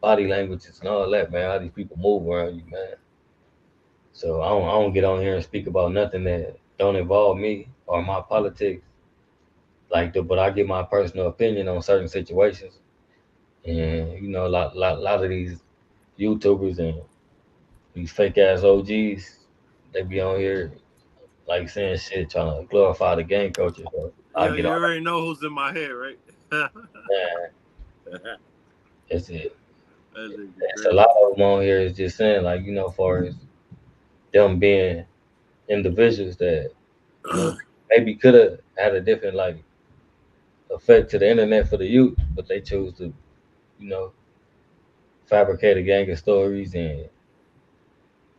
body languages and all that, man. How these people move around you, man. So I don't get on here and speak about nothing that don't involve me or my politics. But I give my personal opinion on certain situations. And a lot of these YouTubers and these fake ass OGs, they be on here like saying shit, trying to glorify the gang culture. So I Yeah, get on you already know who's in my head, right? that. It's it. That's It's a crazy. lot of them on here is just saying like far as them being individuals that you know maybe could have had a different like effect to the internet for the youth, but they chose to you know fabricate a gang of stories and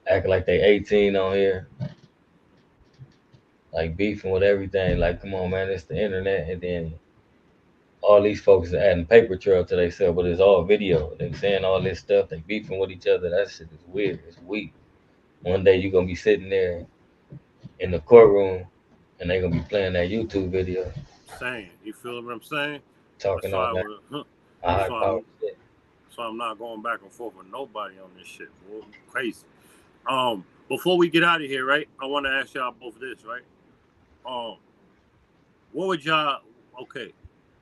act like they 18 on here, like beefing with everything. Like, come on, man, it's the internet, and then all these folks are adding paper trail to themselves, but it's all video. They saying all this stuff, they beefing with each other. That shit is weird. It's weak. One day you're gonna be sitting there in the courtroom, and they gonna be playing that YouTube video, Saying, you feel what I'm saying? That's talking why all I that would. high That's why power I'm. shit. So I'm not going back and forth with nobody on this shit, boy. Crazy. Before we get out of here, right? I want to ask y'all both this, right? Um, what would y'all? Okay,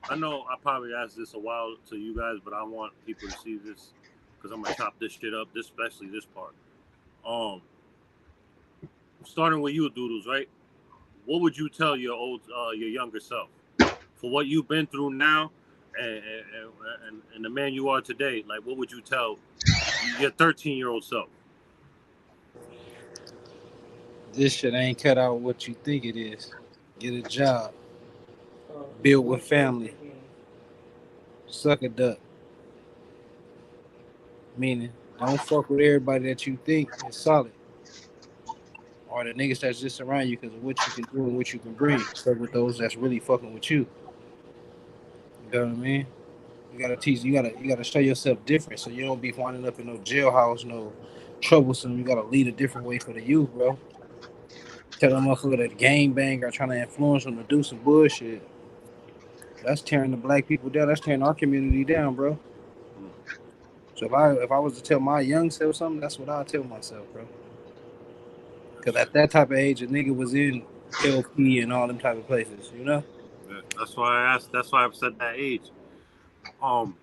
I know I probably asked this a while to you guys, but I want people to see this because I'm gonna chop this shit up, especially this part. Um, starting with you, Doodles, right? What would you tell your younger self for what you've been through now, and the man you are today? Like, what would you tell your 13-year-old self? This shit ain't cut out what you think it is. Get a job, build with family, suck a duck. Meaning, don't fuck with everybody that you think is solid, or the niggas that's just around you because of what you can do and what you can bring. Fuck with those that's really fucking with you. You know what I mean? You gotta teach. You gotta show yourself different, so you don't be winding up in no jailhouse, no troublesome. You gotta lead a different way for the youth, bro. Tell them motherfucker that gang bang or trying to influence them to do some bullshit. That's tearing the black people down. That's tearing our community down, bro. So if I was to tell my young self something, that's what I'd tell myself, bro. Because at that type of age, a nigga was in LP and all them type of places, you know? Yeah, that's why I asked. That's why I've said that age. Um,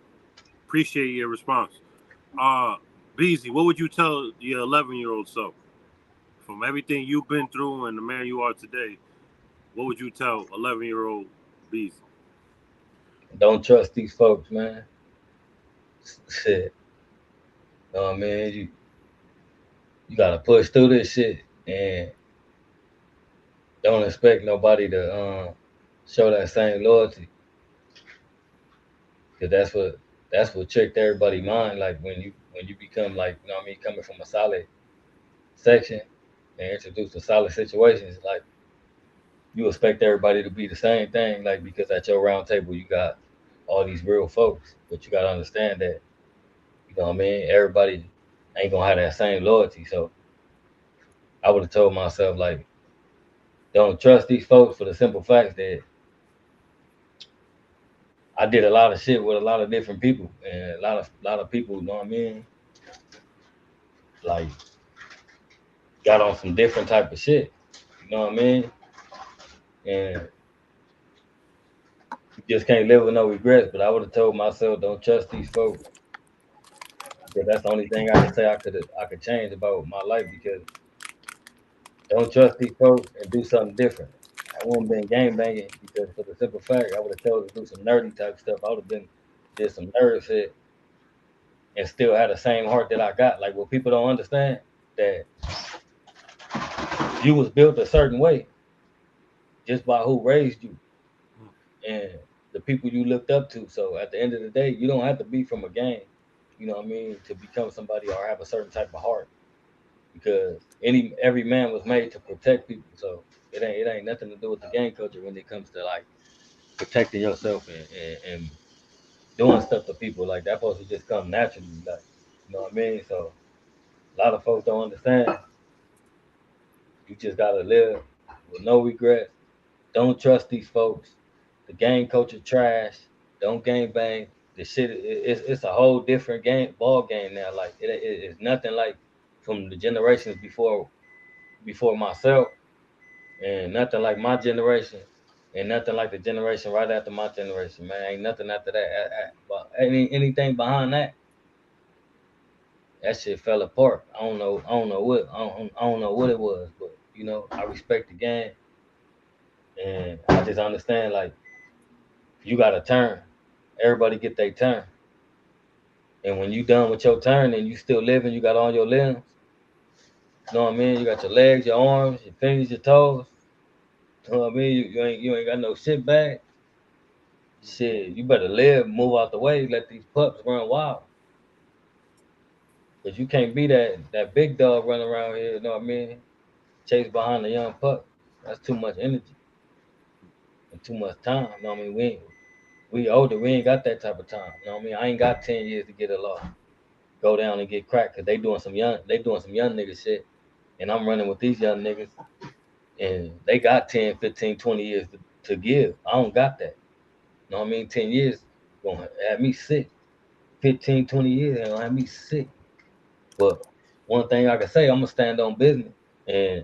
appreciate your response. Uh, Beezy, what would you tell your 11-year-old self from everything you've been through and the man you are today? What would you tell 11-year-old Beezy? Don't trust these folks, man. Shit. No, man, you gotta push through this shit and don't expect nobody to show that same loyalty. Cause that's what tricked everybody's mind. Like when you become like, you know what I mean, coming from a solid section and introduced to solid situations, like you expect everybody to be the same thing, like because at your round table you got all these real folks. But you gotta understand that, you know what I mean, everybody ain't gonna have that same loyalty. So I would have told myself like, don't trust these folks for the simple fact that I did a lot of shit with a lot of different people and a lot of people, you know what I mean? Like got on some different type of shit. You know what I mean? And you just can't live with no regrets. But I would have told myself, don't trust these folks. Because that's the only thing I could say I could change about my life because don't trust these folks and do something different. I wouldn't been gang banging because for the simple fact I would have chose to do some nerdy type stuff. I would have been did some nerd shit and still had the same heart that I got. Like what people don't understand that you was built a certain way just by who raised you and the people you looked up to. So at the end of the day, you don't have to be from a gang, you know what I mean, to become somebody or have a certain type of heart. Because every man was made to protect people. So it ain't nothing to do with the gang culture when it comes to like protecting yourself and doing stuff to people. Like that supposed to just come naturally, like you know what I mean? So a lot of folks don't understand. You just gotta live with no regrets. Don't trust these folks. The gang culture trash. Don't gang bang. The shit it's a whole different game ball game now. Like it's nothing like from the generations before myself, and nothing like my generation, and nothing like the generation right after my generation. Man, ain't nothing after that. But anything behind that shit fell apart. I don't know what it was, but you know I respect the game, and I just understand like you got a turn. Everybody get their turn. And when you done with your turn and you still living, you got all your limbs. You know what I mean? You got your legs, your arms, your fingers, your toes. You know what I mean? You ain't got no shit back. Shit, you better live, move out the way, let these pups run wild. Cause you can't be that big dog running around here, you know what I mean? Chase behind a young pup. That's too much energy and too much time. You know what I mean? We older, we ain't got that type of time. You know what I mean? I ain't got 10 years to get a law. Go down and get cracked because they doing some young nigga shit. And I'm running with these young niggas and they got 10, 15, 20 years to give. I don't got that. You know what I mean? 10 years gonna have me sick. 15, 20 years gonna have me sick. But one thing I can say, I'm gonna stand on business and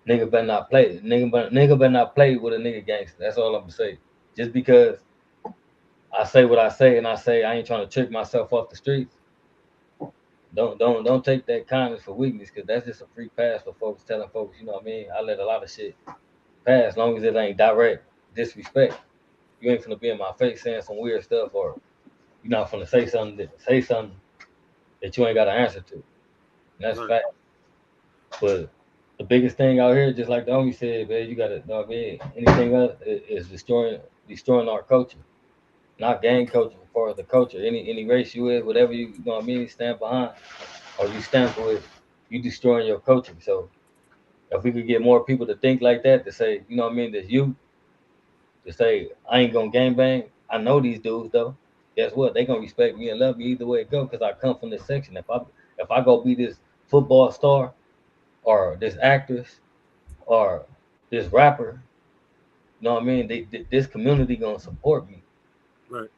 nigga better not play. Nigga better not play with a nigga gangster. That's all I'm gonna say. Just because I say what I say and I say I ain't trying to trick myself off the streets. Don't take that kindness for weakness, because that's just a free pass for folks telling folks, you know what I mean? I let a lot of shit pass as long as it ain't direct disrespect. You ain't finna be in my face saying some weird stuff, or you're not finna say something that you ain't got an answer to. And that's Right. fact. But the biggest thing out here, just like the homie said, man, you gotta know what I mean. Anything else is destroying our culture. Not gang culture, as far as the culture. Any race you is, whatever you know what I mean, stand behind or you stand for it, you destroying your culture. So if we could get more people to think like that, to say, you know what I mean, there's you to say, I ain't gonna gang bang. I know these dudes though. Guess what? They gonna respect me and love me either way it go, because I come from this section. If I go be this football star or this actress or this rapper, you know what I mean? This community gonna support me. Right.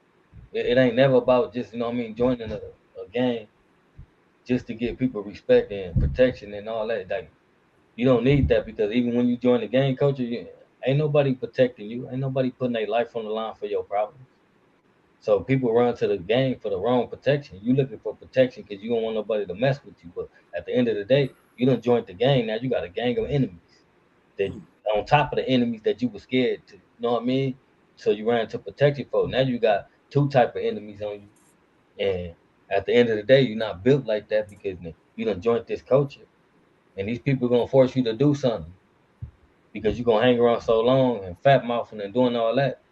It ain't never about just, you know what I mean, joining a gang just to get people respect and protection and all that. Like, you don't need that, because even when you join the gang culture, ain't nobody protecting you. Ain't nobody putting their life on the line for your problems. So people run to the gang for the wrong protection. You looking for protection because you don't want nobody to mess with you. But at the end of the day, you done joined the gang. Now you got a gang of enemies that on top of the enemies that you were scared to. You know what I mean? So you ran to protect you for. Now you got two type of enemies on you. And at the end of the day, you're not built like that, because you done joined this culture. And these people gonna force you to do something because you're gonna hang around so long and fat mouthing and doing all that.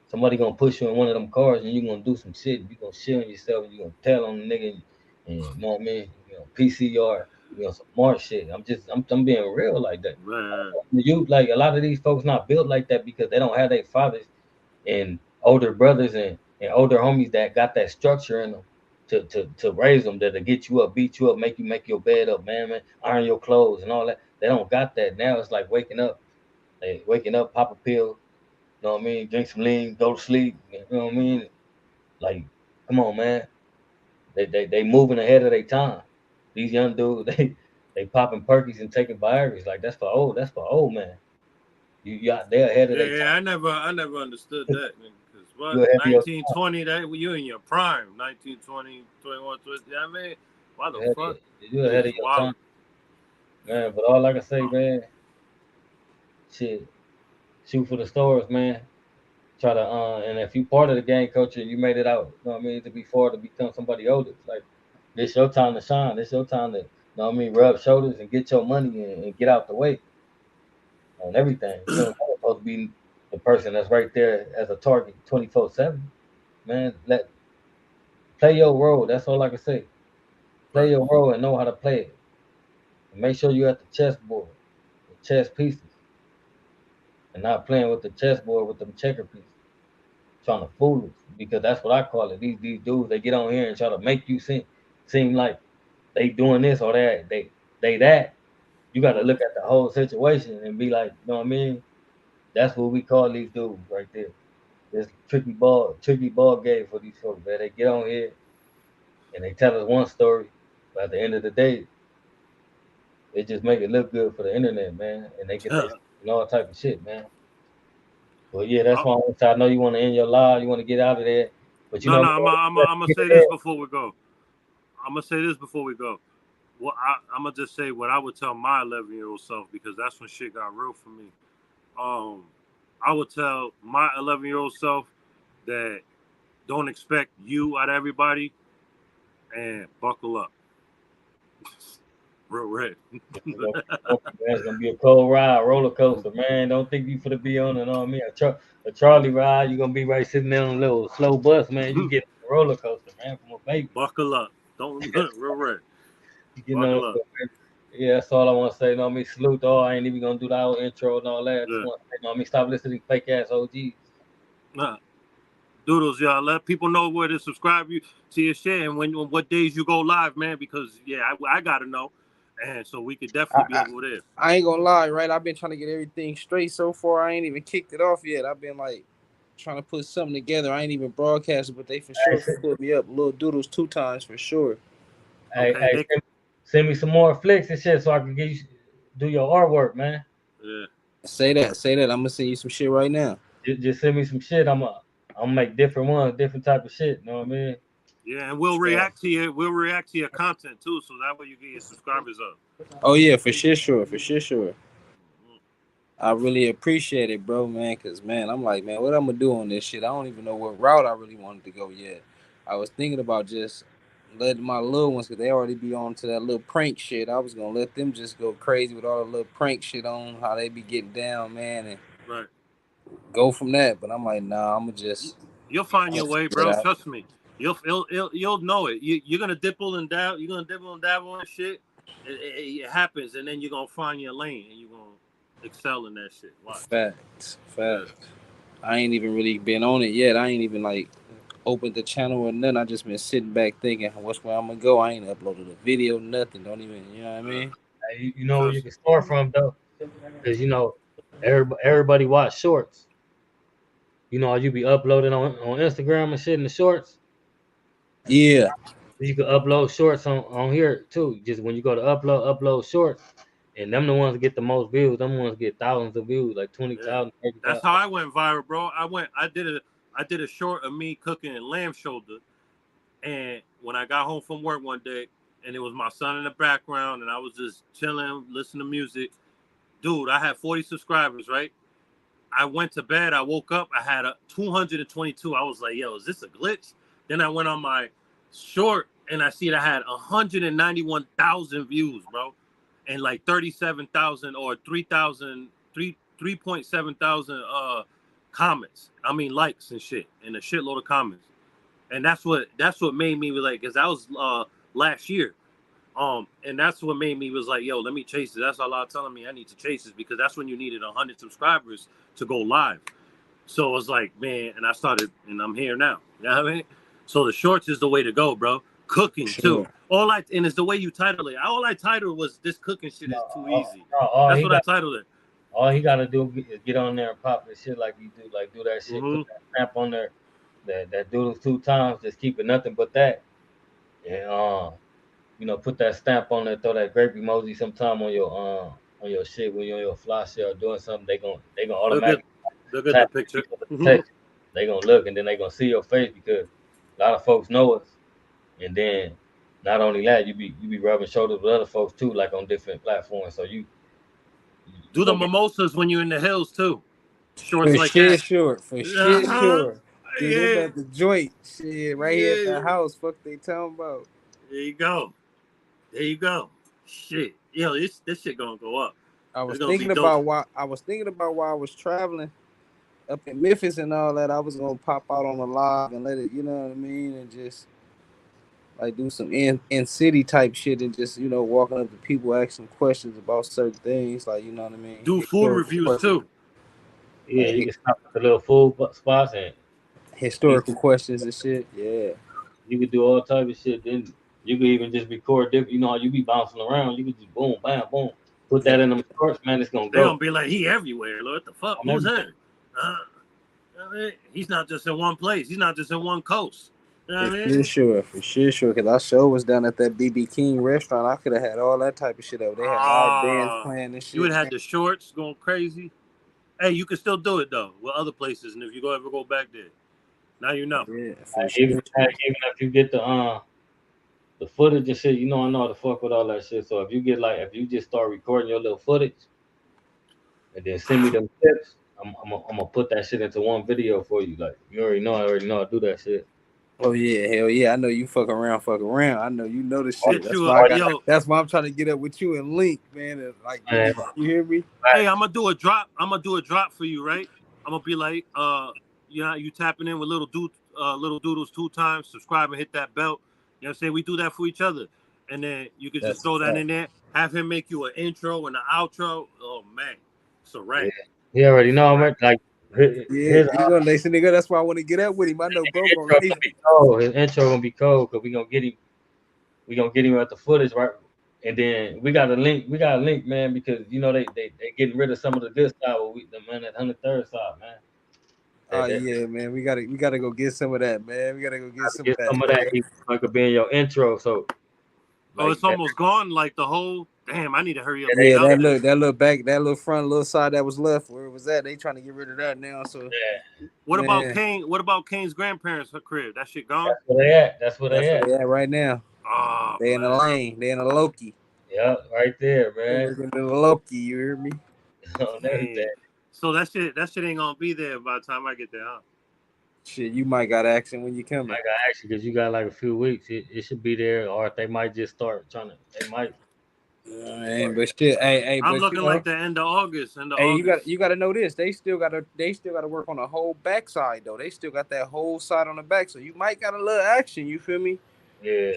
Somebody gonna push you in one of them cars and you're gonna do some shit. You're gonna shit on yourself and you're gonna tell on the nigga, and you know what I mean? PCR, some more shit. I'm being real like that. Right. You like a lot of these folks not built like that because they don't have their fathers and older brothers and older homies that got that structure in them to raise them, that'll get you up, beat you up, make you make your bed up, man, iron your clothes and all that. They don't got that. Now it's like waking up, pop a pill, you know what I mean, drink some lean, go to sleep, you know what I mean? Like, come on, man. They moving ahead of their time. These young dudes, they popping perkies and taking Viagra. Like, that's for old man. They're ahead of their Yeah, time. I never understood that, nigga. Cause You what, ahead of your 1920, that you in your prime. 1920, 21, 20, you know what I mean? Why the fuck? you ahead of Niggas your time, wild. man. But all I can say, man, shit, shoot for the stars, man. Try to and if you part of the gang culture, you made it out. You know what I mean? To be far, to become somebody older. It's like, this your time to shine. This your time to, you know what I mean, rub shoulders and get your money and get out the way on everything. You don't supposed to be the person that's right there as a target 24/7. Man, play your role. That's all I can say. Play Right. your role and know how to play it. And make sure you're at the chessboard, the chess pieces, and not playing with the chessboard with them checker pieces, trying to fool us, because that's what I call it. These dudes, they get on here and try to make you seem like they doing this or that, they that. You got to look at the whole situation and be like, you know what I mean? That's what we call these dudes right there. This tricky ball game for these folks, man. They get on here and they tell us one story, but at the end of the day, they just make it look good for the internet, man. And they get they and all type of shit, man. But yeah, that's why I know you want to end your live, you want to get out of there. But you No, know, no, man, I'm gonna get say there. this before we go. I'm gonna say this before we go. Well, I'm gonna just say what I would tell my 11-year-old self, because that's when shit got real for me. I would tell my 11-year-old self that don't expect you out of everybody and buckle up. Real red. It's gonna be a cold ride, roller coaster, man. Don't think you finna be on and on me. A Charlie ride, you gonna be right sitting there on a little slow bus, man. You get a roller coaster, man, from a baby. Buckle up. Don't real red. You get on. Buckle up. Yeah, that's all I want to say. You know what I mean? Salute to all. I ain't even gonna do the whole intro and all that. I just Yeah. want to say, you know what I mean? Stop listening to fake ass OGs. Nah. Doodles, y'all. Let people know where to subscribe you to your shit and what days you go live, man. Because I gotta know, and so we could definitely be over there. I ain't gonna lie, right? I've been trying to get everything straight so far. I ain't even kicked it off yet. I've been like trying to put something together. I ain't even broadcasted, but they for sure can put me up. Little Doodles 2 times for sure. Okay, send me some more flicks and shit so I can get you do your artwork, man. Yeah. Say that. I'm gonna send you some shit right now. Just send me some shit. I'm gonna make different ones, different type of shit. You know what I mean? Yeah, and we'll react to your content too, so that way you get your subscribers up. Oh yeah, for sure. I really appreciate it, bro, man. Cause man, I'm like, man, what I'm gonna do on this shit? I don't even know what route I really wanted to go yet. I was thinking about just letting my little ones, cause they already be on to that little prank shit. I was gonna let them just go crazy with all the little prank shit on how they be getting down, man, and Right. go from that. But I'm like, nah, I'm gonna just You'll find your way, get bro. out. Trust me. You'll know it. You're gonna dibble and dabble. You're gonna dibble and dabble and shit. It happens, and then you're gonna find your lane, and you're gonna excel in that shit. Watch. Facts. Yeah. I ain't even really been on it yet. I ain't even like opened the channel or nothing. I just been sitting back thinking, what's where I'm gonna go? I ain't uploaded a video, nothing. Don't even, you know what I mean? You know where you can start from though, because everybody watch shorts. You be uploading on Instagram and shit in the shorts. Yeah. You can upload shorts on here too. Just when you go to upload shorts, and them the ones that get the most views. Them ones get thousands of views, like 20,000, Yeah. 30,000. That's how I went viral, bro. I did a short of me cooking lamb shoulder, and when I got home from work one day, and it was my son in the background, and I was just chilling, listening to music. Dude, I had 40 subscribers, right? I went to bed. I woke up. I had 222. I was like, yo, is this a glitch? Then I went on my short, and I see it. I had 191,000 views, bro, and like 37,000 or 3.7 thousand comments. I mean, likes and shit, and a shitload of comments. And that's what made me like, because that was last year. And that's what made me was like, yo, let me chase it. That's all I'm telling me I need to chase this, because that's when you needed 100 subscribers to go live. So I was like, man, and I started, and I'm here now. You know what I mean? So the shorts is the way to go, bro. Cooking too. And it's the way you title it. All I titled was this cooking shit is too easy. That's what I titled it. All he gotta do is get on there and pop this shit like you do, like do that shit, Mm-hmm. put that stamp on there, that doodles 2 times, just keep it nothing but that. And put that stamp on there, throw that grape emoji sometime on your shit when you're on your fly shit or doing something. They gonna automatically They'll get the tap picture. text. They gonna look, and then they gonna see your face, because a lot of folks know us. And then not only that, you be rubbing shoulders with other folks too, like on different platforms. So you Do the gonna get mimosas when you're in the hills too. Shorts For like that. sure. Dude, they Yeah. at the joint. Shit, right here at the house. Fuck they talking about. There you go. Shit. Yo, this shit gonna go up. I was It's gonna be thinking dope. about why I was traveling up in Memphis and all that. I was gonna pop out on a live and let it, you know what I mean, and just like do some in city type shit and just walking up to people asking questions about certain things, like you know what I mean. Do food reviews too. you can stop at the little food spots and Historical questions and shit. Yeah. you could do all type of shit. Then you could even just record different. You know how you be bouncing around. You could just boom, bam, boom. Put that in them shorts, man. It's gonna They're go. gonna be like, he everywhere. What the fuck? Who's him? He's not just in one place. He's not just in one coast. You know what I mean? For sure. Because I sure was down at that BB King restaurant. I could have had all that type of shit up. They had live bands playing and shit. You would have had the shorts going crazy. Hey, you can still do it though with other places, and if you ever go back there, now you know. Yeah, even if you get the footage and shit, I know how to fuck with all that shit. So if you just start recording your little footage and then send me them clips, I'm gonna put that shit into one video for you. Like I already know how to do that shit. Oh yeah, hell yeah! I know you fuck around. I know you know the shit. That's why I'm trying to get up with you and Link, man. And like, you hear me? Hey, I'm gonna do a drop. For you, right? I'm gonna be like, you tapping in with little doodles 2 times. Subscribe and hit that bell. You know what I'm saying? We do that for each other, and then you can just throw that in there. Have him make you an intro and an outro. Oh man, it's a wrap. Yeah. He already know I'm like. He's gonna lace a nigga. That's why I want to get up with him. I know bro gonna lace him. His intro gonna be cold because we gonna get him at the footage, right? And then we got a link, man, because they getting rid of some of the good side. The man at 103rd side, man. Yeah, man. We gotta go get some of that, man. We gotta go get some of that. He could be in your intro. So it's almost gone. Like the whole Damn, I need to hurry up. Yeah, And get out. that little back, that little front, little side that was left, where it was at, they trying to get rid of that now. So Yeah, What about man, Kane? What about Kane's grandparents' crib? That shit gone? that's where they at. That's where that's they where at. they at right now. Oh They in the man. lane. They in the Loki. Yep, right there, They man. working in the Loki. You hear me? On everything. Dang. So that shit ain't gonna be there by the time I get there, huh? Shit, you might got action when you I coming. got actually because you got like a few weeks. It should be there, or they might just start trying to. They might. Man, but shit, hey, I'm but you looking know, like the end of August. End of hey, August. you got to know this. They still got to work on the whole backside though. They still got that whole side on the back, so you might got a little action. You feel me? Yeah.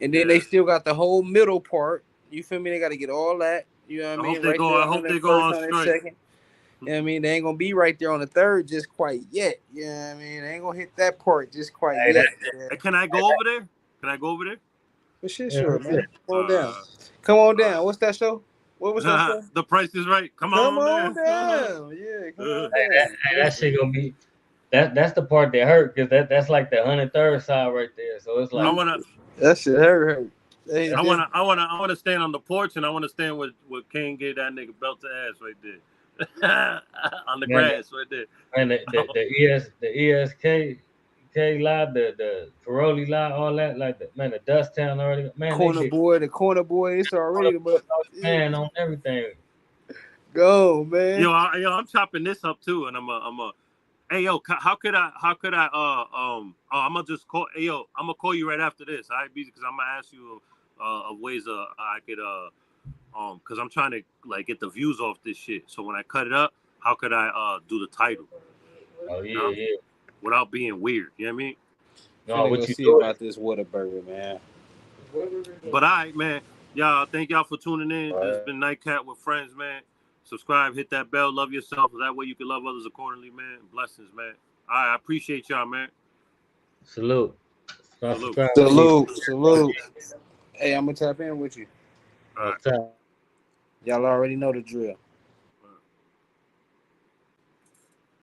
And then Yeah. they still got the whole middle part. You feel me? They got to get all that. You know what I I hope mean? they Right go. there, I hope they go 101st, on strike. 102nd. You know what I mean? They ain't gonna be right there on the third just quite yet. You know what I mean? They ain't gonna hit that part just quite Hey, yet. that, Yeah. Hey, can I go over there? Can I go over there? But shit, yeah, sure, yeah. man. Come on down. Uh, Come on uh, down. What's that show? What was that show? the price is right. Come Come on on there. down. Yeah, come on Hey, down. that shit gonna be. That's the part that hurt because that's like the 103rd side right there. So it's I like wanna, That shit hurt. Hey, I that's wanna, I wanna, I wanna stand on the porch and I wanna stand with King gave that nigga belt to ass right there, on the man. grass right there. Man, the ESK live, the Caroli live, all that, like the man, the Dust Town already, man, they did the corner boy, it's already but man on everything. go, man. I'm chopping this up too, and I'm a. Hey yo, how could I? I'm gonna just call. Hey yo, I'm gonna call you right after this. All right, because I'm gonna ask you of ways I could because I'm trying to like get the views off this shit. So when I cut it up, how could I do the title? Oh You know, yeah. without being weird. You know what I mean? No, Finna go what you see doing? about this Whataburger, man. But all right, man. Y'all, thank y'all for tuning in. This has Right. been Nightcat with friends, man. Subscribe, hit that bell, love yourself. That way you can love others accordingly, man. Blessings, man. All right, I appreciate y'all, man. Salute. Salute. Subscribe. Salute. Hey, I'm gonna tap in with you. All right. What's up? Y'all already know the drill.